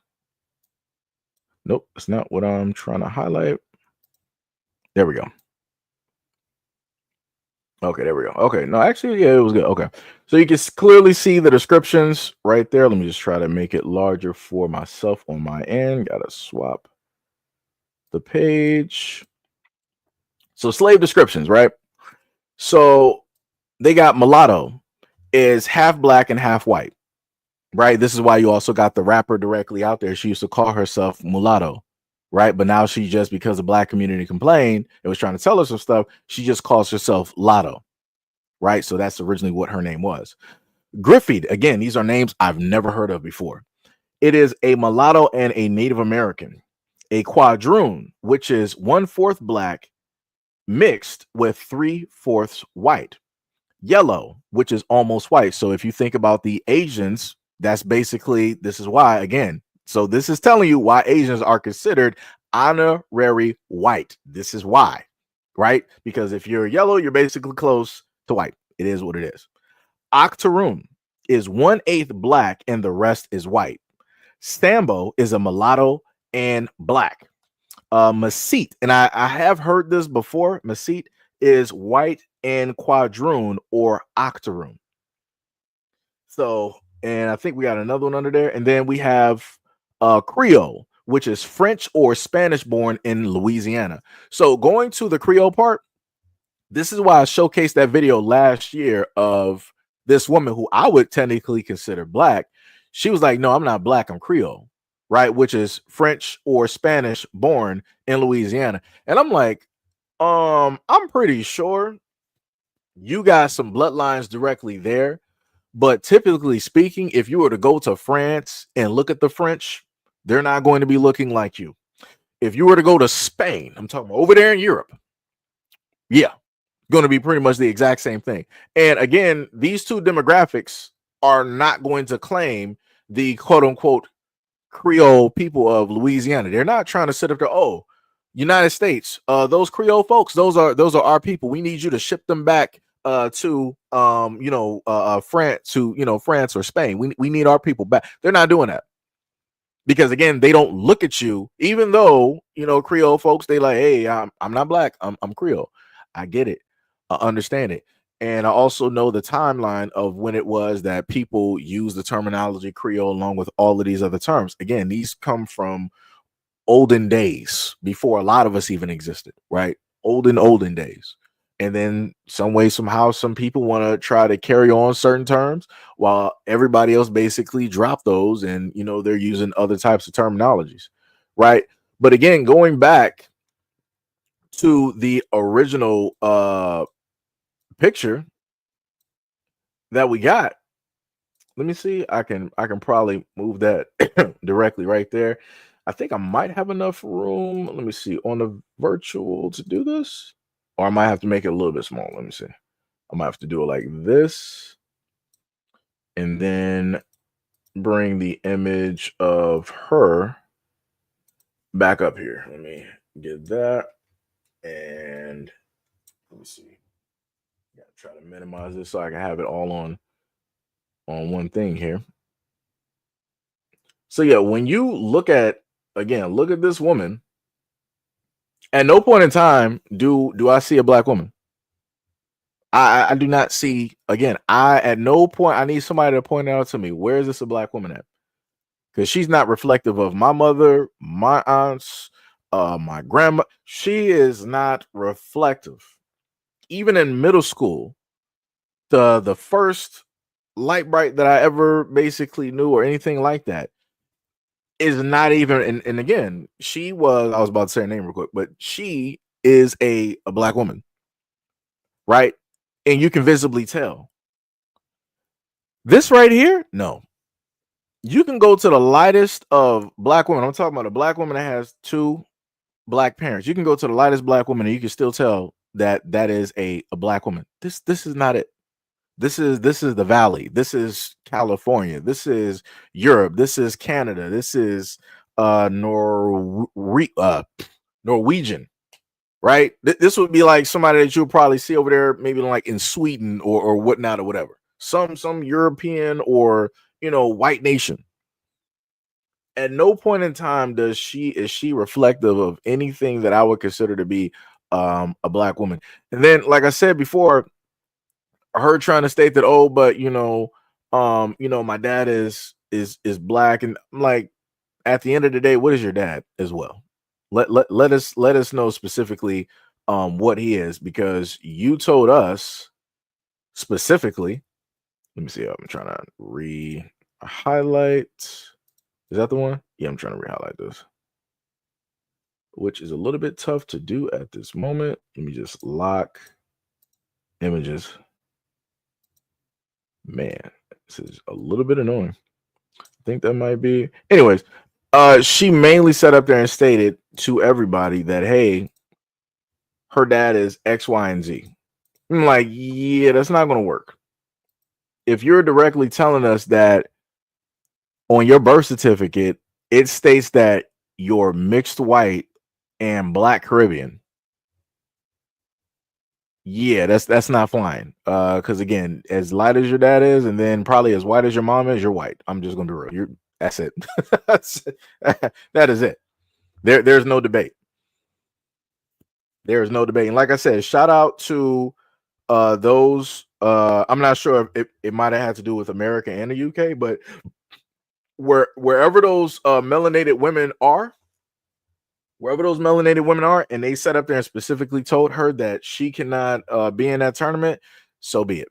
Nope, that's not what I'm trying to highlight. There we go. Okay, there we go. Okay, no, actually, yeah, it was good. Okay, so you can clearly see the descriptions right there. Let me just try to make it larger for myself on my end. Gotta swap the page. So slave descriptions, right? So they got mulatto is half black and half white, right? This is why you also got the rapper directly out there. She used to call herself mulatto, right? But now she just, because the black community complained and was trying to tell her some stuff, she just calls herself Lotto, right? So that's originally what her name was. Griffied, again, these are names I've never heard of before. It is a mulatto and a Native American. A quadroon, which is 1/4 black mixed with 3/4 white. Yellow, which is almost white. So if you think about the Asians, that's basically, this is why, again, so this is telling you why Asians are considered honorary white. This is why, right? Because if you're yellow, you're basically close to white. It is what it is. Octoroon is 1/8 black and the rest is white. Sambo is a mulatto and black. Mesite, and I have heard this before. Mesite is white and quadroon or octoroon. So, and I think we got another one under there. And then we have Creole, which is French or Spanish born in Louisiana. So going to the Creole part, this is why I showcased that video last year of this woman who I would technically consider black. She was like, no, I'm not black, I'm Creole, right? Which is French or Spanish born in Louisiana. And I'm like, I'm pretty sure you got some bloodlines directly there. But typically speaking, if you were to go to France and look at the French, they're not going to be looking like you. If you were to go to Spain, I'm talking about over there in Europe, yeah, going to be pretty much the exact same thing. And again, these two demographics are not going to claim the quote unquote Creole people of Louisiana. They're not trying to sit up there, oh, United States, those Creole folks, those are our people. We need you to ship them back to France, to France or Spain. We need our people back. They're not doing that. Because again, they don't look at you, even though Creole folks, they like, hey, I'm not black, I'm Creole. I get it, I understand it. And I also know the timeline of when it was that people use the terminology Creole along with all of these other terms. Again, these come from olden days before a lot of us even existed, right? olden days. And then some way, somehow, some people want to try to carry on certain terms while everybody else basically drop those, and they're using other types of terminologies, right? But again, going back to the original picture that we got, let me see. I can probably move that directly right there. I think I might have enough room. Let me see on the virtual to do this, or I might have to make it a little bit small. Let me see. I might have to do it like this, and then bring the image of her back up here. Let me get that, and let me see. Gotta try to minimize this so I can have it all on one thing here. So yeah, when you look at this woman, at no point in time do I see a black woman. I do not see, again, at no point, I need somebody to point out to me, where is this a black woman at? Because she's not reflective of my mother, my aunts, my grandma. She is not reflective. Even in middle school, the first light bright that I ever basically knew or anything like that is not even, and again, I was about to say her name real quick, but she is a black woman, right? And you can visibly tell. This right here, no. You can go to the lightest of black women. I'm talking about a black woman that has 2 black parents. You can go to the lightest black woman and you can still tell that is a black woman. This is not it. This is the Valley. This is California. This is Europe. This is Canada. This is Norwegian, right? This would be like somebody that you'll probably see over there, maybe like in Sweden or whatnot or whatever. Some European or white nation. At no point in time is she reflective of anything that I would consider to be a black woman. And then, like I said before, her trying to state that, but my dad is black, and I'm like, at the end of the day, what is your dad as well? Let us know specifically what he is, because you told us specifically. Let me see. I'm trying to re-highlight. Is that the one? Yeah, I'm trying to re-highlight this, which is a little bit tough to do at this moment. Let me just lock images. Man, this is a little bit annoying. I think that might be. Anyways, she mainly sat up there and stated to everybody that, hey, her dad is X, Y, and Z. I'm like, yeah, that's not going to work. If you're directly telling us that on your birth certificate, it states that you're mixed white and black Caribbean, yeah, that's not flying. Because again, as light as your dad is, and then probably as white as your mom is, you're white. I'm just gonna be real. That's it. That is it. There's no debate. There is no debate. And like I said, shout out to those. I'm not sure if it might have had to do with America and the UK, but wherever those melanated women are, and they sat up there and specifically told her that she cannot be in that tournament, so be it.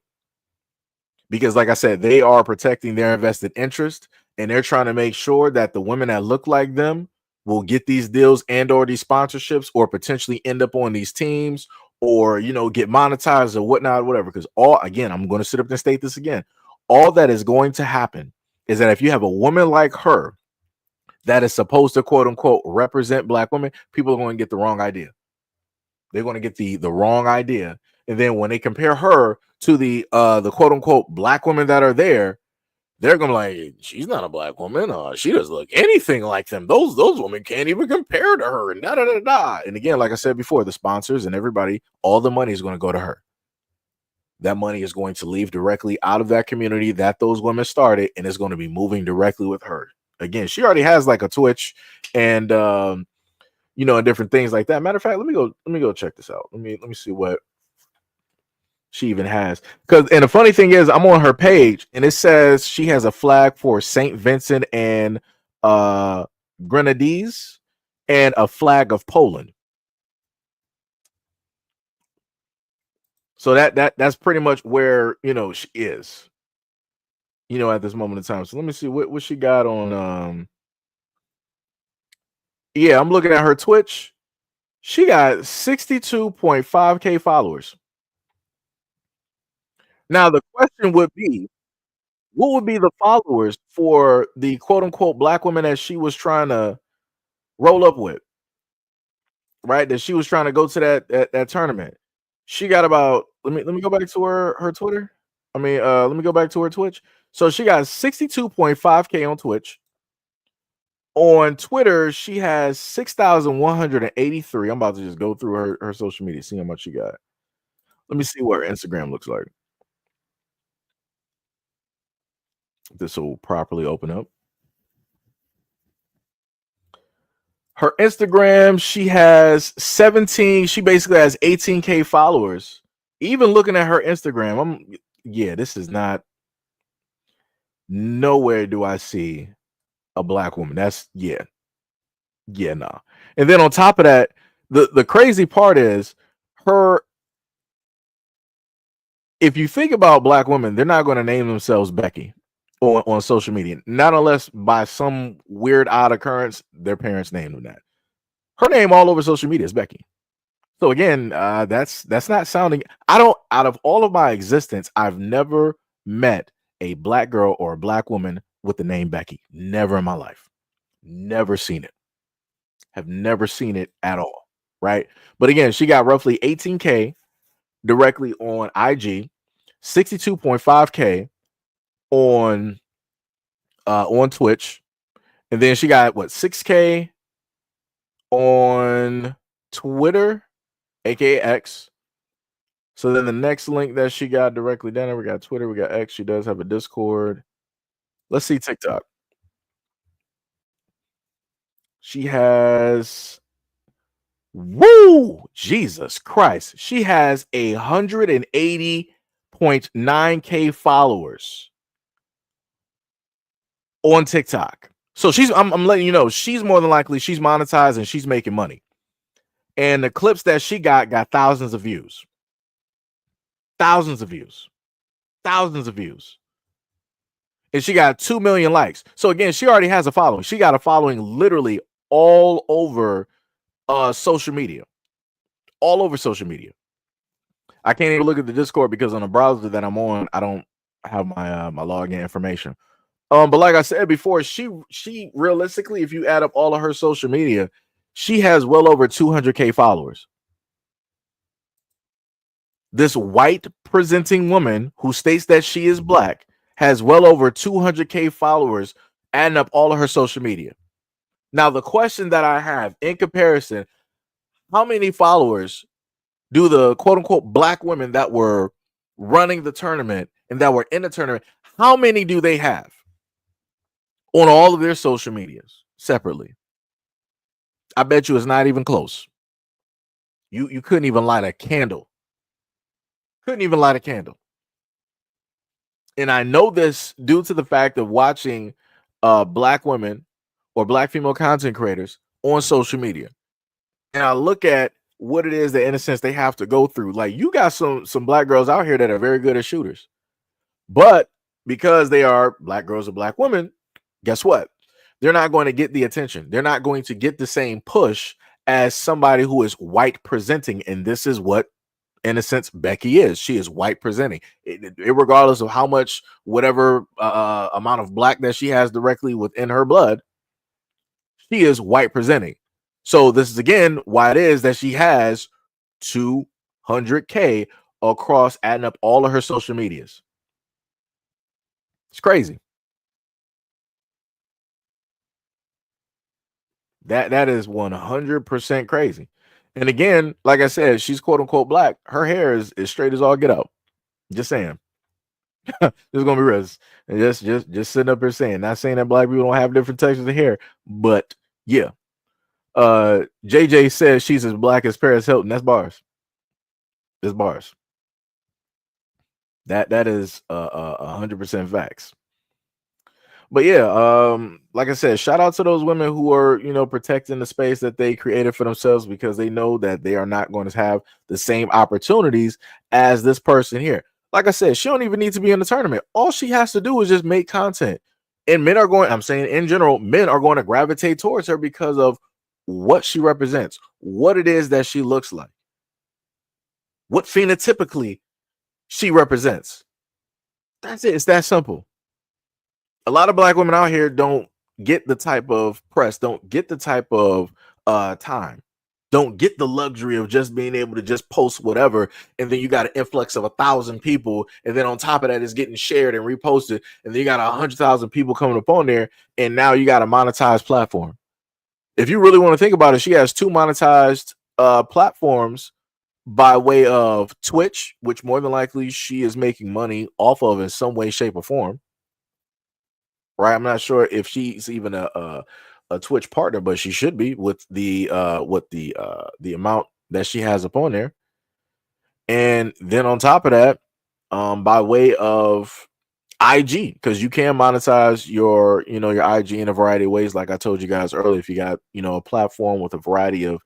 Because like I said, they are protecting their invested interest, and they're trying to make sure that the women that look like them will get these deals and or these sponsorships, or potentially end up on these teams, or get monetized or whatnot, whatever. Because I'm going to sit up and state this again. All that is going to happen is that if you have a woman like her that is supposed to quote unquote represent black women, people are going to get the wrong idea. They're going to get the wrong idea. And then when they compare her to the quote unquote black women that are there, they're going to be like, she's not a black woman. She doesn't look anything like them. Those women can't even compare to her. And da da da da. And again, like I said before, the sponsors and everybody, all the money is going to go to her. That money is going to leave directly out of that community that those women started, and it's going to be moving directly with her. Again, she already has like a Twitch and and different things like that. Matter of fact, let me go check this out. Let me see what she even has. And the funny thing is, I'm on her page and it says she has a flag for St. Vincent and Grenadines and a flag of Poland. So that's pretty much where, you know, she is, you know, at this moment in time. So let me see what she got on. Yeah, I'm looking at her Twitch. She got 62.5K followers. Now the question would be, what would be the followers for the quote unquote black woman that she was trying to roll up with, right? That she was trying to go to that tournament. She got about, let me go back to her Twitter. I mean, let me go back to her Twitch. So she got 62.5K on Twitch. On Twitter, she has 6,183. I'm about to just go through her social media, see how much she got. Let me see what her Instagram looks like. This will properly open up. Her Instagram, she has 17. She basically has 18K followers. Even looking at her Instagram, this is not, nowhere do I see a black woman. That's nah. And then on top of that, the crazy part is her. If you think about black women, they're not going to name themselves Becky on social media, not unless by some weird odd occurrence their parents named them that. Her name all over social media is Becky. So again, that's not sounding. Out of all of my existence, I've never met a black girl or a black woman with the name Becky. Never in my life. Never seen it. Have never seen it at all. Right. But again, she got roughly 18K directly on IG, 62.5K on Twitch, and then she got what, 6K on Twitter, aka X. So then the next link that she got directly down there, we got Twitter, we got X. She does have a Discord. Let's see TikTok. She has, woo, Jesus Christ. She has 180.9K followers on TikTok. So I'm letting you know, she's more than likely, she's monetized and she's making money. And the clips that she got thousands of views. Thousands of views. Thousands of views. And she got 2 million likes. So again, she already has a following. She got a following literally all over social media. All over social media. I can't even look at the Discord because on the browser that I'm on, I don't have my my login information. But like I said before, she realistically, if you add up all of her social media, she has well over 200K followers. This white presenting woman who states that she is black has well over 200K followers, adding up all of her social media. Now, the question that I have in comparison, how many followers do the quote unquote black women that were running the tournament and that were in the tournament, how many do they have on all of their social medias separately? I bet you it's not even close. You couldn't even light a candle. Couldn't even light a candle. And I know this due to the fact of watching black women or black female content creators on social media. And I look at what it is that, in a sense, they have to go through. Like, you got some black girls out here that are very good at shooters. But because they are black girls or black women, guess what? They're not going to get the attention. They're not going to get the same push as somebody who is white presenting. And this is what, in a sense, Becky is. She is white presenting, regardless of how much, whatever amount of black that she has directly within her blood, she is white presenting. So this is again why it is that she has 200K across, adding up all of her social medias. It's crazy. That is 100% crazy. And again, like I said, she's quote unquote black. Her hair is straight as all get out. Just saying. Just gonna be real. Just sitting up here saying, not saying that black people don't have different textures of hair, but yeah. JJ says she's as black as Paris Hilton. That's bars. That's bars. That is 100% facts. But yeah, like I said, shout out to those women who are, protecting the space that they created for themselves, because they know that they are not going to have the same opportunities as this person here. Like I said, she don't even need to be in the tournament. All she has to do is just make content. And men are going, I'm saying in general, men are going to gravitate towards her because of what she represents, what it is that she looks like, what phenotypically she represents. That's it. It's that simple. A lot of black women out here don't get the type of press, don't get the type of time, don't get the luxury of just being able to just post whatever, and then you got an influx of 1,000 people, and then on top of that, it's getting shared and reposted, and then you got 100,000 people coming up on there, and now you got a monetized platform. If you really want to think about it, she has 2 monetized platforms by way of Twitch, which more than likely she is making money off of in some way, shape, or form. Right, I'm not sure if she's even a Twitch partner, but she should be with the amount that she has upon there. And then on top of that, by way of IG, because you can monetize your IG in a variety of ways. Like I told you guys earlier, if you got a platform with a variety of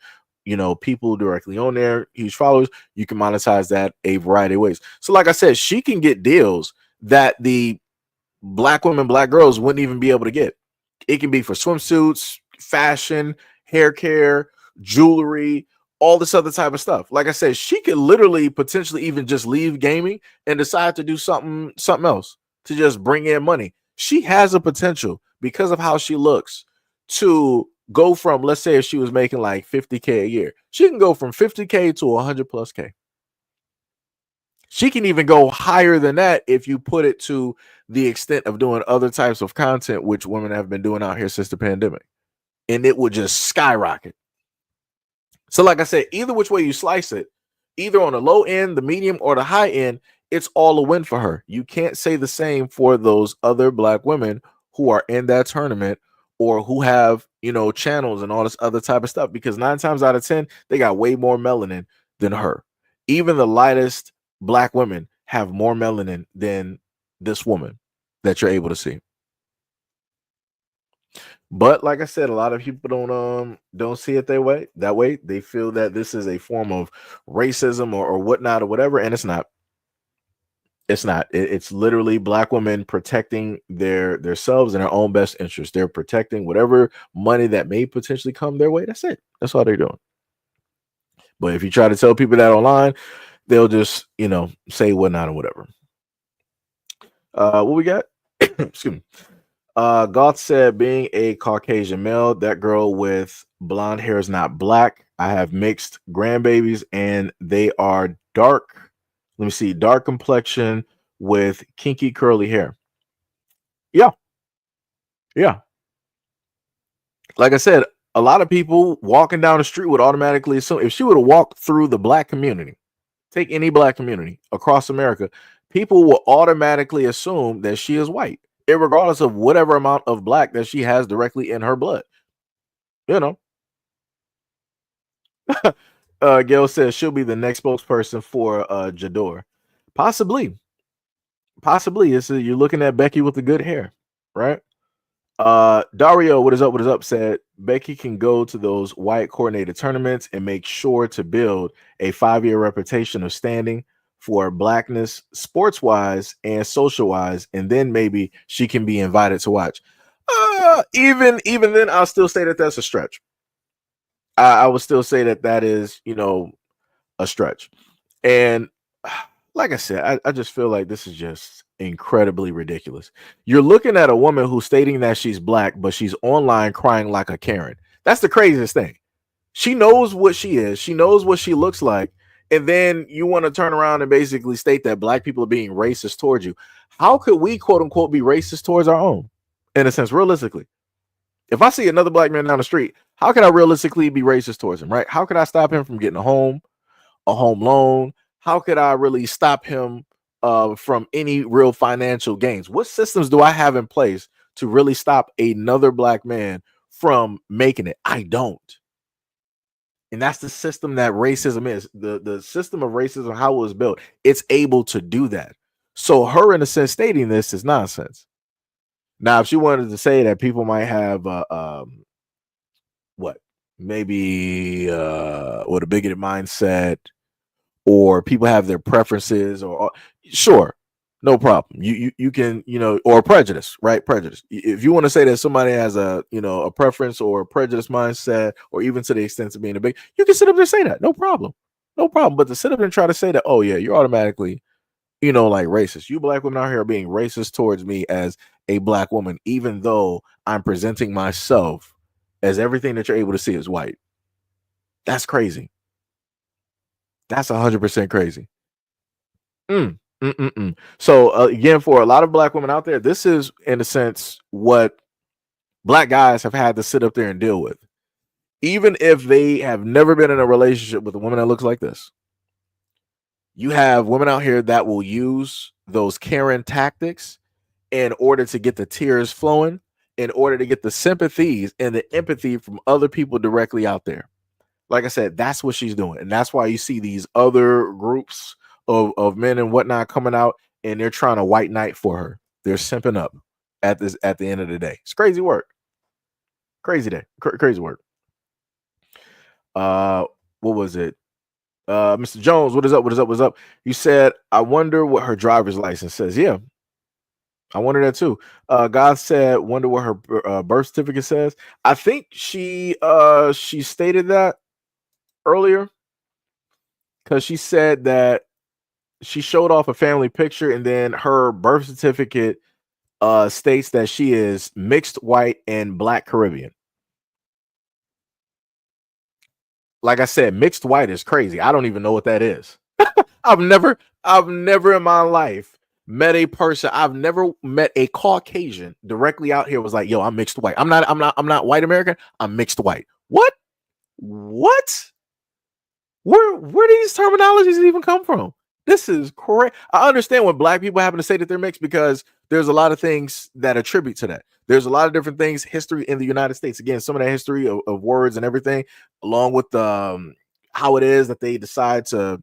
people directly on there, huge followers, you can monetize that a variety of ways. So like I said, she can get deals that the black women, black girls wouldn't even be able to get. It can be for swimsuits, fashion, hair care, jewelry, all this other type of stuff. Like I said, she could literally potentially even just leave gaming and decide to do something else to just bring in money. She has a potential, because of how she looks, to go from, let's say if she was making like 50K a year, she can go from 50K to 100 plus K. She can even go higher than that if you put it to the extent of doing other types of content, which women have been doing out here since the pandemic, and it would just skyrocket. So like I said, either which way you slice it, either on the low end, the medium, or the high end, it's all a win for her. You can't say the same for those other black women who are in that tournament, or who have, channels and all this other type of stuff, because 9 times out of 10, they got way more melanin than her. Even the lightest black women have more melanin than this woman that you're able to see. But like I said, a lot of people don't see it that way. They feel that this is a form of racism or whatnot or whatever, and it's not. It's not. It's literally black women protecting themselves and their own best interest. They're protecting whatever money that may potentially come their way. That's it. That's all they're doing. But if you try to tell people that online, they'll just say whatnot or whatever. What we got? Excuse me. Goth said, being a Caucasian male, that girl with blonde hair is not black. I have mixed grandbabies and they are dark. Let me see, dark complexion with kinky curly hair. Yeah. Like I said, a lot of people walking down the street would automatically assume, if she would have walked through the black community, take any black community across America, people will automatically assume that she is white, regardless of whatever amount of black that she has directly in her blood. Gail says she'll be the next spokesperson for Jador. Possibly. You're looking at Becky with the good hair, right? Dario, what is up, said Becky can go to those white coordinated tournaments and make sure to build a 5-year reputation of standing for blackness, sports wise and social wise, and then maybe she can be invited to watch. Even then, I'll still say that that's a stretch. I would still say that is a stretch. And like I said, I just feel like this is just incredibly ridiculous. You're looking at a woman who's stating that she's black, but she's online crying like a Karen. That's the craziest thing. She knows what she is. She knows what she looks like. And then you want to turn around and basically state that black people are being racist towards you. How could we, quote unquote, be racist towards our own? In a sense, realistically. If I see another black man down the street, how can I realistically be racist towards him, right? How could I stop him from getting a home loan? How could I really stop him from any real financial gains? What systems do I have in place to really stop another black man from making it? I don't. And that's the system that racism is. The system of racism, how it was built, it's able to do that. So her, in a sense, stating this is nonsense. Now, if she wanted to say that people might have what maybe what a bigoted mindset, or people have their preferences, or sure, no problem. You can, or prejudice, right? Prejudice. If you want to say that somebody has a a preference or a prejudice mindset, or even to the extent of being a big, you can sit up there and say that, no problem, no problem. But to sit up and try to say that, oh yeah, you're automatically like racist. You black women out here are being racist towards me as a black woman, even though I'm presenting myself as everything that you're able to see is white. That's crazy. That's 100% crazy. So again, for a lot of black women out there, this is in a sense what black guys have had to sit up there and deal with, even if they have never been in a relationship with a woman that looks like this. You have women out here that will use those Karen tactics in order to get the tears flowing, in order to get the sympathies and the empathy from other people directly out there. Like I said, that's what she's doing. And that's why you see these other groups of men and whatnot coming out, and they're trying to white knight for her. They're simping up at the end of the day. It's crazy work. Crazy day. Crazy work. What was it? Mr. Jones, what is up? What is up? What's up? You said, I wonder what her driver's license says. Yeah, I wonder that too. God said, wonder what her birth certificate says. I think she stated that earlier, because she said that she showed off a family picture, and then her birth certificate states that she is mixed white and black Caribbean. Like I said, mixed white is crazy. I don't even know what that is. I've never in my life met a person. I've never met a Caucasian directly out here was like, yo, I'm mixed white. I'm not white American. I'm mixed white. What? Where do these terminologies even come from? This is correct. I understand when black people happen to say that they're mixed, because there's a lot of things that attribute to that. There's a lot of different things, history in the United States. Again, some of that history of words and everything, along with how it is that they decide to,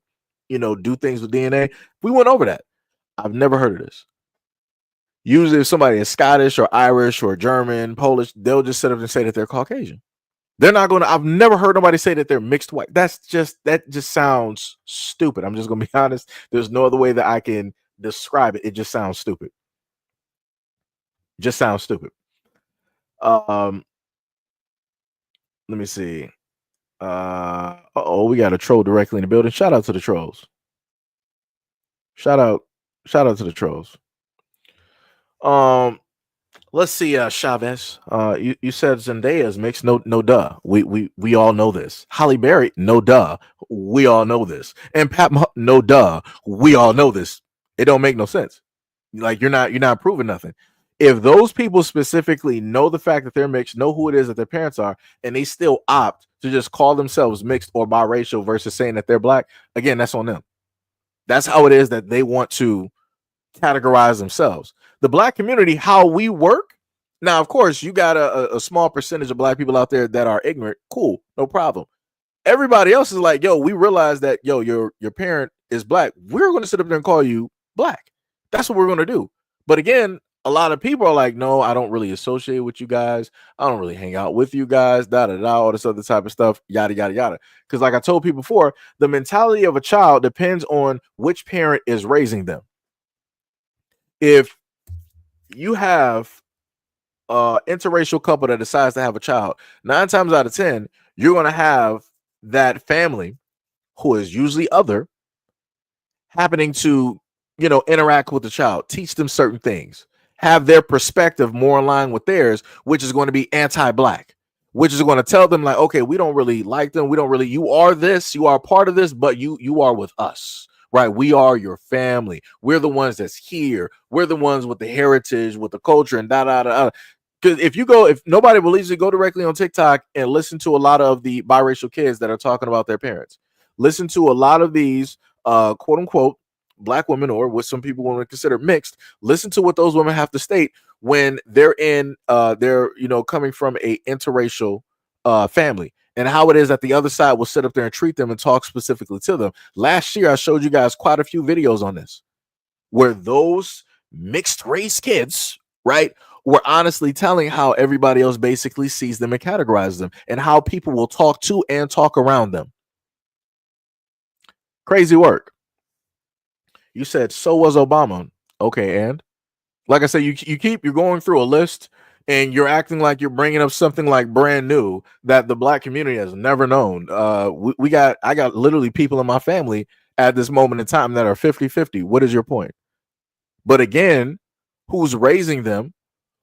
do things with DNA. We went over that. I've never heard of this. Usually if somebody is Scottish or Irish or German, Polish, they'll just sit up and say that they're Caucasian. They're not going to, I've never heard nobody say that they're mixed white. That just sounds stupid. I'm just going to be honest. There's no other way that I can describe it. It just sounds stupid. Just sounds stupid. Let me see. We got a troll directly in the building. Shout out to the trolls. Shout out to the trolls. Let's see, Chavez. You said Zendaya's mixed. No, duh. We all know this. Halle Berry, no, duh. We all know this. And Pat, no, duh. We all know this. It don't make no sense. Like you're not proving nothing. If those people specifically know the fact that they're mixed, know who it is that their parents are, and they still opt to just call themselves mixed or biracial versus saying that they're black, again, that's on them. That's how it is that they want to categorize themselves. The black community, how we work. Now, of course, you got a small percentage of black people out there that are ignorant. Cool, no problem. Everybody else is like, yo, we realize that, yo, your parent is black. We're going to sit up there and call you black. That's what we're going to do. But again, a lot of people are like, no, I don't really associate with you guys. I don't really hang out with you guys, all this other type of stuff, yada, yada, yada. Because like I told people before, the mentality of a child depends on which parent is raising them. If you have an interracial couple that decides to have a child, 9 times out of 10, you're going to have that family who is usually other happening to, interact with the child, teach them certain things, have their perspective more in line with theirs, which is going to be anti-black, which is going to tell them like, okay, we don't really like them. We don't really, you are this, you are part of this, but you are with us. Right, we are your family. We're the ones that's here. We're the ones with the heritage, with the culture, and da da da. Because if nobody believes it, go directly on TikTok and listen to a lot of the biracial kids that are talking about their parents. Listen to a lot of these quote unquote black women, or what some people want to consider mixed. Listen to what those women have to state when they're coming from a interracial family. And how it is that the other side will sit up there and treat them and talk specifically to them. Last year, I showed you guys quite a few videos on this, where those mixed race kids, right, we're honestly telling how everybody else basically sees them and categorizes them, and how people will talk to and talk around them. Crazy work. You said so was Obama. Okay, and like I said, you're going through a list and you're acting like you're bringing up something like brand new that the black community has never known. I got literally people in my family at this moment in time that are 50-50. What is your point? But again, who's raising them?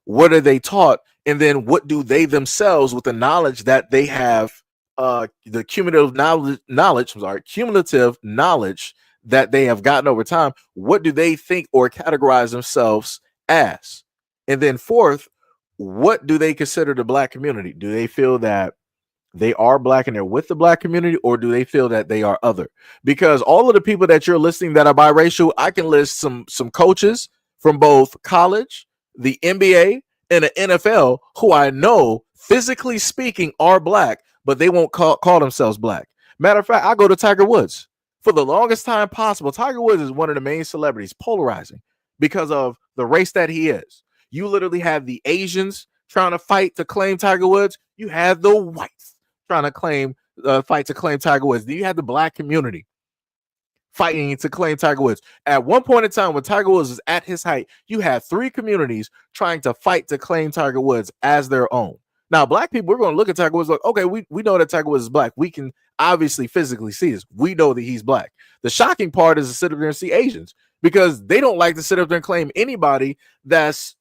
What are they taught? And then what do they themselves, with the knowledge that they have, the cumulative knowledge that they have gotten over time, what do they think or categorize themselves as? And then fourth, what do they consider the black community? Do they feel that they are black and they're with the black community, or do they feel that they are other? Because all of the people that you're listing that are biracial, I can list some coaches from both college, the NBA, and the NFL who I know, physically speaking, are black, but they won't call themselves black. Matter of fact, I go to Tiger Woods. For the longest time possible, Tiger Woods is one of the main celebrities, polarizing because of the race that he is. You literally have the Asians trying to fight to claim Tiger Woods. You have the whites trying to fight to claim Tiger Woods. Then you have the black community fighting to claim Tiger Woods. At one point in time, when Tiger Woods was at his height, you had three communities trying to fight to claim Tiger Woods as their own. Now, black people, we're going to look at Tiger Woods like, okay, we know that Tiger Woods is black. We can obviously physically see this. We know that he's black. The shocking part is to sit up there and see Asians, because they don't like to sit up there and claim anybody that's,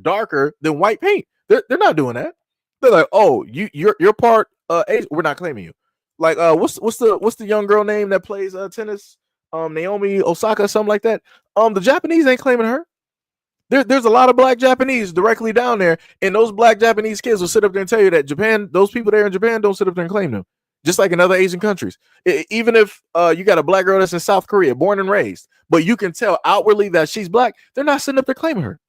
darker than white paint. They're not doing that. They're like, oh, you're part Asian. We're not claiming you. Like, what's the young girl name that plays tennis? Naomi Osaka, something like that. The Japanese ain't claiming her. There's a lot of black Japanese directly down there, and those black Japanese kids will sit up there and tell you that Japan, those people there in Japan, don't sit up there and claim them. Just like in other Asian countries. Even if you got a black girl that's in South Korea, born and raised, but you can tell outwardly that she's black, they're not sitting up there claiming her.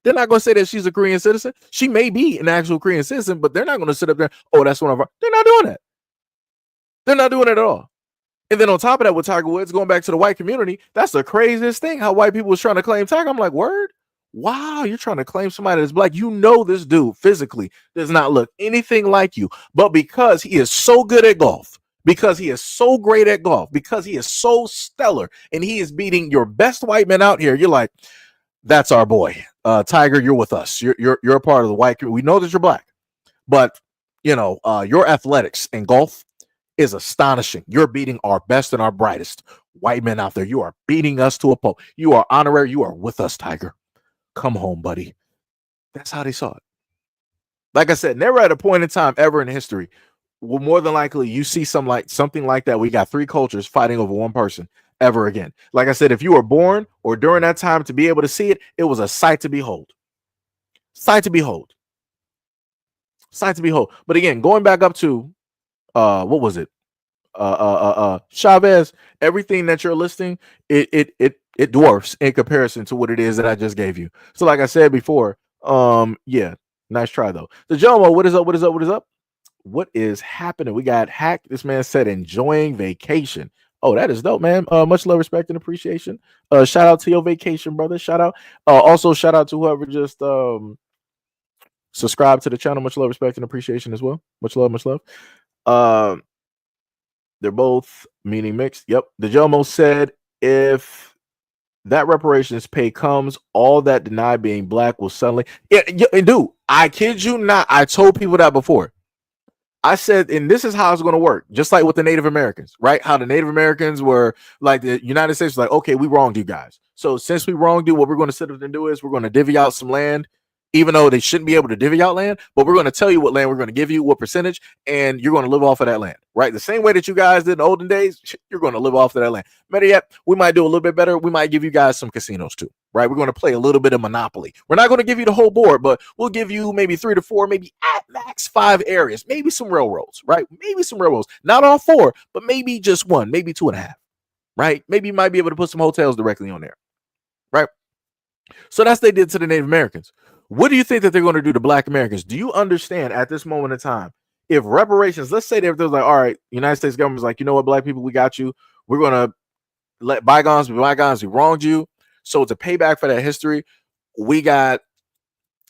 They're not going to say that she's a Korean citizen. She may be an actual Korean citizen, but they're not going to sit up there, oh, that's one of our. They're not doing that. They're not doing it at all. And then on top of that, with Tiger Woods, going back to the white community, that's the craziest thing, how white people was trying to claim Tiger. I'm like, word? Wow, you're trying to claim somebody that's black. You know this dude physically does not look anything like you. But because he is so good at golf, because he is so great at golf, because he is so stellar, and he is beating your best white men out here, you're like, that's our boy. Tiger, you're with us. You're a part of the white community. We know that you're black. But, your athletics in golf is astonishing. You're beating our best and our brightest white men out there. You are beating us to a pulp. You are honorary. You are with us, Tiger. Come home, buddy. That's how they saw it. Like I said, never at a point in time ever in history will more than likely you see something like that. We got three cultures fighting over one person ever again. Like I said, if you were born or during that time to be able to see it, it was a sight to behold. Sight to behold. Sight to behold. But again, going back up to what was it? Chavez, everything that you're listing, it dwarfs in comparison to what it is that I just gave you. So like I said before, yeah, nice try though. So Jomo, what is up? What is happening? We got hacked. This man said enjoying vacation. Oh, that is dope, man. Much love, respect, and appreciation. Shout out to your vacation, brother. Shout out. Also shout out to whoever just subscribe to the channel. Much love, respect, and appreciation as well. Much love. They're both meaning mixed. Yep. The Jomo said if that reparations pay comes, all that deny being black will suddenly. Yeah, and dude, I kid you not. I told people that before. I said, and this is how it's going to work, just like with the Native Americans, right? How the Native Americans were like, the United States was like, okay, we wronged you guys. So since we wronged you, what we're going to sit up and do is we're going to divvy out some land, even though they shouldn't be able to divvy out land, but we're going to tell you what land we're going to give you, what percentage, and you're going to live off of that land, right? The same way that you guys did in the olden days, you're going to live off of that land. Better yet, we might do a little bit better. We might give you guys some casinos too, right? We're going to play a little bit of Monopoly. We're not going to give you the whole board, but we'll give you maybe 3 to 4, maybe at max 5 areas, maybe some railroads, right? Maybe some railroads, not all 4, but maybe just 1, maybe 2.5, right? Maybe you might be able to put some hotels directly on there, right? So that's what they did to the Native Americans. What do you think that they're going to do to black Americans? Do you understand at this moment in time, if reparations, let's say they're like, all right, United States government's like, you know what, black people, we got you. We're going to let bygones be bygones. We wronged you. So to pay back for that history, we got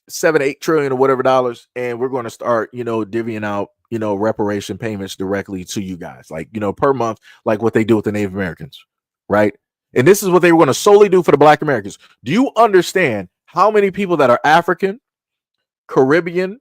7-8 trillion or whatever dollars, and we're going to start, divvying out, reparation payments directly to you guys, like, per month, like what they do with the Native Americans, right? And this is what they were going to solely do for the Black Americans. Do you understand how many people that are African, Caribbean,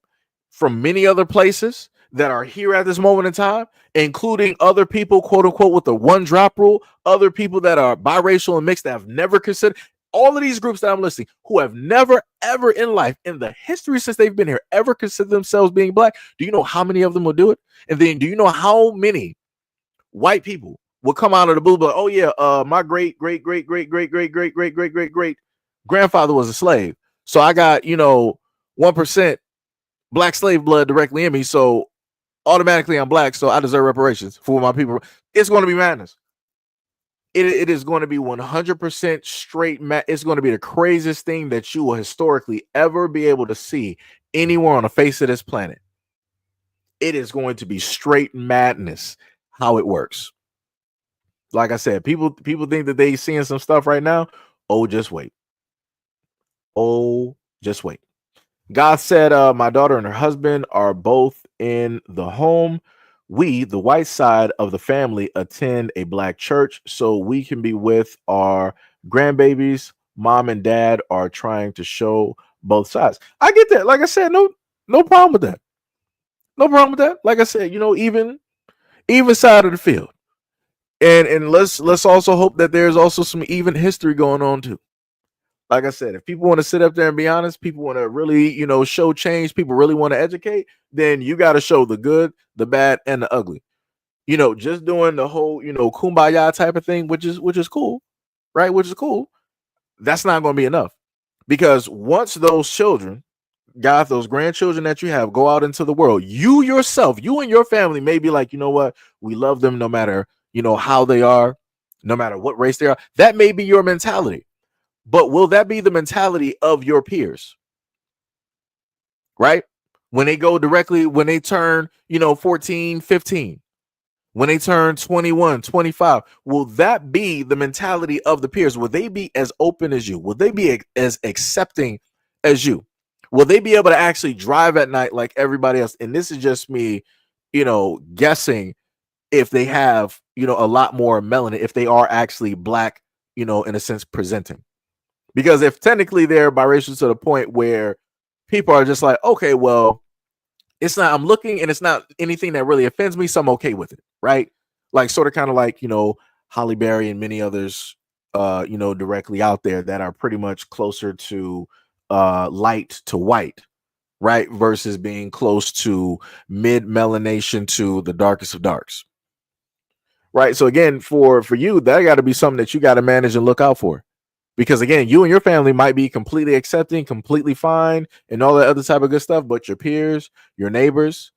from many other places that are here at this moment in time, including other people, quote unquote, with the one drop rule, other people that are biracial and mixed that have never considered, all of these groups that I'm listing who have never, ever in life, in the history since they've been here, ever considered themselves being Black? Do you know how many of them will do it? And then do you know how many white people will come out of the blue, like, oh yeah, my great grandfather was a slave, so I got 1% Black slave blood directly in me, so automatically I'm Black, so I deserve reparations for my people. It's going to be madness. It is going to be 100% straight. It's going to be the craziest thing that you will historically ever be able to see anywhere on the face of this planet. It is going to be straight madness how it works. Like I said, people think that they seeing some stuff right now. Oh, just wait. Oh, just wait. God said, my daughter and her husband are both in the home. We, the white side of the family, attend a Black church so we can be with our grandbabies. Mom and dad are trying to show both sides. I get that. Like I said, no problem with that. No problem with that. Like I said, even side of the field. And let's also hope that there's also some even history going on too. Like I said, if people want to sit up there and be honest, people want to really, show change, people really want to educate, then you got to show the good, the bad, and the ugly. Just doing the whole, kumbaya type of thing, which is cool, right? Which is cool. That's not going to be enough, because once those children, God, those grandchildren that you have, go out into the world, you yourself, you and your family may be like, you know what, we love them no matter, how they are, no matter what race they are. That may be your mentality. But will that be the mentality of your peers? Right? When they go directly, when they turn, 14, 15, when they turn 21, 25, will that be the mentality of the peers? Will they be as open as you? Will they be as accepting as you? Will they be able to actually drive at night like everybody else? And this is just me, guessing if they have, a lot more melanin, if they are actually Black, in a sense, presenting. Because if technically they're biracial to the point where people are just like, okay, well, it's not, I'm looking and it's not anything that really offends me, so I'm okay with it, right? Like sort of kind of like, Holly Berry and many others, directly out there that are pretty much closer to light to white, right? Versus being close to mid-melanation to the darkest of darks, right? So again, for you, that got to be something that you got to manage and look out for. Because again, you and your family might be completely accepting, completely fine, and all that other type of good stuff, but your peers, your neighbors,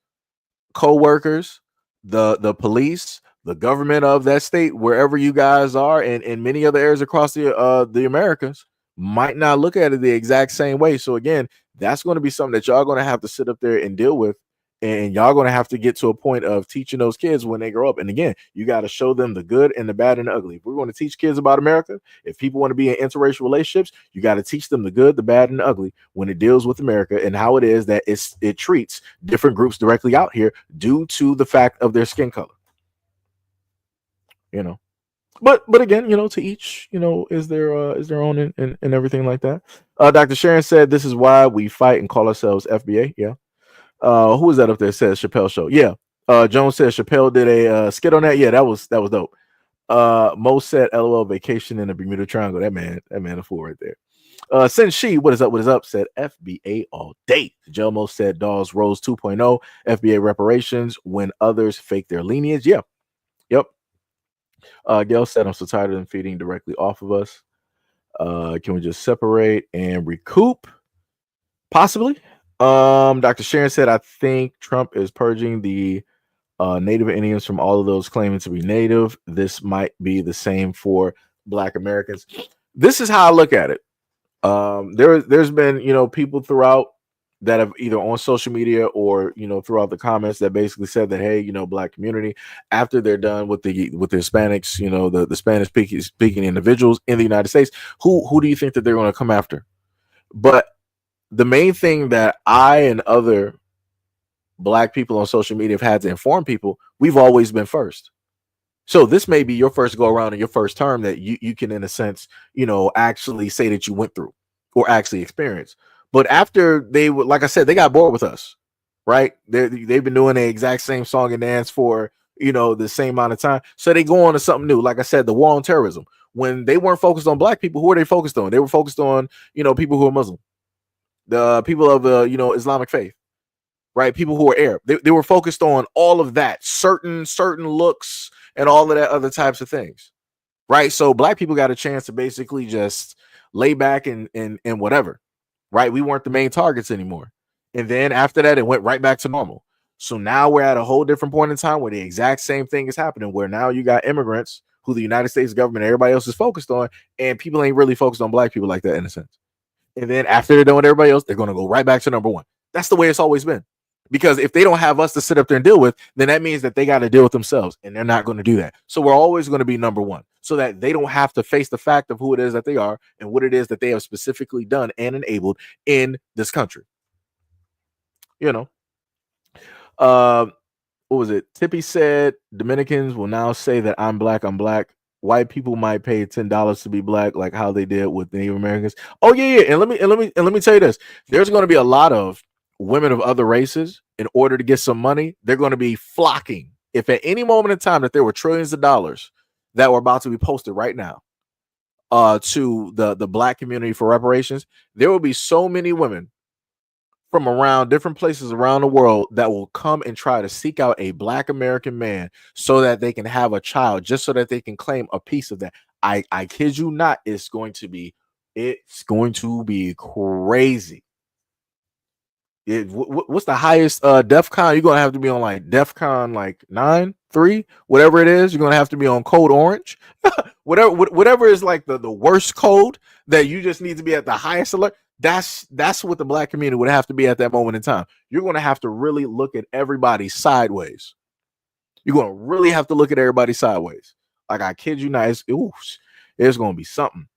co-workers, the police, the government of that state, wherever you guys are, and in many other areas across the Americas, might not look at it the exact same way. So again, that's going to be something that y'all going to have to sit up there and deal with. And y'all going to have to get to a point of teaching those kids when they grow up. And again, you got to show them the good and the bad and the ugly. If we're going to teach kids about America, if people want to be in interracial relationships, you got to teach them the good, the bad, and the ugly when it deals with America and how it is that it treats different groups directly out here due to the fact of their skin color. But again, to each, is their own and everything like that. Dr. Sharon said, this is why we fight and call ourselves FBA. Yeah. Who is that up there? Says Chappelle Show. Yeah. Jones says Chappelle did a skit on that. Yeah, that was dope. Mo said LOL vacation in the Bermuda Triangle. That man a fool right there. Since she, what is up, said FBA all day. Jelmo said Dawes Rose 2.0, FBA reparations when others fake their lineage. Yeah. Yep. Gail said, I'm so tired of them feeding directly off of us. Can we just separate and recoup? Possibly. Dr. Sharon said, I think Trump is purging the Native Indians from all of those claiming to be Native. This might be the same for Black Americans. This is how I look at it. There's been, people throughout that have either on social media or, throughout the comments that basically said that, hey, Black community, after they're done with the Hispanics, the Spanish speaking individuals in the United States, who do you think that they're going to come after? But the main thing that I and other black people on social media have had to inform people, we've always been first. So this may be your first go around in your first term that you can, in a sense, actually say that you went through or actually experience. But after they would, like I said, they got bored with us, right? They've been doing the exact same song and dance for, the same amount of time. So they go on to something new. Like I said, the war on terrorism. When they weren't focused on black people, who were they focused on? They were focused on, people who are Muslim, the people of the, Islamic faith, right? People who are Arab. They were focused on all of that, certain looks and all of that other types of things, right? So black people got a chance to basically just lay back and whatever, right? We weren't the main targets anymore. And then after that, it went right back to normal. So now we're at a whole different point in time where the exact same thing is happening, where now you got immigrants who the United States government, everybody else is focused on, and people ain't really focused on black people like that, in a sense. And then after they're done with everybody else, they're going to go right back to number one. That's the way it's always been. Because if they don't have us to sit up there and deal with, then that means that they got to deal with themselves, and they're not going to do that. So we're always going to be number one, so that they don't have to face the fact of who it is that they are and what it is that they have specifically done and enabled in this country. What was it? Tippy said Dominicans will now say that I'm black. White people might pay $10 to be black, like how they did with Native Americans. Oh yeah. And let me tell you this: there's going to be a lot of women of other races, in order to get some money, they're going to be flocking. If at any moment in time that there were trillions of dollars that were about to be posted right now to the black community for reparations, there will be so many women from around different places around the world that will come and try to seek out a black American man so that they can have a child, just so that they can claim a piece of that. I kid you not, it's going to be crazy. What's the highest DEFCON? You're gonna have to be on like DEFCON like 9, 3, whatever it is. You're gonna have to be on code orange. whatever is like the worst code that you just need to be at the highest alert. That's what the black community would have to be at that moment in time. You're gonna have to really look at everybody sideways. You're gonna really have to look at everybody sideways. Like, I kid you not, it's gonna be something.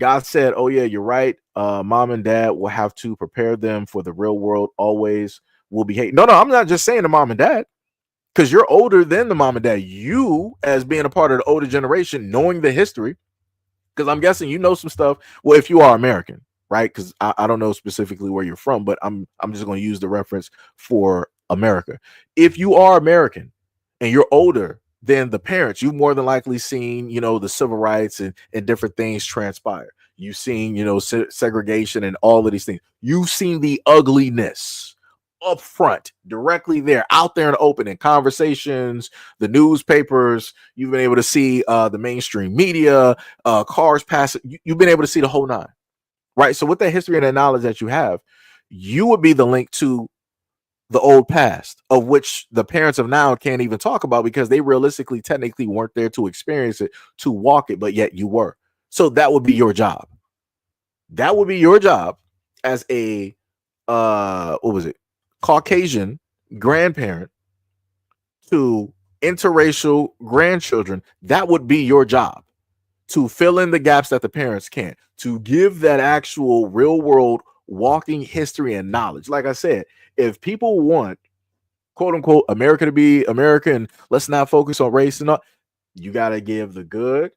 God said, oh yeah, you're right. Mom and dad will have to prepare them for the real world. Always will be hate. No, I'm not just saying the mom and dad, because you're older than the mom and dad. You, as being a part of the older generation, knowing the history, because I'm guessing you know some stuff. Well, if you are American, right? Because I don't know specifically where you're from, but I'm just going to use the reference for America. If you are American and you're older than the parents, you've more than likely seen, the civil rights and different things transpire. You've seen, segregation and all of these things. You've seen the ugliness up front, directly there, out there in the open, in conversations, the newspapers. You've been able to see the mainstream media, cars passing. You've been able to see the whole nine, right? So with that history and that knowledge that you have, you would be the link to the old past, of which the parents of now can't even talk about, because they realistically, technically weren't there to experience it, to walk it, but yet you were. So that would be your job. That would be your job as a Caucasian grandparent to interracial grandchildren. That would be your job, to fill in the gaps that the parents can't, to give that actual real world walking history and knowledge. Like I said, if people want, quote unquote, America to be American, let's not focus on race and all, you got to give the good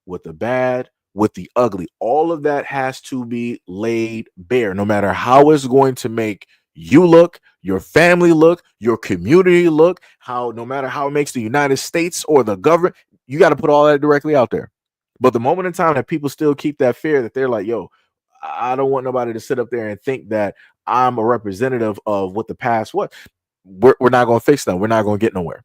with the bad, with the ugly. All of that has to be laid bare, no matter how it's going to make you look, your family look, your community look, no matter how it makes the United States or the government, you got to put all that directly out there. But the moment in time that people still keep that fear, that they're like, yo, I don't want nobody to sit up there and think that I'm a representative of what the past was, we're not going to fix them. We're not going to get nowhere.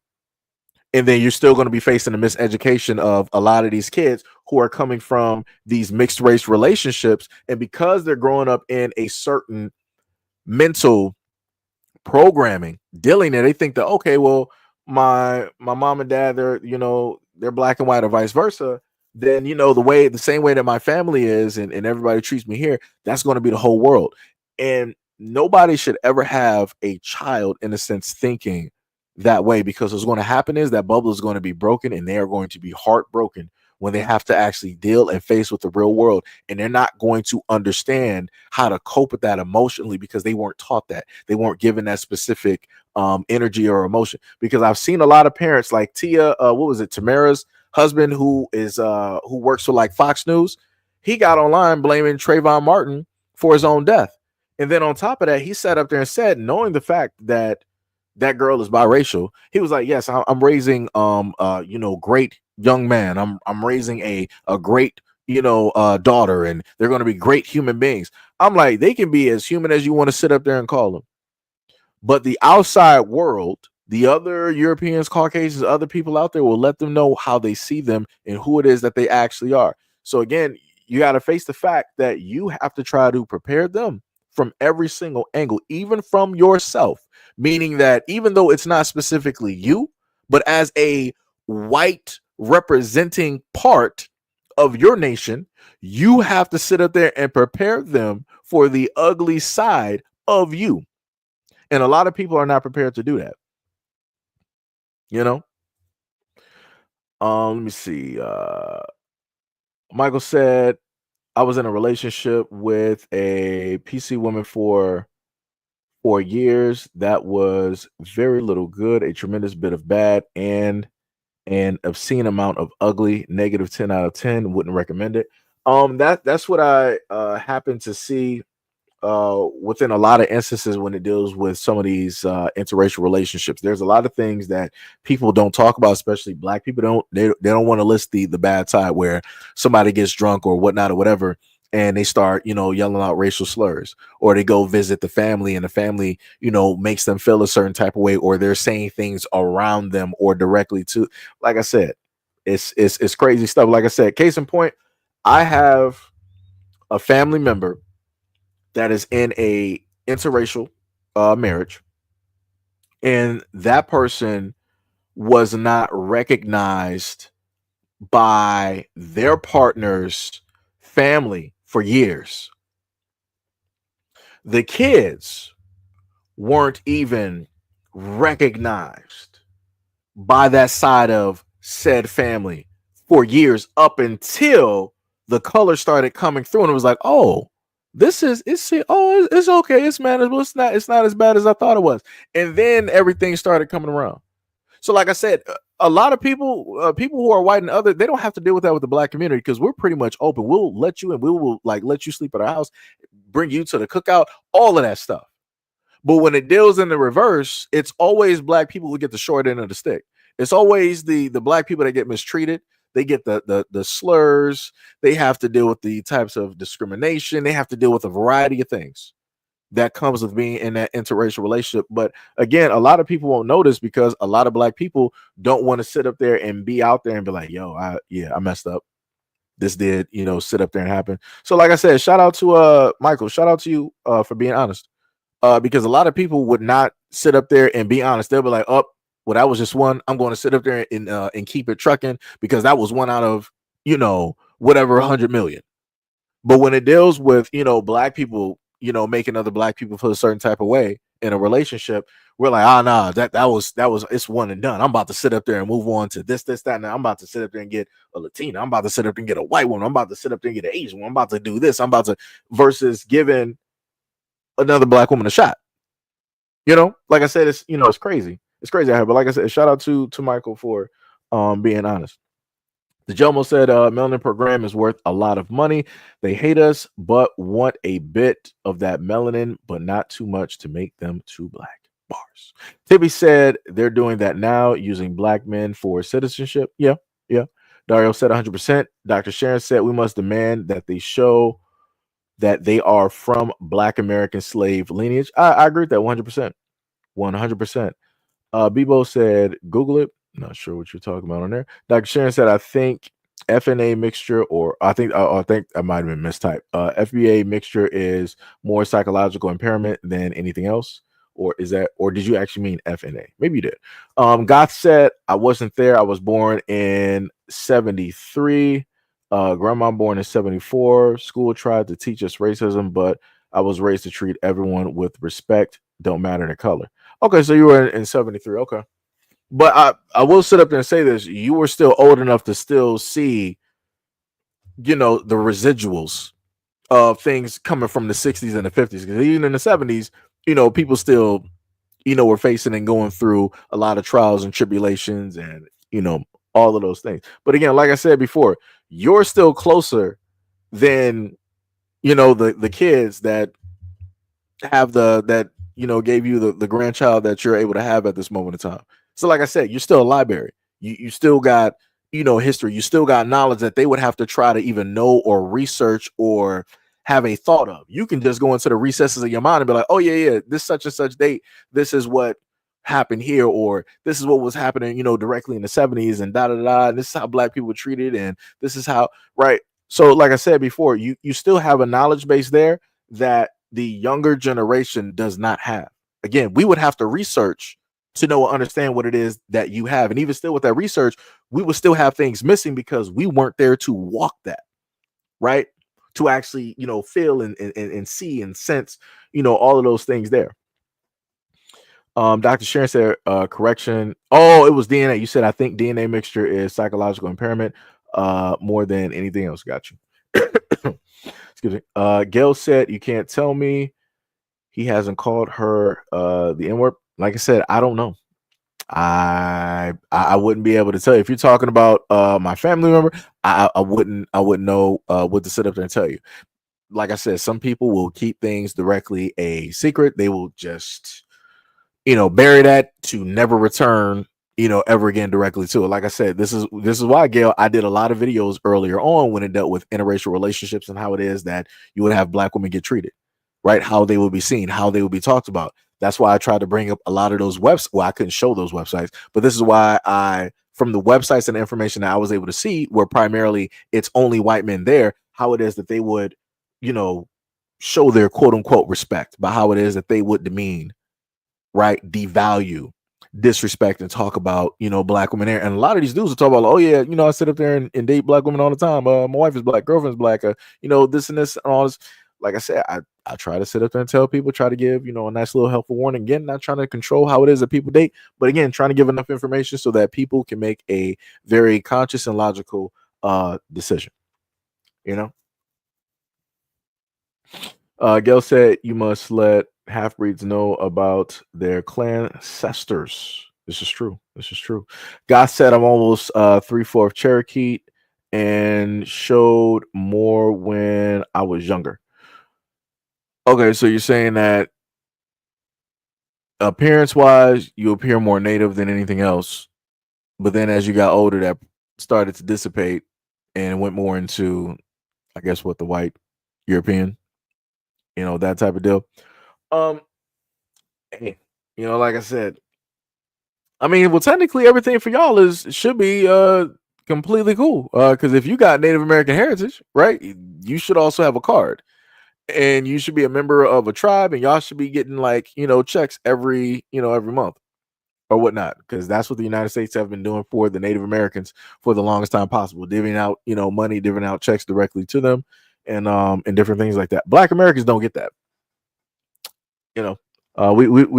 And then you're still going to be facing the miseducation of a lot of these kids who are coming from these mixed race relationships. And because they're growing up in a certain mental programming, dealing there, they think that, okay, well, my mom and dad, they're black and white, or vice versa. Then, the same way that my family is and everybody treats me here, that's going to be the whole world. And nobody should ever have a child, in a sense, thinking that way, because what's going to happen is that bubble is going to be broken, and they are going to be heartbroken when they have to actually deal and face with the real world, and they're not going to understand how to cope with that emotionally because they weren't taught that. They weren't given that specific energy or emotion. Because I've seen a lot of parents like Tia, what was it, Tamara's husband, who works for like Fox News. He got online blaming Trayvon Martin for his own death. And then on top of that, he sat up there and said, knowing the fact that that girl is biracial, he was like, yes, I'm raising great young man. I'm raising a great daughter, and they're going to be great human beings. I'm like, they can be as human as you want to sit up there and call them. But the outside world, the other Europeans, Caucasians, other people out there will let them know how they see them and who it is that they actually are. So again, you got to face the fact that you have to try to prepare them from every single angle, even from yourself, meaning that even though it's not specifically you, but as a white representing part of your nation, you have to sit up there and prepare them for the ugly side of you. And a lot of people are not prepared to do that. Let me see. Michael said, I was in a relationship with a PC woman for 4 years. That was very little good, a tremendous bit of bad, and an obscene amount of ugly. Negative 10 out of 10. Wouldn't recommend it. That's what I happen to see within a lot of instances when it deals with some of these interracial relationships. There's a lot of things that people don't talk about, especially black people. They don't want to list the bad side where somebody gets drunk or whatnot or whatever, and they start yelling out racial slurs, or they go visit the family and the family makes them feel a certain type of way, or they're saying things around them or directly to. Like I said, it's crazy stuff. Like I said, case in point, I have a family member that is in a interracial marriage, and that person was not recognized by their partner's family for years. The kids weren't even recognized by that side of said family for years, up until the color started coming through, and it was like, oh, it's okay, it's manageable, it's not as bad as I thought it was. And then everything started coming around. So like I said, a lot of people who are white and other, they don't have to deal with that with the black community, because we're pretty much open. We'll let you in, we will like let you sleep at our house, bring you to the cookout, all of that stuff. But when it deals in the reverse, it's always black people who get the short end of the stick. It's always the black people that get mistreated. They get the slurs. They have to deal with the types of discrimination. They have to deal with a variety of things that comes with being in that interracial relationship. But again, a lot of people won't notice, because a lot of black people don't want to sit up there and be out there and be like, yo, I messed up. This did, sit up there and happen. So like I said, shout out to Michael. Shout out to you for being honest. Because a lot of people would not sit up there and be honest. They'll be like, oh, well, that was just one. I'm going to sit up there and keep it trucking, because that was one out of, whatever, 100 million. But when it deals with, black people, making other black people feel a certain type of way in a relationship, we're like, nah, that was, it's one and done. I'm about to sit up there and move on to this, that. Now I'm about to sit up there and get a Latina. I'm about to sit up and get a white woman. I'm about to sit up there and get an Asian one. I'm about to do this. I'm about to, versus giving another black woman a shot. Like I said, it's it's crazy. It's crazy out here. But like I said, shout out to Michael for being honest. The Jomo said, melanin program is worth a lot of money. They hate us, but want a bit of that melanin, but not too much to make them too black. Bars. Tibby said they're doing that now, using black men for citizenship. Yeah. Dario said 100%. Dr. Sharon said we must demand that they show that they are from Black American slave lineage. I agree with that 100%. 100%. Bebo said, Google it. Not sure what you're talking about on there. Dr. Sharon said, I think FNA mixture, or I think I might have been mistyped. FBA mixture is more psychological impairment than anything else. Or is that, or did you actually mean FNA? Maybe you did. Goth said, I wasn't there. I was born in 73. Grandma born in 74. School tried to teach us racism, but I was raised to treat everyone with respect. Don't matter the color. Okay, so you were in 73. Okay. But I will sit up there and say this. You were still old enough to still see the residuals of things coming from the 60s and the 50s. Because even in the 70s, people still, were facing and going through a lot of trials and tribulations and, all of those things. But again, like I said before, you're still closer than, the kids that have that gave you the grandchild that you're able to have at this moment in time. So like I said, you're still a library. You still got history. You still got knowledge that they would have to try to even know or research or have a thought of. You can just go into the recesses of your mind and be like, oh yeah, this such and such date, this is what happened here, or this is what was happening directly in the 70s, and da da da, and this is how black people were treated, and this is how, right? So like I said before, you still have a knowledge base there that the younger generation does not have. Again, we would have to research to know or understand what it is that you have. And even still with that research, we would still have things missing because we weren't there to walk that, right? To actually, feel and see and sense, all of those things there. Dr. Sharon said, correction. Oh, it was DNA. You said, I think DNA mixture is psychological impairment more than anything else. Got you. Excuse me. Gail said, you can't tell me he hasn't called her the N-word. Like I said, I don't know. I wouldn't be able to tell you. If you're talking about my family member, I wouldn't know what to sit up there and tell you. Like I said, some people will keep things directly a secret. They will just bury that to never return ever again directly to it. Like I said, this is why, Gail, I did a lot of videos earlier on when it dealt with interracial relationships and how it is that you would have black women get treated, right? How they would be seen, how they would be talked about. That's why I tried to bring up a lot of those websites. Well, I couldn't show those websites, but this is why from the websites and the information that I was able to see, where primarily it's only white men there, how it is that they would, show their quote unquote respect by how it is that they would demean, right, devalue, disrespect, and talk about black women there. And a lot of these dudes will talk about, oh yeah, I sit up there and date black women all the time. My wife is black, girlfriend's black, this and this and all this. Like I said, I try to sit up there and tell people, try to give a nice little helpful warning. Again, not trying to control how it is that people date, but again, trying to give enough information so that people can make a very conscious and logical decision. Gail said, you must let half-breeds know about their clan ancestors. This is true. God said, I'm almost 3/4 Cherokee and showed more when I was younger. Okay, so you're saying that appearance-wise, you appear more native than anything else, but then as you got older, that started to dissipate and went more into, I guess, what the white European, that type of deal. Hey, like I said, I mean, well, technically everything for y'all should be completely cool. Because if you got Native American heritage, right, you should also have a card. And you should be a member of a tribe, and y'all should be getting checks every month or whatnot, because that's what the United States have been doing for the Native Americans for the longest time possible, divvying out money, divvying out checks directly to them, and different things like that. Black Americans don't get that. We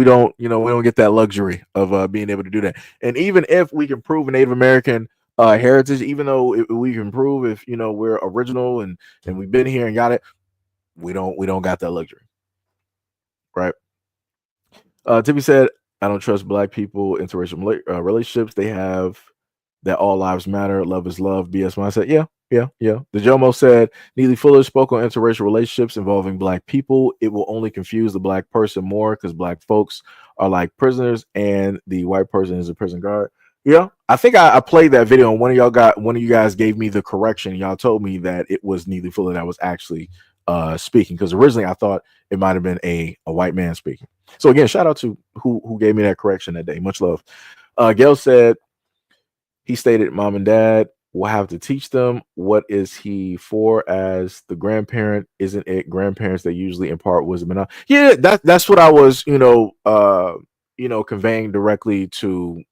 don't we don't get that luxury of being able to do that. And even if we can prove a Native American heritage, even though we can prove if we're original and we've been here and got it, we don't got that luxury, right? Tippy said, I don't trust black people interracial relationships. They have that all lives matter, love is love, BS mindset. Yeah. The Jomo said, Neely Fuller spoke on interracial relationships involving black people. It will only confuse the black person more because black folks are like prisoners and the white person is a prison guard. Yeah, I think I played that video and one of you guys gave me the correction. Y'all told me that it was Neely Fuller that was actually speaking, because originally I thought it might have been a white man speaking. So again, shout out to who gave me that correction that day. Much love. Gail said, he stated, mom and dad will have to teach them what is he for as the grandparent. Isn't it grandparents that usually impart wisdom? And yeah, that's what I was conveying directly to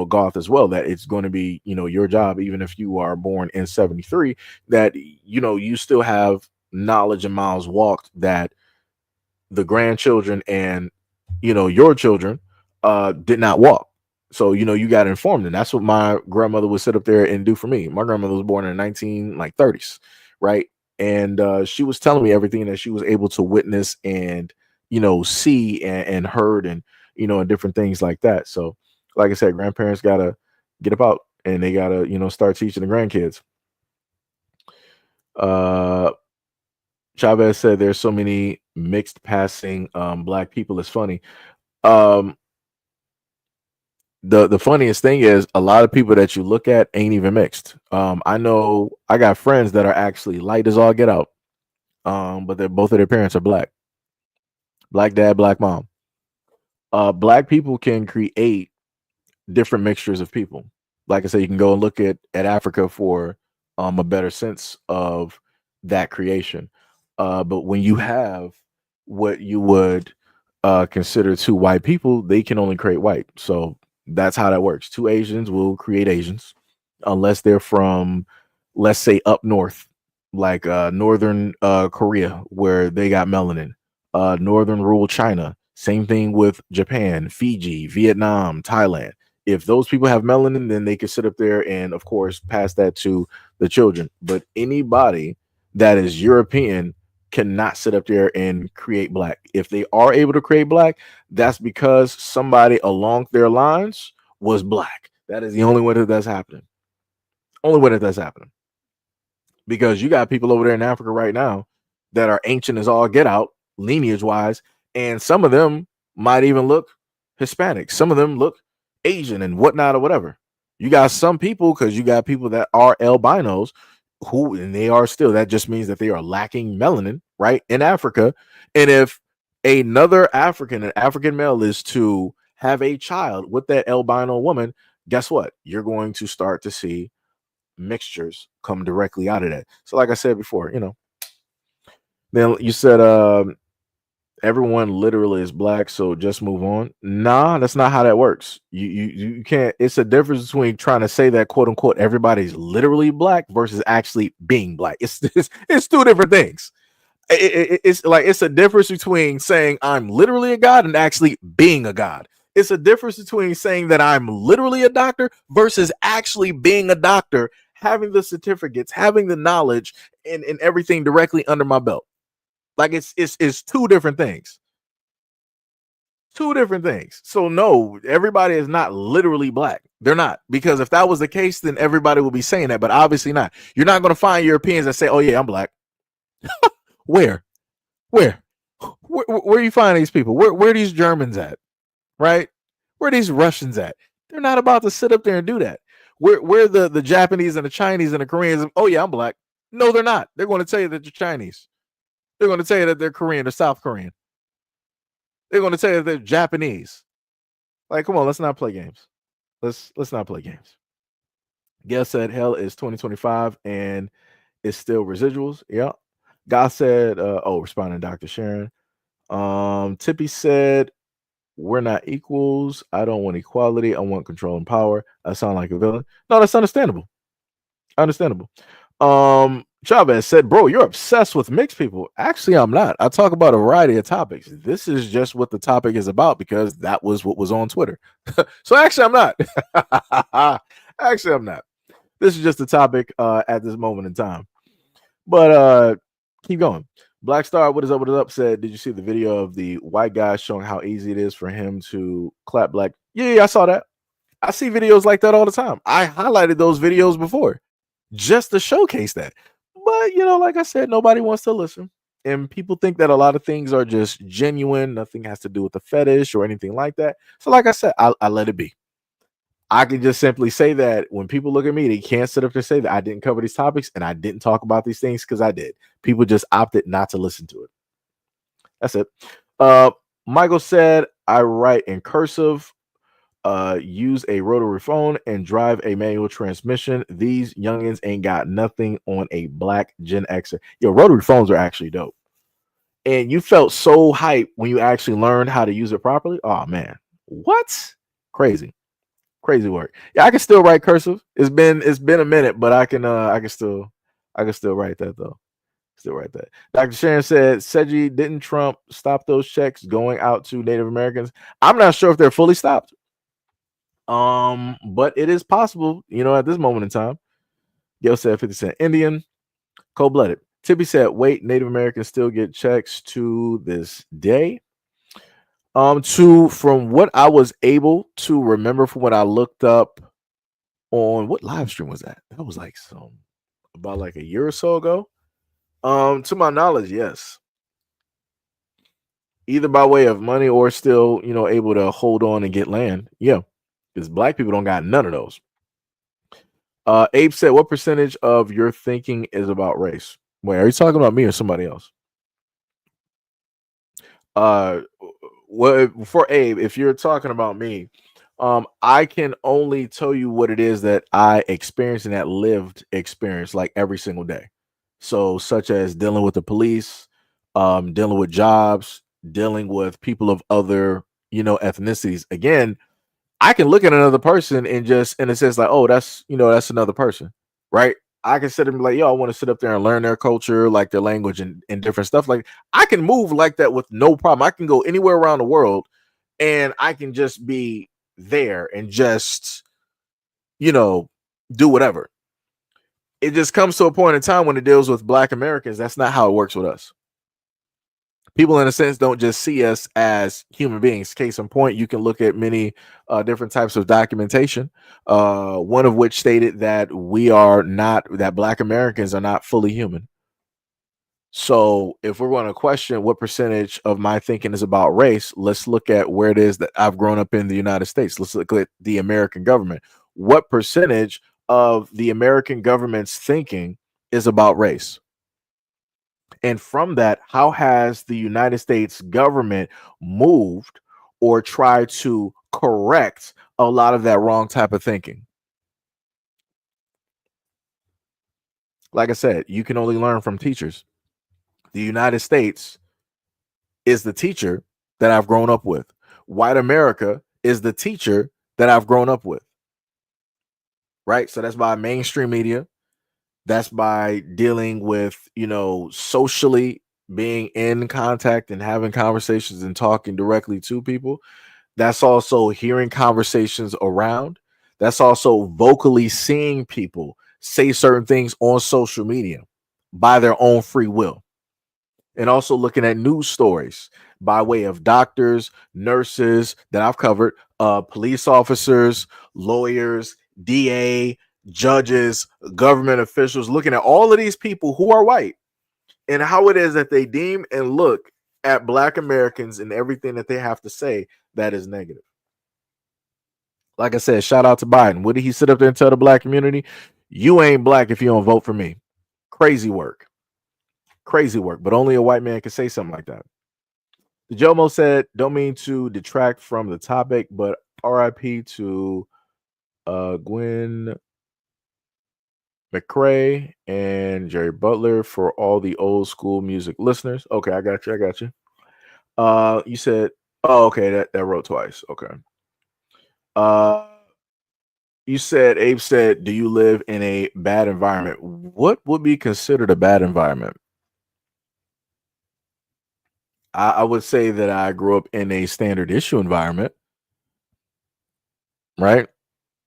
Goth as well, that it's going to be your job, even if you are born in 73, that you still have knowledge and miles walked that the grandchildren and your children did not walk. So you got informed, and that's what my grandmother would sit up there and do for me. My grandmother was born in the 1930s, right? And she was telling me everything that she was able to witness and see and heard and and different things like that. So, like I said, grandparents gotta get about and they gotta start teaching the grandkids. Chavez said there's so many mixed passing black people. It's funny. Um, the funniest thing is a lot of people that you look at ain't even mixed. I know I got friends that are actually light as all get out. But they're both of their parents are black. Black dad, black mom. Black people can create different mixtures of people. Like I said, you can go and look at Africa for a better sense of that creation. But when you have what you would consider two white people, they can only create white. So that's how that works. Two Asians will create Asians unless they're from, let's say, up north, like northern Korea, where they got melanin. Northern rural China, same thing with Japan, Fiji, Vietnam, Thailand. If those people have melanin, then they can sit up there and, of course, pass that to the children. But anybody that is European cannot sit up there and create black. If they are able to create black, that's because somebody along their lines was black. That is the only way that that's happening. Only way that that's happening. Because you got people over there in Africa right now that are ancient as all get out, lineage wise, and some of them might even look Hispanic. Some of them look Asian and whatnot or whatever. You got some people, because you got people that are albinos who, and they are still, that just means that they are lacking melanin, right, in Africa. And if another an African male is to have a child with that albino woman, guess what? You're going to start to see mixtures come directly out of that. So like I said before, then you said everyone literally is black, so just move on. Nah, that's not how that works. You can't. It's a difference between trying to say that quote unquote everybody's literally black versus actually being black. It's two different things. It's a difference between saying I'm literally a god and actually being a god. It's a difference between saying that I'm literally a doctor versus actually being a doctor, having the certificates, having the knowledge, and everything directly under my belt. Like it's two different things. Two different things. So no, everybody is not literally black. They're not. Because if that was the case, then everybody would be saying that, but obviously not. You're not going to find Europeans that say, oh yeah, I'm black. Where? Where are you finding these people? Where are these Germans at? Right? Where are these Russians at? They're not about to sit up there and do that. Where the Japanese and the Chinese and the Koreans? Oh yeah, I'm black. No, they're not. They're going to tell you that they're Chinese. They're going to tell you that they're Korean or South Korean. They're going to tell you that they're Japanese. Like, come on, let's not play games. Let's not play games. Gail said hell is 2025 and it's still residuals. Yeah. God said, responding to Dr. Sharon. Tippy said, we're not equals. I don't want equality. I want control and power. I sound like a villain. No, that's understandable. Understandable. Chavez said, bro, you're obsessed with mixed people. Actually, I'm not. I talk about a variety of topics. This is just what the topic is about because that was what was on Twitter. So actually, I'm not. Actually, I'm not. This is just the topic at this moment in time. But keep going. Black Star, what is up? What is up? Said, did you see the video of the white guy showing how easy it is for him to clap black? Yeah, I saw that. I see videos like that all the time. I highlighted those videos before just to showcase that. But, like I said, nobody wants to listen. And people think that a lot of things are just genuine. Nothing has to do with the fetish or anything like that. So like I said, I let it be. I can just simply say that when people look at me, they can't sit up and say that I didn't cover these topics and I didn't talk about these things because I did. People just opted not to listen to it. That's it. Michael said, I write in cursive, use a rotary phone, and drive a manual transmission. These youngins ain't got nothing on a black Gen Xer. Yo, rotary phones are actually dope. And you felt so hyped when you actually learned how to use it properly. Oh, man. What? Crazy work. Yeah, I can still write cursive. It's been a minute, but I can still write that though. Still write that. Dr. Sharon said, Seji, didn't Trump stop those checks going out to Native Americans? I'm not sure if they're fully stopped. But it is possible, at this moment in time. Gail said 50 Cent Indian. Cold-blooded. Tippy said, wait, Native Americans still get checks to this day. From what I was able to remember from what I looked up on what live stream was that? That was like about like a year or so ago. To my knowledge, yes. Either by way of money or still, able to hold on and get land. Yeah. Because black people don't got none of those. Abe said, what percentage of your thinking is about race? Wait, are you talking about me or somebody else? What for Abe, if you're talking about me, I can only tell you what it is that I experience and that lived experience like every single day. So, such as dealing with the police, dealing with jobs, dealing with people of other, ethnicities. Again, I can look at another person and just in a sense like, oh, that's another person, right? I can sit and be like, yo, I want to sit up there and learn their culture, like their language and different stuff. Like I can move like that with no problem. I can go anywhere around the world and I can just be there and just, do whatever. It just comes to a point in time when it deals with Black Americans. That's not how it works with us. People in a sense don't just see us as human beings. Case in point, you can look at many different types of documentation, one of which stated that that Black Americans are not fully human. So if we're going to question what percentage of my thinking is about race, let's look at where it is that I've grown up in the United States. Let's look at the American government. What percentage of the American government's thinking is about race? And from that, how has the United States government moved or tried to correct a lot of that wrong type of thinking? Like I said, you can only learn from teachers. The United States is the teacher that I've grown up with. White America is the teacher that I've grown up with. Right? So that's by mainstream media. That's by dealing with, socially being in contact and having conversations and talking directly to people. That's also hearing conversations around. That's also vocally seeing people say certain things on social media by their own free will. And also looking at news stories by way of doctors, nurses that I've covered, police officers, lawyers, DA, judges, government officials, looking at all of these people who are white and how it is that they deem and look at Black Americans and everything that they have to say that is negative. Like I said, shout out to Biden. What did he sit up there and tell the Black community? You ain't Black if you don't vote for me. Crazy work. Crazy work. But only a white man can say something like that. The Jomo said, don't mean to detract from the topic, but RIP to Gwen McCrae and Jerry Butler for all the old school music listeners. Okay, I got you. You said, oh, okay, that wrote twice. Okay. You said, Abe said, do you live in a bad environment? What would be considered a bad environment? I would say that I grew up in a standard issue environment, right?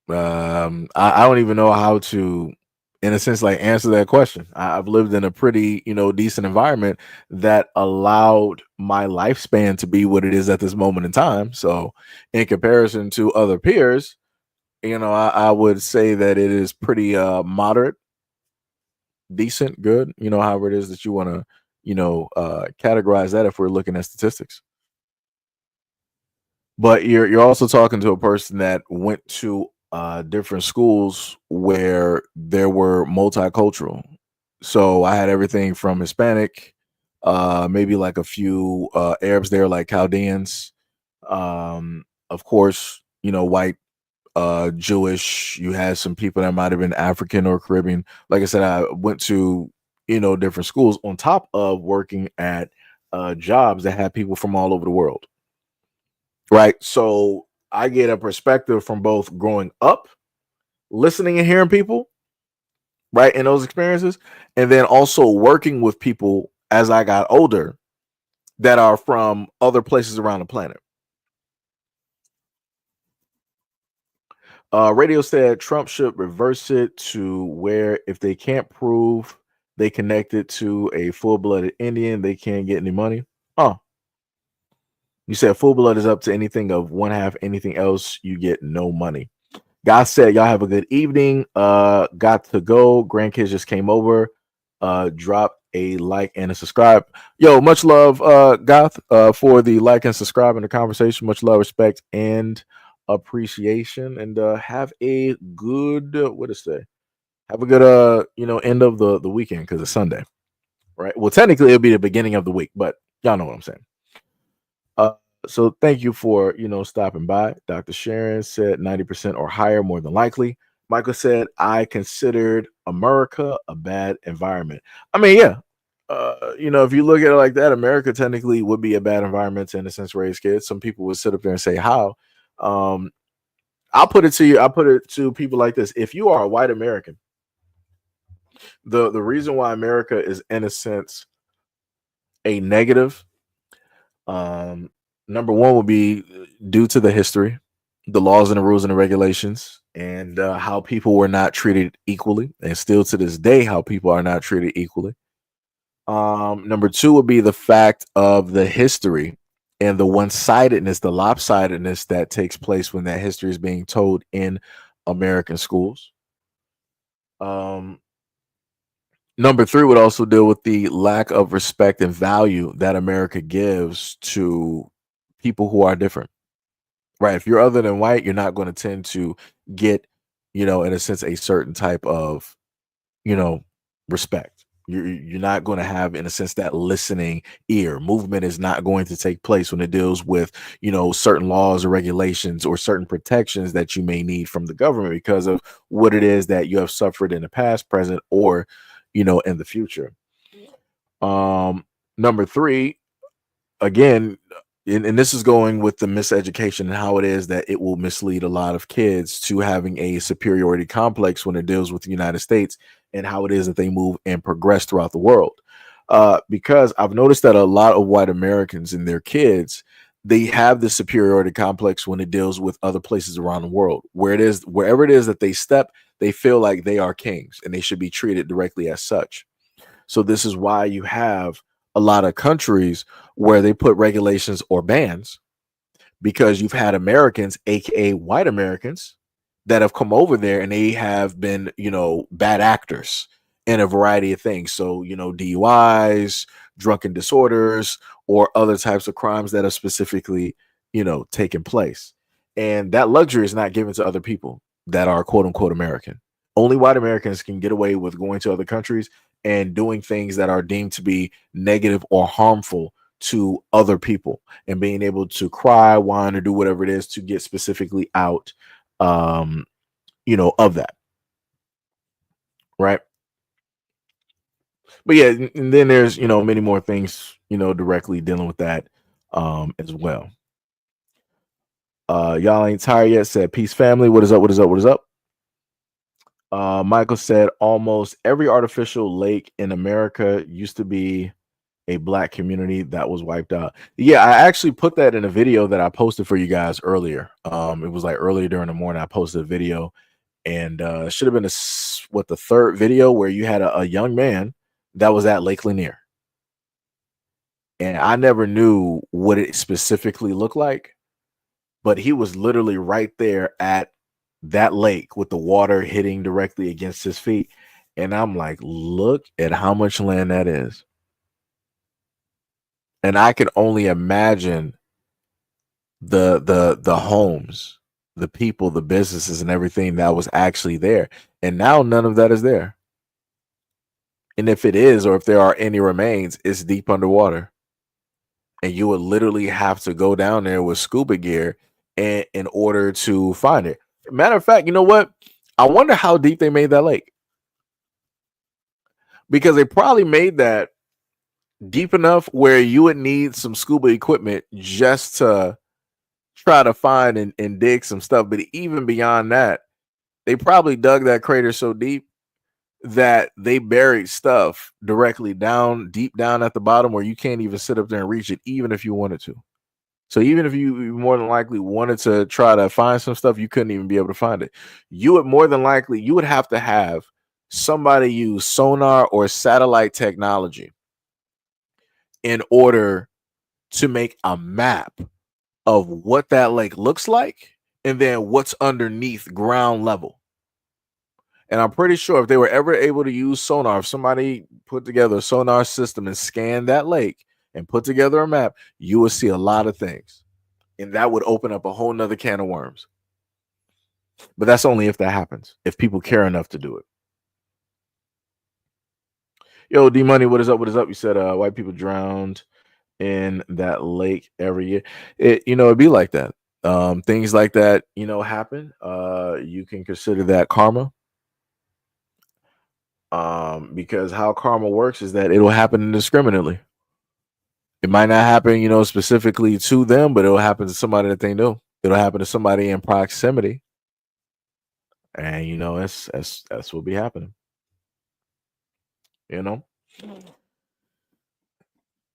I don't even know how to, in a sense, like answer that question. I've lived in a pretty, decent environment that allowed my lifespan to be what it is at this moment in time. So, in comparison to other peers, I would say that it is pretty moderate, decent, good. However it is that you want to, categorize that if we're looking at statistics. But you're also talking to a person that went to different schools where there were multicultural. So I had everything from Hispanic, maybe like a few Arabs there, like Chaldeans. Of course, white, Jewish. You had some people that might have been African or Caribbean. Like I said, I went to different schools on top of working at jobs that had people from all over the world. Right. So I get a perspective from both growing up, listening and hearing people, right, in those experiences, and then also working with people as I got older that are from other places around the planet. Radio said Trump should reverse it to where if they can't prove they connected to a full-blooded Indian, they can't get any money. Oh, you said full blood is up to anything of one half, anything else, you get no money. God said, y'all have a good evening. Got to go. Grandkids just came over. Drop a like and a subscribe. Yo, much love, Goth, for the like and subscribe and the conversation. Much love, respect, and appreciation. And have a good what is today? Have a good end of the weekend because it's Sunday. Right. Well, technically it'll be the beginning of the week, but y'all know what I'm saying. So thank you for stopping by. Dr. Sharon said 90% or higher, more than likely. Michael said, I considered America a bad environment. I mean, yeah. If you look at it like that, America technically would be a bad environment to, in a sense, raise kids. Some people would sit up there and say, how? I'll put it to you. I'll put it to people like this. If you are a white American, the reason why America is, in a sense, a negative, number one would be due to the history, the laws and the rules and the regulations, and how people were not treated equally, and still to this day, how people are not treated equally. Number two would be the fact of the history and the one-sidedness, the lopsidedness that takes place when that history is being told in American schools. Number three would also deal with the lack of respect and value that America gives to people who are different, right? If you're other than white, you're not going to tend to get, in a sense, a certain type of, respect. You're not going to have, in a sense, that listening ear. Movement is not going to take place when it deals with, certain laws or regulations or certain protections that you may need from the government because of what it is that you have suffered in the past, present, or, in the future. Number three, again, and this is going with the miseducation and how it is that it will mislead a lot of kids to having a superiority complex when it deals with the United States and how it is that they move and progress throughout the world. Because I've noticed that a lot of white Americans and their kids, they have this superiority complex when it deals with other places around the world, wherever it is that they step, they feel like they are kings and they should be treated directly as such. So this is why you have a lot of countries where they put regulations or bans, because you've had Americans, aka white Americans, that have come over there and they have been, bad actors in a variety of things. So, DUIs, drunken disorders, or other types of crimes that have specifically, taken place. And that luxury is not given to other people that are quote unquote American. Only white Americans can get away with going to other countries and doing things that are deemed to be negative or harmful to other people, and being able to cry, whine, or do whatever it is to get specifically out, of that. Right. But yeah, and then there's, many more things, directly dealing with that, as well. Y'all ain't tired yet said, peace family. What is up? What is up? What is up? Michael said almost every artificial lake in America used to be a black community that was wiped out. Yeah, I actually put that in a video that I posted for you guys earlier. It was like earlier during the morning. I posted a video, and should have been the third video where you had a young man that was at Lake Lanier, and I never knew what it specifically looked like, but he was literally right there at that lake with the water hitting directly against his feet, and I'm like, look at how much land that is. And I could only imagine the homes, the people, the businesses, and everything that was actually there. And now none of that is there. And if it is, or if there are any remains, it's deep underwater. And you would literally have to go down there with scuba gear in order to find it. Matter of fact, you know what? I wonder how deep they made that lake. Because they probably made that deep enough where you would need some scuba equipment just to try to find and dig some stuff. But even beyond that, they probably dug that crater so deep that they buried stuff directly down, deep down at the bottom, where you can't even sit up there and reach it, even if you wanted to. So even if you more than likely wanted to try to find some stuff, you couldn't even be able to find it. You would more than likely, you would have to have somebody used sonar or satellite technology in order to make a map of what that lake looks like and then what's underneath ground level. And I'm pretty sure if they were ever able to use sonar, if somebody put together a sonar system and scanned that lake and put together a map, you would see a lot of things. And that would open up a whole nother can of worms. But that's only if that happens, if people care enough to do it. Yo, D Money, what is up? What is up? You said white people drowned in that lake every year. It'd be like that. Things like that, happen. You can consider that karma. Because how karma works is that it'll happen indiscriminately. It might not happen, specifically to them, but it'll happen to somebody that they know. It'll happen to somebody in proximity. And that's what'll be happening.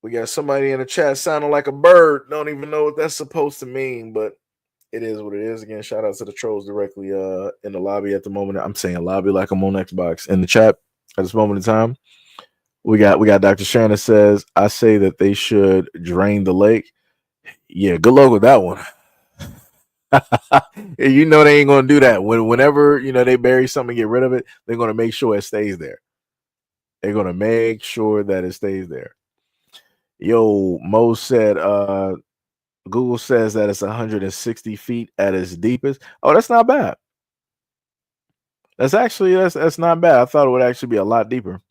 We got somebody in the chat sounding like a bird. Don't even know what that's supposed to mean, but it is what it is. Again, shout out to the trolls directly in the lobby at the moment. I'm saying lobby like I'm on Xbox. In the chat at this moment in time, we got Dr. Shannon says, I say that they should drain the lake. Yeah, good luck with that one. They ain't gonna do that. Whenever they bury something, get rid of it, they're gonna make sure it stays there. They're gonna make sure that it stays there. Yo, Mo said Google says that it's 160 feet at its deepest. Oh, that's not bad. That's not bad. I thought it would actually be a lot deeper.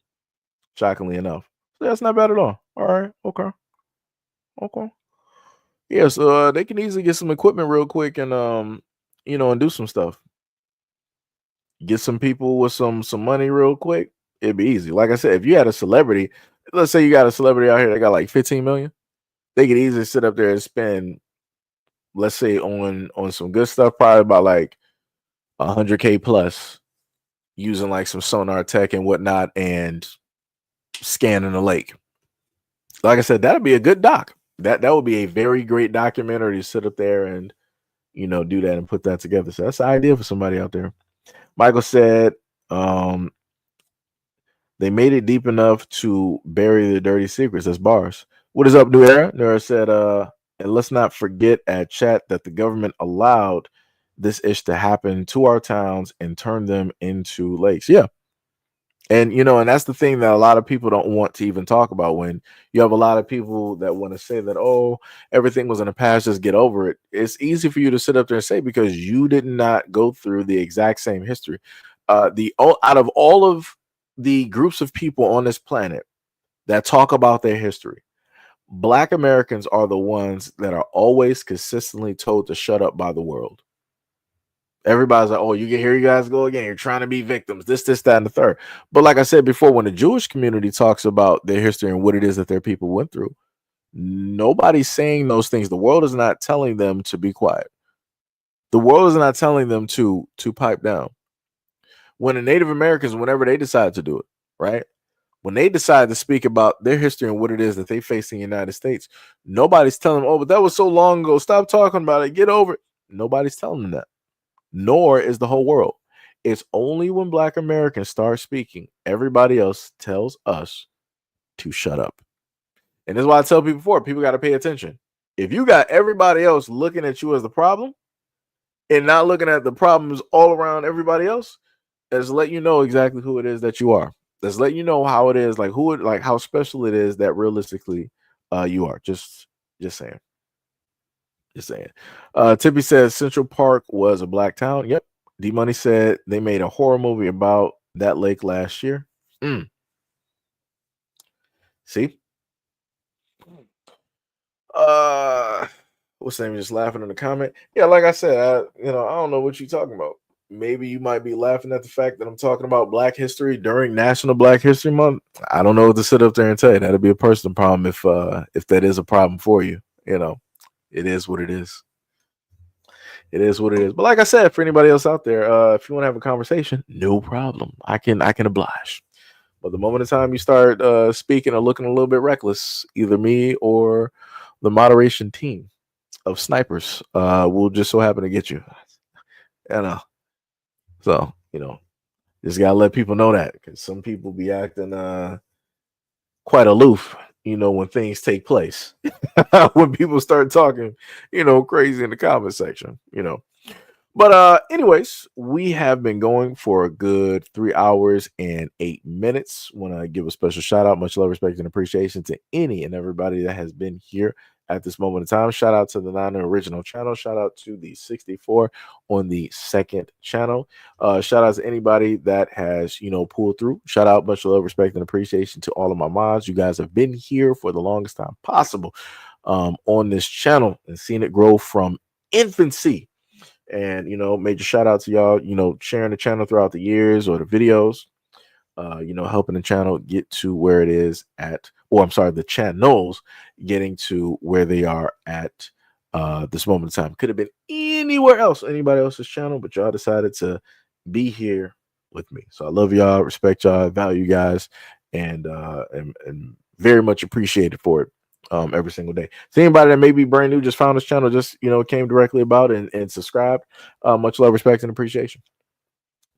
Shockingly enough. So that's not bad at all. All right. Okay. Yeah, so they can easily get some equipment real quick and and do some stuff. Get some people with some money real quick. It'd be easy. Like I said, if you had a celebrity, let's say you got a celebrity out here that got like 15 million, they could easily sit up there and spend, let's say on some good stuff, probably about like 100K plus, using like some sonar tech and whatnot and scanning the lake. Like I said, that'd be a good doc. That would be a very great documentary to sit up there and do that and put that together. So that's the idea for somebody out there. Michael said they made it deep enough to bury the dirty secrets. That's bars. What is up, New Era? New Era said, and let's not forget at chat that the government allowed this ish to happen to our towns and turn them into lakes. Yeah. And and that's the thing that a lot of people don't want to even talk about. When you have a lot of people that want to say that, oh, everything was in the past, just get over it. It's easy for you to sit up there and say, because you did not go through the exact same history. Out of all of the groups of people on this planet that talk about their history, Black Americans are the ones that are always consistently told to shut up by the world. Everybody's like, oh, here you guys go again. You're trying to be victims. This, that, and the third. But like I said before, when the Jewish community talks about their history and what it is that their people went through, nobody's saying those things. The world is not telling them to be quiet. The world is not telling them to pipe down. When the Native Americans, whenever they decide to do it, right? When they decide to speak about their history and what it is that they face in the United States, nobody's telling them, oh, but that was so long ago. Stop talking about it. Get over it. Nobody's telling them that. Nor is the whole world. It's only when Black Americans start speaking, everybody else tells us to shut up. And that's why I tell people before, people got to pay attention. If you got everybody else looking at you as the problem and not looking at the problems all around everybody else, that's let you know exactly who it is that you are. Let's let you know how it is, how special it is that realistically you are. Just saying. Just saying. Tippy says Central Park was a black town. Yep. D Money said they made a horror movie about that lake last year. See? What's the name? Just laughing in the comment. Yeah, like I said, I don't know what you're talking about. Maybe you might be laughing at the fact that I'm talking about Black history during National Black History Month. I don't know what to sit up there and tell you. That'd be a personal problem if that is a problem for you. It is what it is. It is what it is. But like I said, for anybody else out there, if you want to have a conversation, no problem. I can oblige. But the moment of time you start speaking or looking a little bit reckless, either me or the moderation team of snipers will just so happen to get you. So, Just gotta let people know that, because some people be acting quite aloof, when things take place. When people start talking, crazy in the comment section. But anyways, we have been going for a good 3 hours and 8 minutes. Want to give a special shout out, much love, respect, and appreciation to any and everybody that has been here at this moment in time. Shout out to the 9 original channel. Shout out to the 64 on the second channel. Shout out to anybody that has, pulled through. Shout out, much love, respect, and appreciation to all of my mods. You guys have been here for the longest time possible on this channel and seen it grow from infancy. And major shout out to y'all, sharing the channel throughout the years or the videos, helping the channel get to where it is at, or I'm sorry, the channels getting to where they are at this moment in time. Could have been anywhere else, anybody else's channel, but y'all decided to be here with me. So I love y'all, respect y'all, value you guys, and very much appreciated for it. Every single day. So anybody that may be brand new, just found this channel, just came directly about and subscribed. Much love, respect, and appreciation.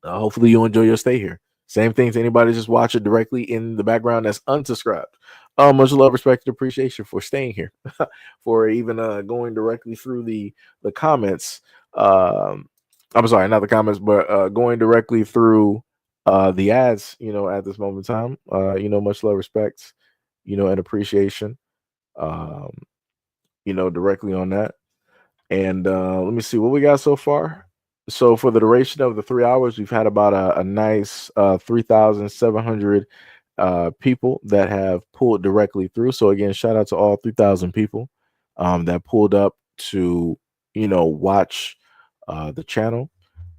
Hopefully you enjoy your stay here. Same thing to anybody just watch it directly in the background that's unsubscribed. Much love, respect, and appreciation for staying here, for even going directly through the comments. I'm sorry, not the comments, but going directly through the ads. At this moment in time, much love, respect, and appreciation. Directly on that. And let me see what we got so far. So for the duration of the 3 hours, we've had about a nice 3,700 people that have pulled directly through. So again, shout out to all 3,000 people that pulled up to watch the channel.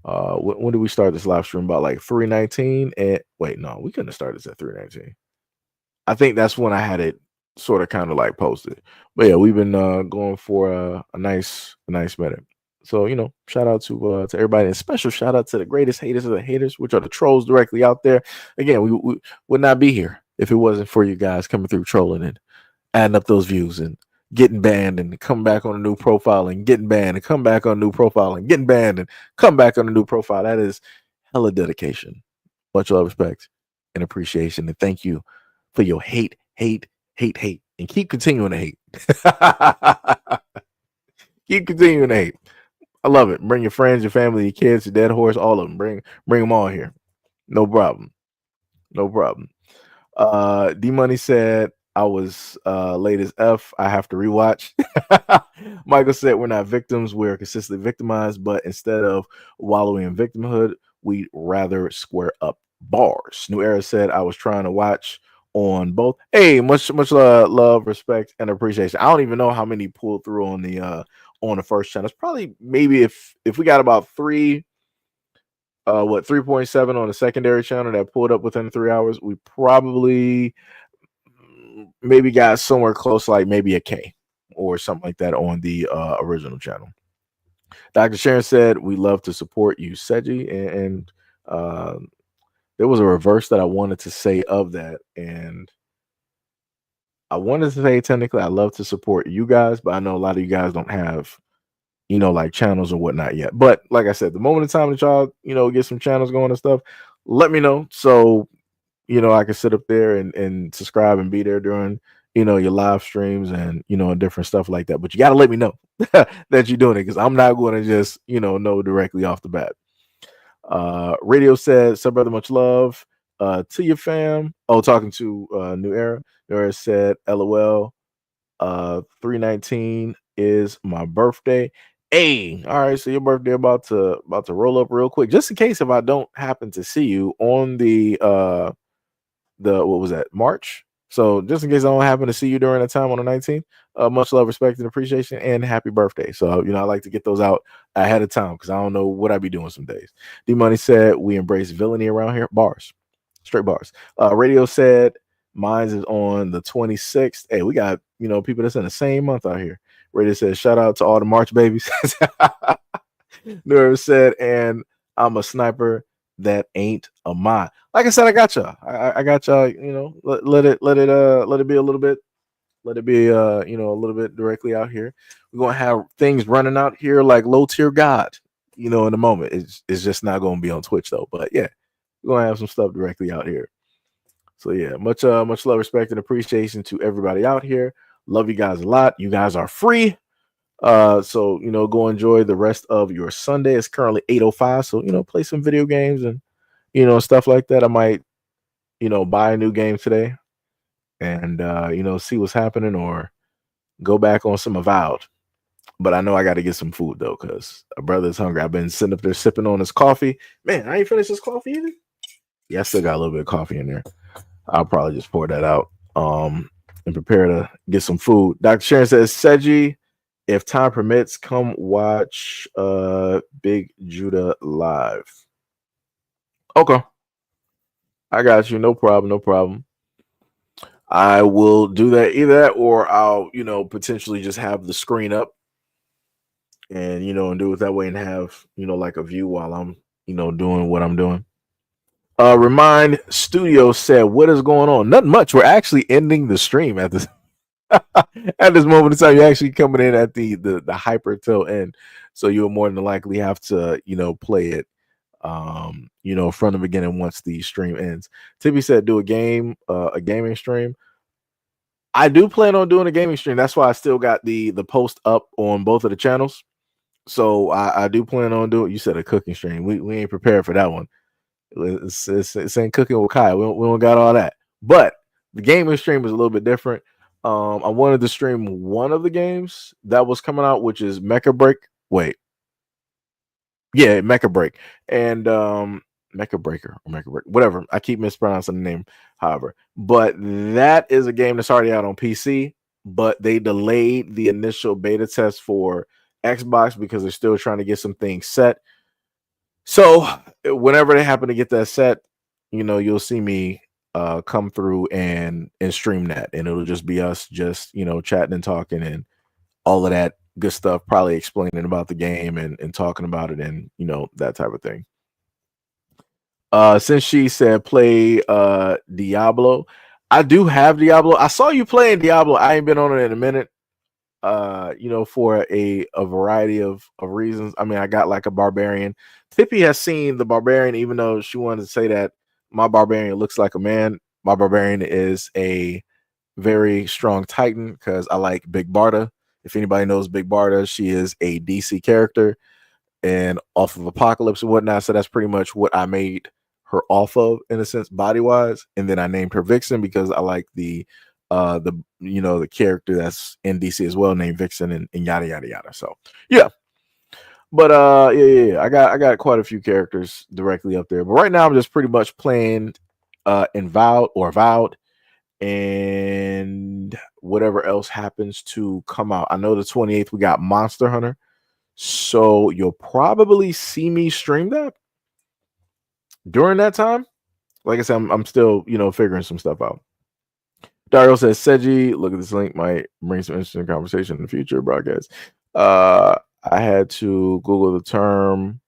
When did we start this live stream? About like 3:19. And wait, no, we couldn't have started this at 3:19. I think that's when I had it sort of kind of like posted. But yeah, we've been going for a nice minute. So shout out to everybody, and special shout out to the greatest haters of the haters, which are the trolls directly out there. Again, we would not be here if it wasn't for you guys coming through trolling and adding up those views and getting banned and come back on a new profile and getting banned and come back on a new profile and getting banned and come back on a new profile. That is hella dedication. Much love, respect, and appreciation. And thank you for your hate, and keep continuing to hate. Keep continuing to hate. I love it. Bring your friends, your family, your kids, your dead horse, all of them. Bring them all here. No problem. D Money said I was late as F. I have to rewatch. Michael said we're not victims, we're consistently victimized, but instead of wallowing in victimhood, we'd rather square up. Bars. New Era said I was trying to watch on both. Hey, much love, respect, and appreciation. I don't even know how many pulled through on the first channel. It's probably maybe if we got about 3.7 on the secondary channel that pulled up within 3 hours, we probably maybe got somewhere close, like maybe a K or something like that on the original channel. Dr. Sharon said we love to support you, Seji, and there was a reverse that I wanted to say of that, and I wanted to say technically I love to support you guys, but I know a lot of you guys don't have like channels or whatnot yet. But like I said, the moment in time that y'all get some channels going and stuff, let me know, so I can sit up there and subscribe and be there during your live streams and and different stuff like that. But you got to let me know that you're doing it, because I'm not going to just know directly off the bat. Radio said, "Sub brother, much love to your fam." Oh, talking to New Era. New Era said, "LOL, 3/19 is my birthday." Hey, all right, so your birthday about to roll up real quick. Just in case if I don't happen to see you on the what was that, March? So just in case I don't happen to see you during that time on the 19th, much love, respect, and appreciation, and happy birthday. So I like to get those out ahead of time, because I don't know what I be doing some days. D Money said we embrace villainy around here. Bars, straight bars. Radio said mine's is on the 26th. Hey, we got people that's in the same month out here. Radio said shout out to all the March babies. Nerve said, and I'm a sniper that ain't a mod. Like I said, I got y'all. I got y'all. Let it be a little bit. Let it be a little bit directly out here. We're gonna have things running out here like low tier God. In a moment. It's just not gonna be on Twitch though. But yeah, We're gonna have some stuff directly out here. So yeah, much love, respect, and appreciation to everybody out here. Love you guys a lot. You guys are free. So go enjoy the rest of your Sunday. It's currently 8:05. So play some video games and stuff like that. I might buy a new game today and see what's happening or go back on some Avowed. But I know I got to get some food though, because a brother's hungry. I've been sitting up there sipping on his coffee. Man, I ain't finished this coffee either. Yeah, I still got a little bit of coffee in there. I'll probably just pour that out and prepare to get some food. Dr. Sharon says, Seji, if time permits, come watch Big Judah live. Okay. I got you. No problem. No problem. I will do that, either that or I'll, potentially just have the screen up and, and do it that way and have, like a view while I'm, doing what I'm doing. Remind Studio said, what is going on? Nothing much. We're actually ending the stream at this at this moment in time. You're actually coming in at the hyper till end. So you'll more than likely have to, play it from the beginning once the stream ends. Tippy said do a gaming stream. I do plan on doing a gaming stream. That's why I still got the post up on both of the channels. So I do plan on doing. You said a cooking stream. We ain't prepared for that one. It's ain't cooking with Kai. We don't got all that. But the gaming stream is a little bit different. I wanted to stream one of the games that was coming out, which is Mecha Break. Wait. Yeah, Mecha Break. And Mecha Breaker or Mecha Break. Whatever. I keep mispronouncing the name, however. But that is a game that's already out on PC, but they delayed the initial beta test for Xbox because they're still trying to get some things set. So whenever they happen to get that set, you'll see me come through and stream that, and it'll just be us just chatting and talking and all of that good stuff, probably explaining about the game and talking about it and that type of thing. Since she said play Diablo, I do have Diablo. I saw you playing Diablo. I ain't been on it in a minute. For a variety of reasons. I mean, I got like a barbarian. Tippy has seen the barbarian, even though she wanted to say that my barbarian looks like a man. My barbarian is a very strong Titan because I like Big Barda. If anybody knows Big Barda, she is a DC character and off of Apocalypse and whatnot. So that's pretty much what I made her off of, in a sense, body wise. And then I named her Vixen because I like the character that's in DC as well, named Vixen and yada yada yada. So yeah. But I got quite a few characters directly up there. But right now I'm just pretty much playing Vowed and whatever else happens to come out. I know the 28th we got Monster Hunter. So you'll probably see me stream that during that time. Like I said, I'm still, figuring some stuff out. Dario says, Seji, look at this link, might bring some interesting conversation in the future broadcast. I had to Google the term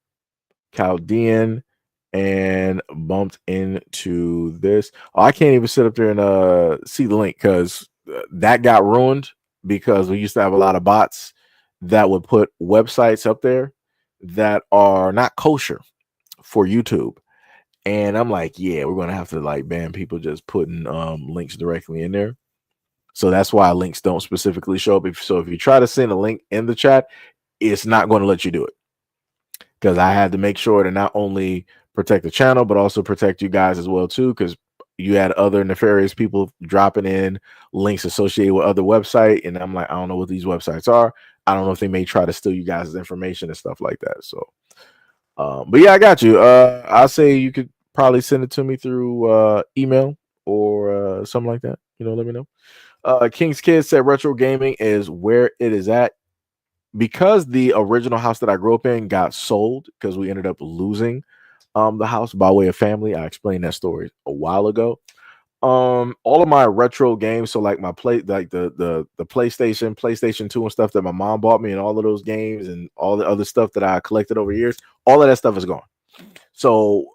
Chaldean and bumped into this. Oh, I can't even sit up there and see the link because that got ruined because we used to have a lot of bots that would put websites up there that are not kosher for YouTube. And I'm like, yeah, we're going to have to like ban people just putting links directly in there. So that's why links don't specifically show up. So if you try to send a link in the chat, it's not going to let you do it. Because I had to make sure to not only protect the channel, but also protect you guys as well, too. Because you had other nefarious people dropping in links associated with other websites. And I'm like, I don't know what these websites are. I don't know if they may try to steal you guys' information and stuff like that. So, but yeah, I got you. I'll say you could probably send it to me through email or something like that. Let me know. King's Kid said retro gaming is where it is at. Because the original house that I grew up in got sold because we ended up losing the house by way of family. I explained that story a while ago. All of my retro games, so like my the PlayStation 2 and stuff that my mom bought me, and all of those games and all the other stuff that I collected over years, all of that stuff is gone. So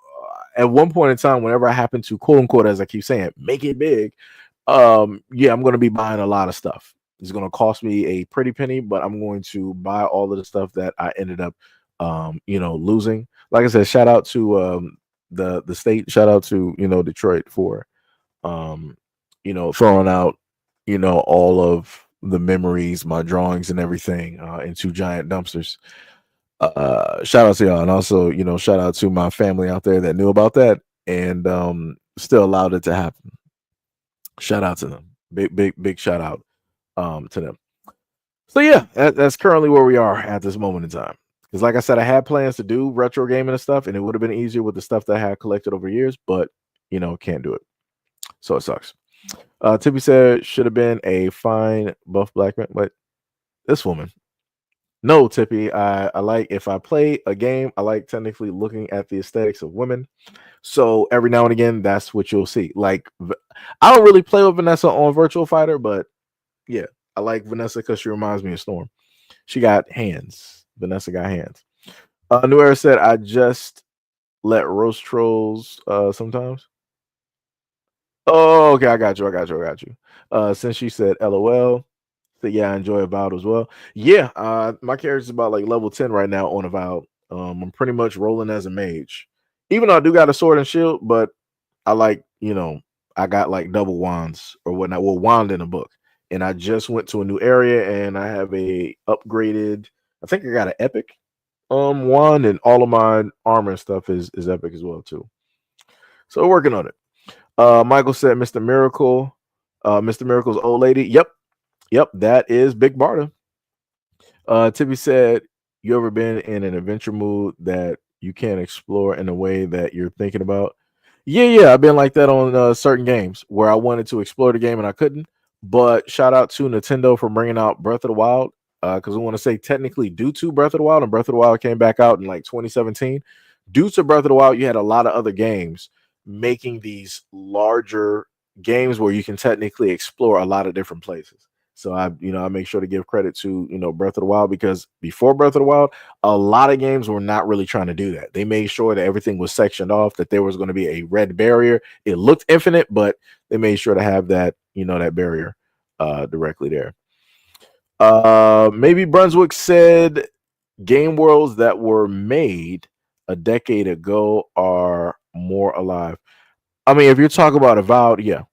at one point in time, whenever I happen to, quote unquote, as I keep saying, make it big, I'm going to be buying a lot of stuff. It's going to cost me a pretty penny, but I'm going to buy all of the stuff that I ended up, losing. Like I said, shout out to the state. Shout out to Detroit for throwing out all of the memories, my drawings and everything into giant dumpsters. Shout out to y'all, and also shout out to my family out there that knew about that and still allowed it to happen. Shout out to them. Big shout out to them. So yeah, that's currently where we are at this moment in time. Because like I said, I had plans to do retro gaming and stuff, and it would have been easier with the stuff that I had collected over years, but can't do it. So it sucks. Tippy said should have been a fine buff black man, but this woman. No, Tippy. I like if I play a game, I like technically looking at the aesthetics of women. So every now and again, that's what you'll see. Like I don't really play with Vanessa on Virtual Fighter, but yeah, I like Vanessa because she reminds me of Storm. She got hands. Vanessa got hands. New Era said I just let roast trolls sometimes. Oh, okay, I got you. Since she said LOL, so yeah, I enjoy Avowed as well. Yeah, my character's about like level 10 right now on Avowed. I'm pretty much rolling as a mage. Even though I do got a sword and shield, but I like, I got like double wands or whatnot. Well, wand in a book. And I just went to a new area and I have a upgraded, I think I got an epic wand, and all of my armor and stuff is epic as well too. So we're working on it. Michael said Mr. Miracle, Mr. Miracle's old lady. Yep, that is Big Barda. Tippy said, you ever been in an adventure mood that you can't explore in a way that you're thinking about? Yeah, I've been like that on certain games where I wanted to explore the game and I couldn't. But shout out to Nintendo for bringing out Breath of the Wild, because I want to say technically due to Breath of the Wild, and Breath of the Wild came back out in like 2017. Due to Breath of the Wild, you had a lot of other games making these larger games where you can technically explore a lot of different places. So I make sure to give credit to Breath of the Wild, because before Breath of the Wild, a lot of games were not really trying to do that. They made sure that everything was sectioned off, that there was going to be a red barrier. It looked infinite, but they made sure to have that that barrier directly there. Maybe Brunswick said game worlds that were made a decade ago are more alive. I mean, if you're talking about Avowed, yeah.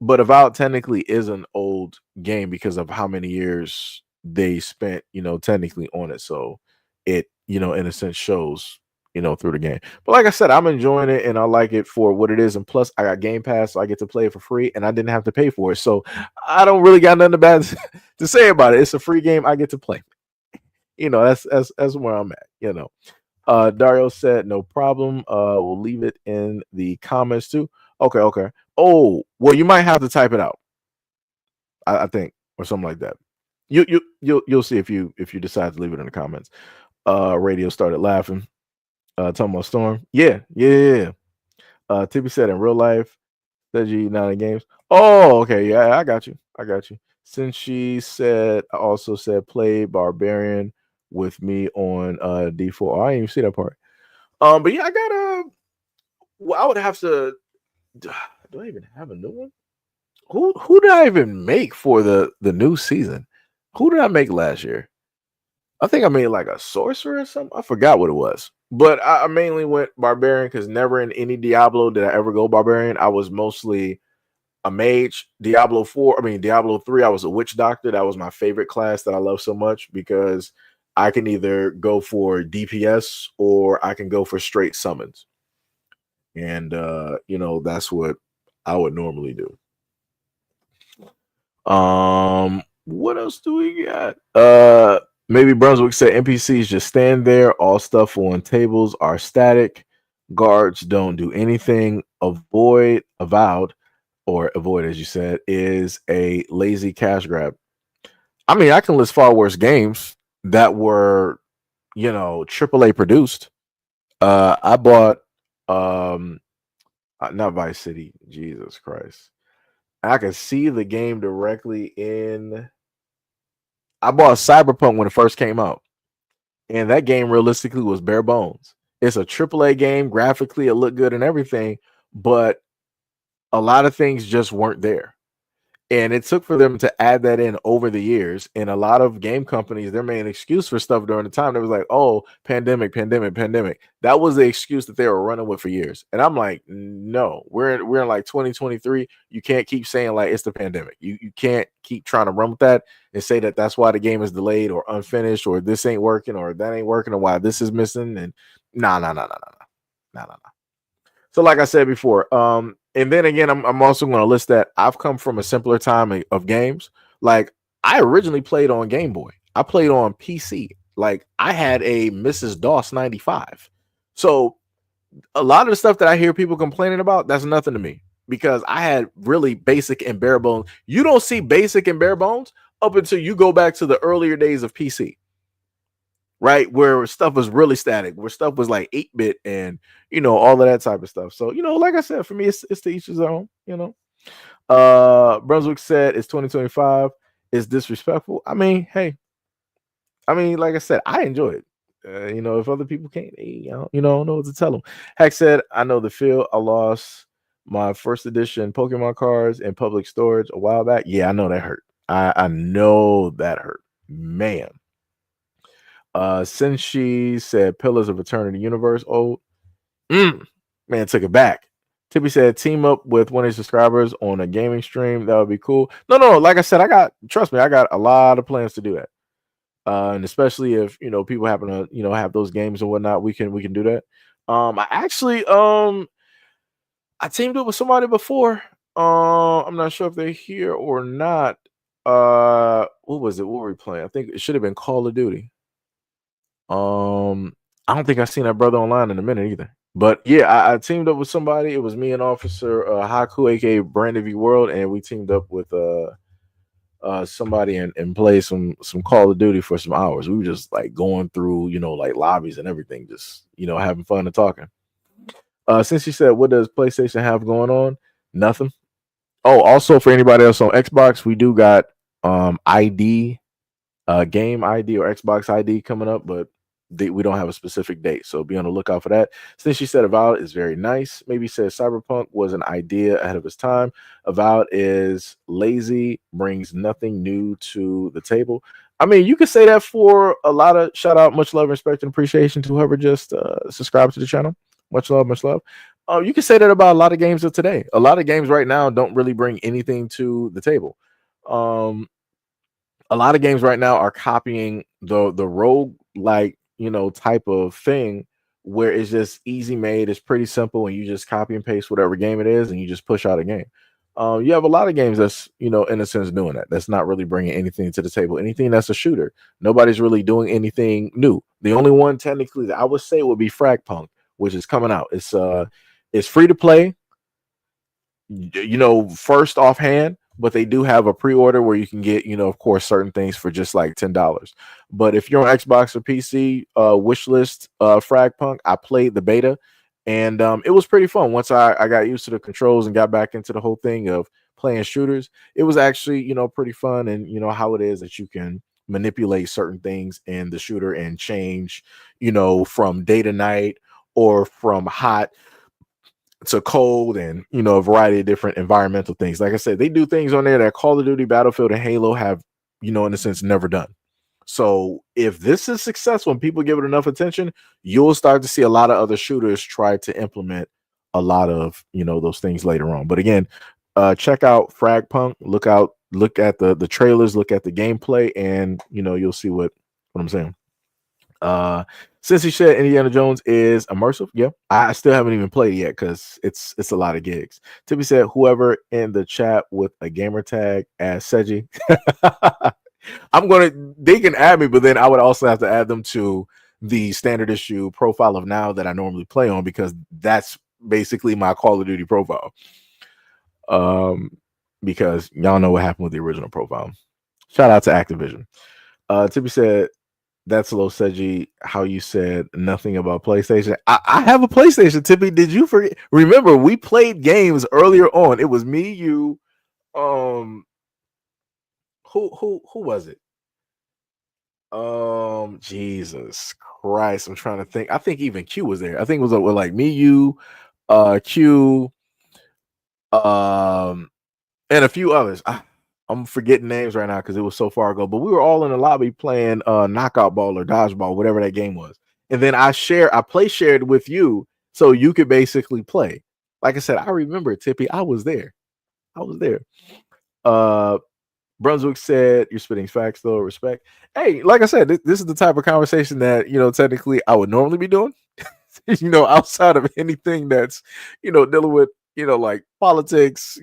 But Avowed technically is an old game because of how many years they spent, technically on it. So it, in a sense shows, through the game. But like I said, I'm enjoying it and I like it for what it is. And plus I got Game Pass, so I get to play it for free and I didn't have to pay for it. So I don't really got nothing bad to say about it. It's a free game I get to play. That's where I'm at, Dario said no problem. We'll leave it in the comments too. Okay. Oh, well, you might have to type it out. I think, or something like that. You'll see if you decide to leave it in the comments. Radio started laughing. Talking about Storm. Yeah. Tippy said in real life, SEIJIHITO not in games. Oh, okay. Yeah, I got you. Since she said, I also said play Barbarian with me on D4. I didn't even see that part. But yeah, I got I would have to. Do I even have a new one? Who did I even make for the new season? Who did I make last year? I think I made like a sorcerer or something. I forgot what it was. But I mainly went Barbarian because never in any Diablo did I ever go Barbarian. I was mostly a mage. Diablo 3, I was a witch doctor. That was my favorite class that I love so much because I can either go for DPS or I can go for straight summons. And that's what I would normally do. What else do we got? Maybe Brunswick said NPCs just stand there. All stuff on tables are static. Guards don't do anything. Avowed, as you said, is a lazy cash grab. I mean, I can list far worse games that were, AAA produced. I bought not Vice City. Jesus Christ. I could see the game directly in. I bought Cyberpunk when it first came out, and that game realistically was bare bones. It's a AAA game. Graphically, it looked good and everything, but a lot of things just weren't there. And it took for them to add that in over the years. And a lot of game companies, their main excuse for stuff during the time, they was like, oh, pandemic. That was the excuse that they were running with for years. And I'm like, no, we're in like 2023. You can't keep saying like it's the pandemic. You can't keep trying to run with that and say that that's why the game is delayed or unfinished or this ain't working or that ain't working or why this is missing. And no. So like I said before, and then again, I'm also going to list that I've come from a simpler time of games. Like I originally played on Game Boy. I played on PC. Like I had a Mrs. DOS 95. So a lot of the stuff that I hear people complaining about, that's nothing to me because I had really basic and bare bones. You don't see basic and bare bones up until you go back to the earlier days of PC. Right, where stuff was really static, where stuff was like 8-bit and all of that type of stuff. So like I said, for me, it's to each his own. Brunswick said it's 2025. It's disrespectful. I mean, hey, like I said, I enjoy it. If other people can't, I don't know what to tell them. Hack said, I know the feel. I lost my first edition Pokemon cards in public storage a while back. Yeah, I know that hurt. I know that hurt, man. Since she said Pillars of Eternity Universe old, man, took it back. Tippy said team up with one of his subscribers on a gaming stream. That would be cool. No, like I said, trust me, I got a lot of plans to do that. And especially if people happen to have those games and whatnot, we can do that. I actually I teamed up with somebody before. I'm not sure if they're here or not. What was it? What were we playing? I think it should have been Call of Duty. I don't think I've seen that brother online in a minute either. But yeah, I teamed up with somebody. It was me and Officer Haku, aka Brandon V World, and we teamed up with somebody and played some Call of Duty for some hours. We were just like going through, like lobbies and everything, just having fun and talking. Since you said, what does PlayStation have going on? Nothing. Oh, also for anybody else on Xbox, we do got ID, game ID or Xbox ID coming up, but we don't have a specific date, so be on the lookout for that. Since she said Avowed is very nice, maybe said Cyberpunk was an idea ahead of its time. Avowed is lazy, brings nothing new to the table. I mean, you could say that for a lot of shout out, much love, respect, and appreciation to whoever just subscribed to the channel. Much love, much love. You can say that about a lot of games of today. A lot of games right now don't really bring anything to the table. A lot of games right now are copying the rogue like type of thing where it's just easy made, it's pretty simple, and you just copy and paste whatever game it is and you just push out a game. You have a lot of games that's in a sense doing that. That's not really bringing anything to the table. Anything that's a shooter, nobody's really doing anything new. The only one technically that I would say would be Fragpunk, which is coming out. It's free to play, first offhand, but they do have a pre-order where you can get, of course, certain things for just like $10. But if you're on Xbox or PC, wishlist Fragpunk. I played the beta, and it was pretty fun. Once I got used to the controls and got back into the whole thing of playing shooters, it was actually, pretty fun. And how it is that you can manipulate certain things in the shooter and change, from day to night or from hot to cold, and a variety of different environmental things. Like I said, they do things on there that Call of Duty, Battlefield, and Halo have, in a sense, never done. So if this is successful and people give it enough attention, you'll start to see a lot of other shooters try to implement a lot of those things later on. But again, check out Fragpunk. Look at the trailers, look at the gameplay, and you'll see what I'm saying. Since he said Indiana Jones is immersive, yeah, I still haven't even played it yet because it's a lot of gigs. Tippy said whoever in the chat with a gamer tag as Seiji. They can add me, but then I would also have to add them to the standard issue profile of Now that I normally play on, because that's basically my Call of Duty profile. Because y'all know what happened with the original profile. Shout out to Activision. Tippy said, that's low, Seiji, how you said nothing about PlayStation. I have a PlayStation, Tippy. Did you forget? Remember, we played games earlier on. It was me, you, who was it? Jesus Christ. I'm trying to think. I think even Q was there. I think it was like me, you, Q, and a few others. I'm forgetting names right now because it was so far ago. But we were all in the lobby playing knockout ball or dodgeball, whatever that game was. And then I shared with you so you could basically play. Like I said, I remember Tippy. I was there. Uh Brunswick said, "You're spitting facts, though. Respect." Hey, like I said, this is the type of conversation that technically I would normally be doing. Outside of anything that's dealing with like politics,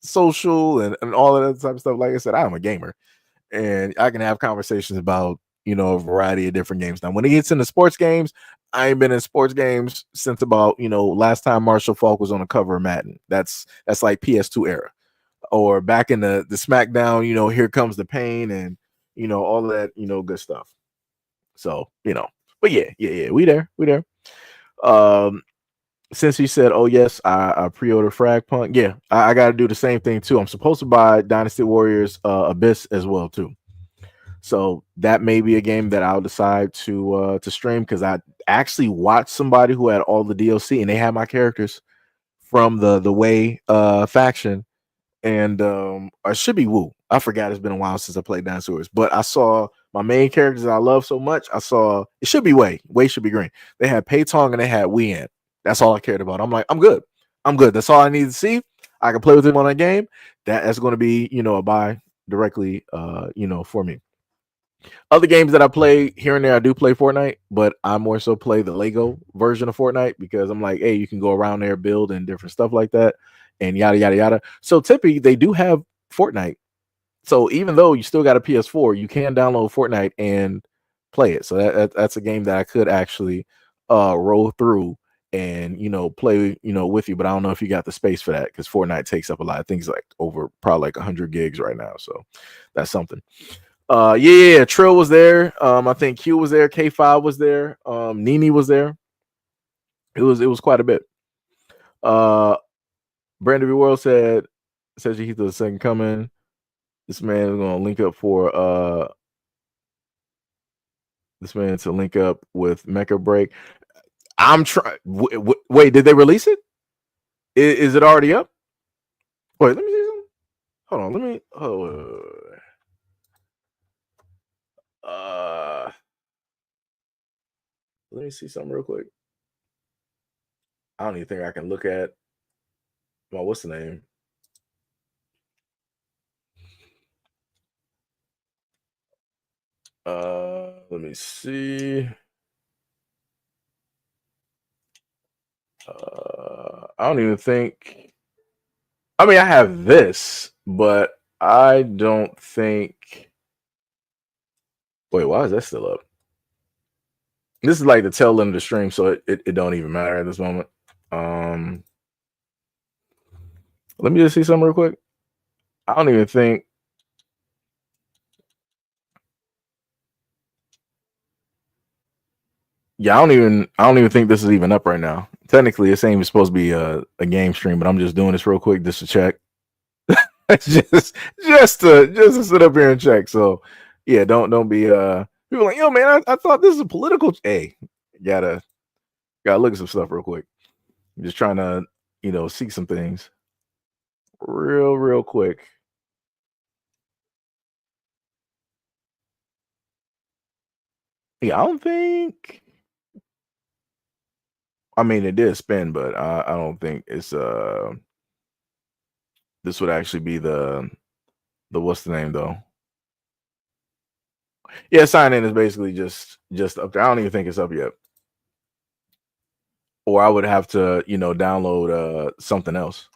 social and all of that type of stuff. Like I said, I'm a gamer, and I can have conversations about a variety of different games. Now, when it gets into sports games, I ain't been in sports games since about last time Marshall Falk was on the cover of Madden. That's like PS2 era, or back in the SmackDown, Here Comes the Pain, and all of that good stuff. So but yeah, we there. Since he said, "Oh yes, I pre-order Frag Punk," yeah, I got to do the same thing too. I'm supposed to buy Dynasty Warriors Abyss as well too. So that may be a game that I'll decide to stream, because I actually watched somebody who had all the DLC and they had my characters from the Way faction, and it should be Woo. I forgot, it's been a while since I played Dynasty Warriors, but I saw my main characters that I love so much. I saw it should be Way. Way should be green. They had Pei Tong and they had Wee In. That's all I cared about. I'm like, I'm good. That's all I need to see. I can play with him on that game. That's going to be, a buy directly, for me. Other games that I play here and there, I do play Fortnite, but I more so play the Lego version of Fortnite, because I'm like, hey, you can go around there, build and different stuff like that, and yada yada yada. So typically they do have Fortnite. So even though you still got a PS4, you can download Fortnite and play it. So that's a game that I could actually roll through and play with you. But I don't know if you got the space for that, because Fortnite takes up a lot of things, like over probably like 100 gigs right now. So that's something. Yeah, Trill was there. I think Q was there, K5 was there, Nini was there. It was quite a bit. Brandon B. World said SEIJIHITO the second coming. This man is gonna link up for this man to link up with Mecha Break. I'm trying. Wait, did they release it? Is it already up? Wait, let me see something. Hold on, let me. Let me see something real quick. I don't even think I can look at. Well, what's the name? Let me see. I don't even think. I mean, I have this, but I don't think. Wait, why is that still up? This is like the tail end of the stream, so it don't even matter at this moment. Let me just see something real quick. I don't even think. Yeah, I don't even think this is even up right now. Technically, it's ain't even supposed to be a game stream, but I'm just doing this real quick just to check. just to sit up here and check. So yeah, don't be people like, yo man, I thought this is a political. Hey, gotta look at some stuff real quick. I'm just trying to see some things real quick. Yeah, I don't think. I mean, it did spin, but I don't think it's this would actually be the what's the name though? Yeah, sign in is basically just up there. I don't even think it's up yet. Or I would have to, download something else.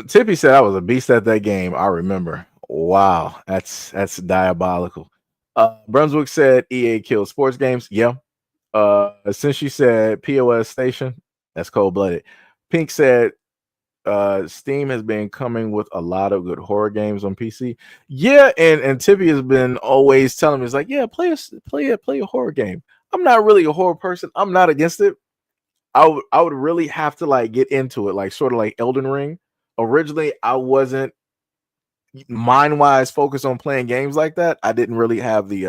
Tippy said I was a beast at that game. I remember. Wow, that's diabolical. Brunswick said EA killed sports games. Yeah. Since she said POS station, that's cold blooded. Pink said Steam has been coming with a lot of good horror games on PC. Yeah, and Tippy has been always telling me, it's like, yeah, play a horror game. I'm not really a horror person. I'm not against it. I would really have to like get into it, like sort of like Elden Ring. Originally, I wasn't mind-wise focused on playing games like that. I didn't really have the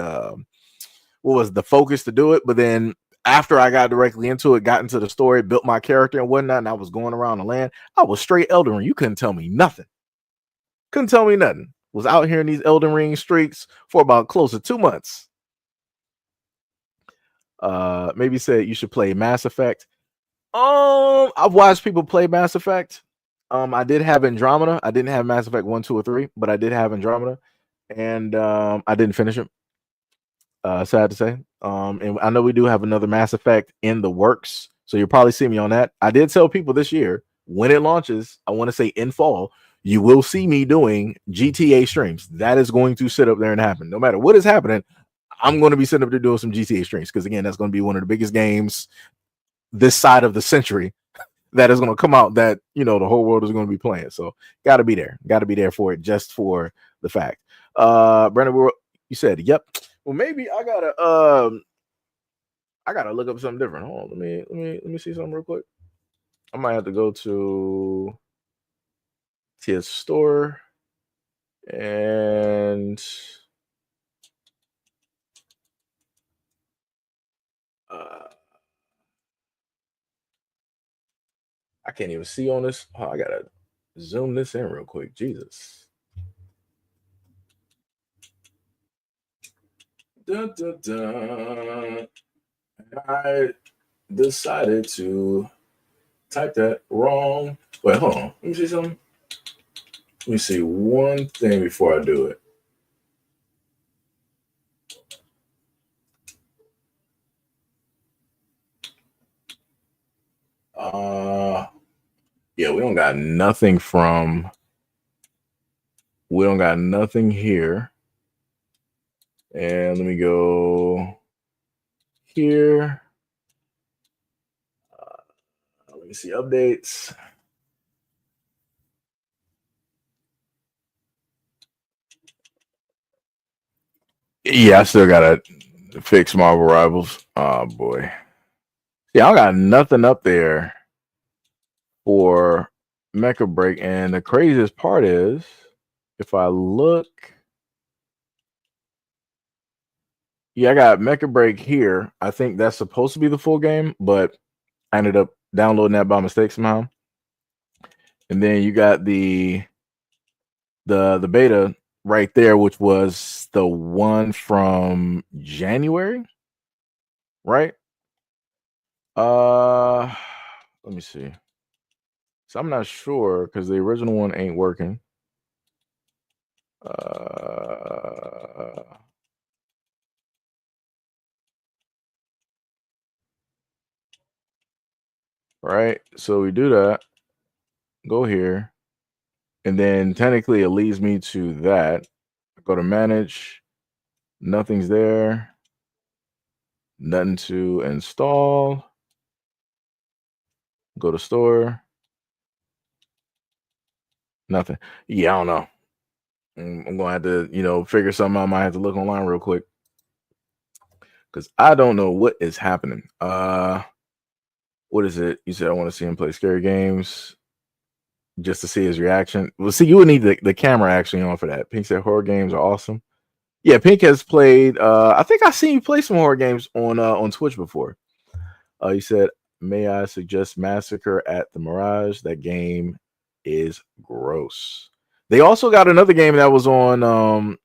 what was the focus to do it, but then after I got directly into it, got into the story, built my character and whatnot, and I was going around the land, I was straight Elden Ring. You couldn't tell me nothing. Couldn't tell me nothing. Was out here in these Elden Ring streaks for about close to 2 months. Maybe said you should play Mass Effect. I've watched people play Mass Effect. I did have Andromeda. I didn't have Mass Effect 1, 2, or 3, but I did have Andromeda, and I didn't finish it. Sad to say. And I know we do have another Mass Effect in the works, so you'll probably see me on that. I did tell people this year when it launches, I want to say in fall, you will see me doing GTA streams. That is going to sit up there and happen. No matter what is happening, I'm going to be sitting up there doing some GTA streams because again, that's going to be one of the biggest games this side of the century that is going to come out that the whole world is going to be playing. So got to be there for it, just for the fact. Brandon, you said, yep. Well, maybe I gotta look up something different. Hold on, let me see something real quick. I might have to go to his store and I can't even see on this. Oh, I gotta zoom this in real quick. Jesus. Dun, dun, dun. I decided to type that wrong. Wait, hold on. Let me see something. Let me see one thing before I do it. Yeah, we don't got nothing here. And let me go here. Let me see updates. Yeah, I still gotta fix Marvel Rivals. Oh boy. Yeah, I got nothing up there for Mecha Break. And the craziest part is if I look, yeah, I got Mecha Break here. I think that's supposed to be the full game, but I ended up downloading that by mistake somehow. And then you got the beta right there, which was the one from January, right? Let me see. So I'm not sure because the original one ain't working. Right. So we do that. Go here. And then technically it leads me to that. Go to manage. Nothing's there. Nothing to install. Go to store. Nothing. Yeah, I don't know. I'm gonna have to, figure something out. I might have to look online real quick because I don't know what is happening. What is it? You said I want to see him play scary games just to see his reaction. Well, see, you would need the camera actually on for that. Pink said horror games are awesome. Yeah, Pink has played. I think I've seen you play some horror games on Twitch before. You said, may I suggest Massacre at the Mirage? That game is gross. They also got another game that was on.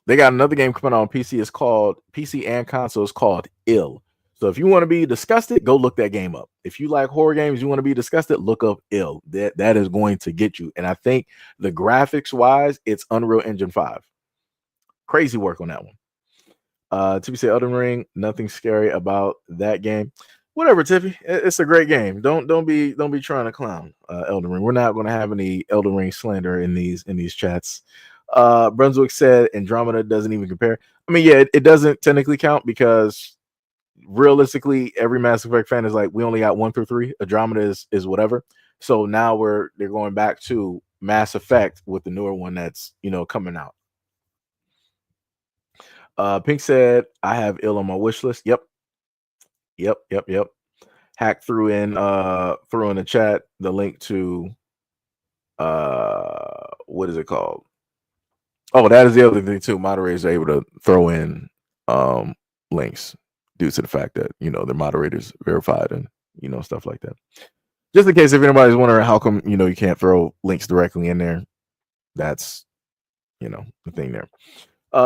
They got another game coming out on PC. It's called PC and console. It's called Ill. So if you want to be disgusted, go look that game up. If you like horror games, you want to be disgusted, look up Ill. That is going to get you. And I think the graphics wise, it's Unreal Engine 5. Crazy work on that one. Tiffy said Elden Ring, nothing scary about that game. Whatever, Tiffy. It's a great game. Don't be trying to clown Elden Ring. We're not going to have any Elden Ring slander in these chats. Brunswick said Andromeda doesn't even compare. I mean, yeah, it doesn't technically count because realistically, every Mass Effect fan is like, we only got 1 through 3. Andromeda is whatever. So now they're going back to Mass Effect with the newer one that's coming out. Pink said, I have Ill on my wish list. Yep. Hack threw in the chat the link to what is it called? Oh, that is the other thing too. Moderators are able to throw in links. due to the fact that, you know, their moderators verified and, you know, stuff like that. Just in case if anybody's wondering how come, you know, you can't throw links directly in there, that's, you know, the thing there.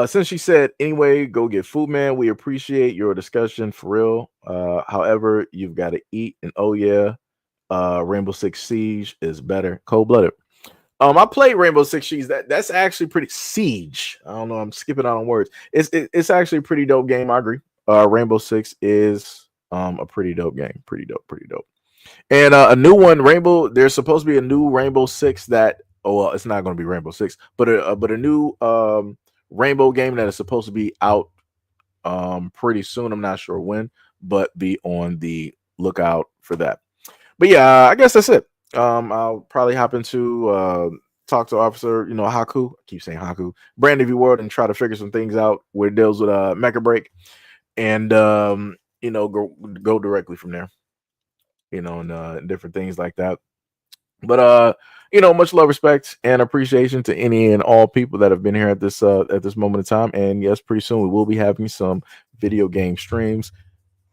Since she said, anyway, go get food, man. We appreciate your discussion for real. However, you've got to eat, and oh yeah, Rainbow Six Siege is better. Cold-blooded. I played Rainbow Six Siege. That's actually pretty Siege. I don't know. I'm skipping out on words. It's actually a pretty dope game. I agree. Rainbow Six is a pretty dope game. Pretty dope. And a new one, Rainbow. There's supposed to be a new Rainbow Six that. Oh well, it's not going to be Rainbow Six, but a new Rainbow game that is supposed to be out pretty soon. I'm not sure when, but be on the lookout for that. But yeah, I guess that's it. I'll probably hop into talk to Officer, you know, Haku. I keep saying Haku, Brandon V World, and try to figure some things out where it deals with Mecha Break, and you know, go directly from there. You know, and different things like that. But you know, much love, respect, and appreciation to any and all people that have been here at this moment in time. And yes, pretty soon we will be having some video game streams.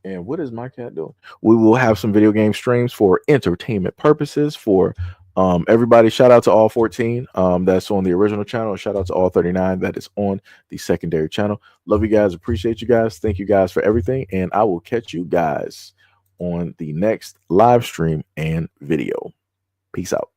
And what is my cat doing? We will have some video game streams for entertainment purposes for everybody. Shout out to all 14 that's on the original channel. Shout out to all 39 that is on the secondary channel. Love you guys. Appreciate you guys. Thank you guys for everything. And I will catch you guys on the next live stream and video. Peace out.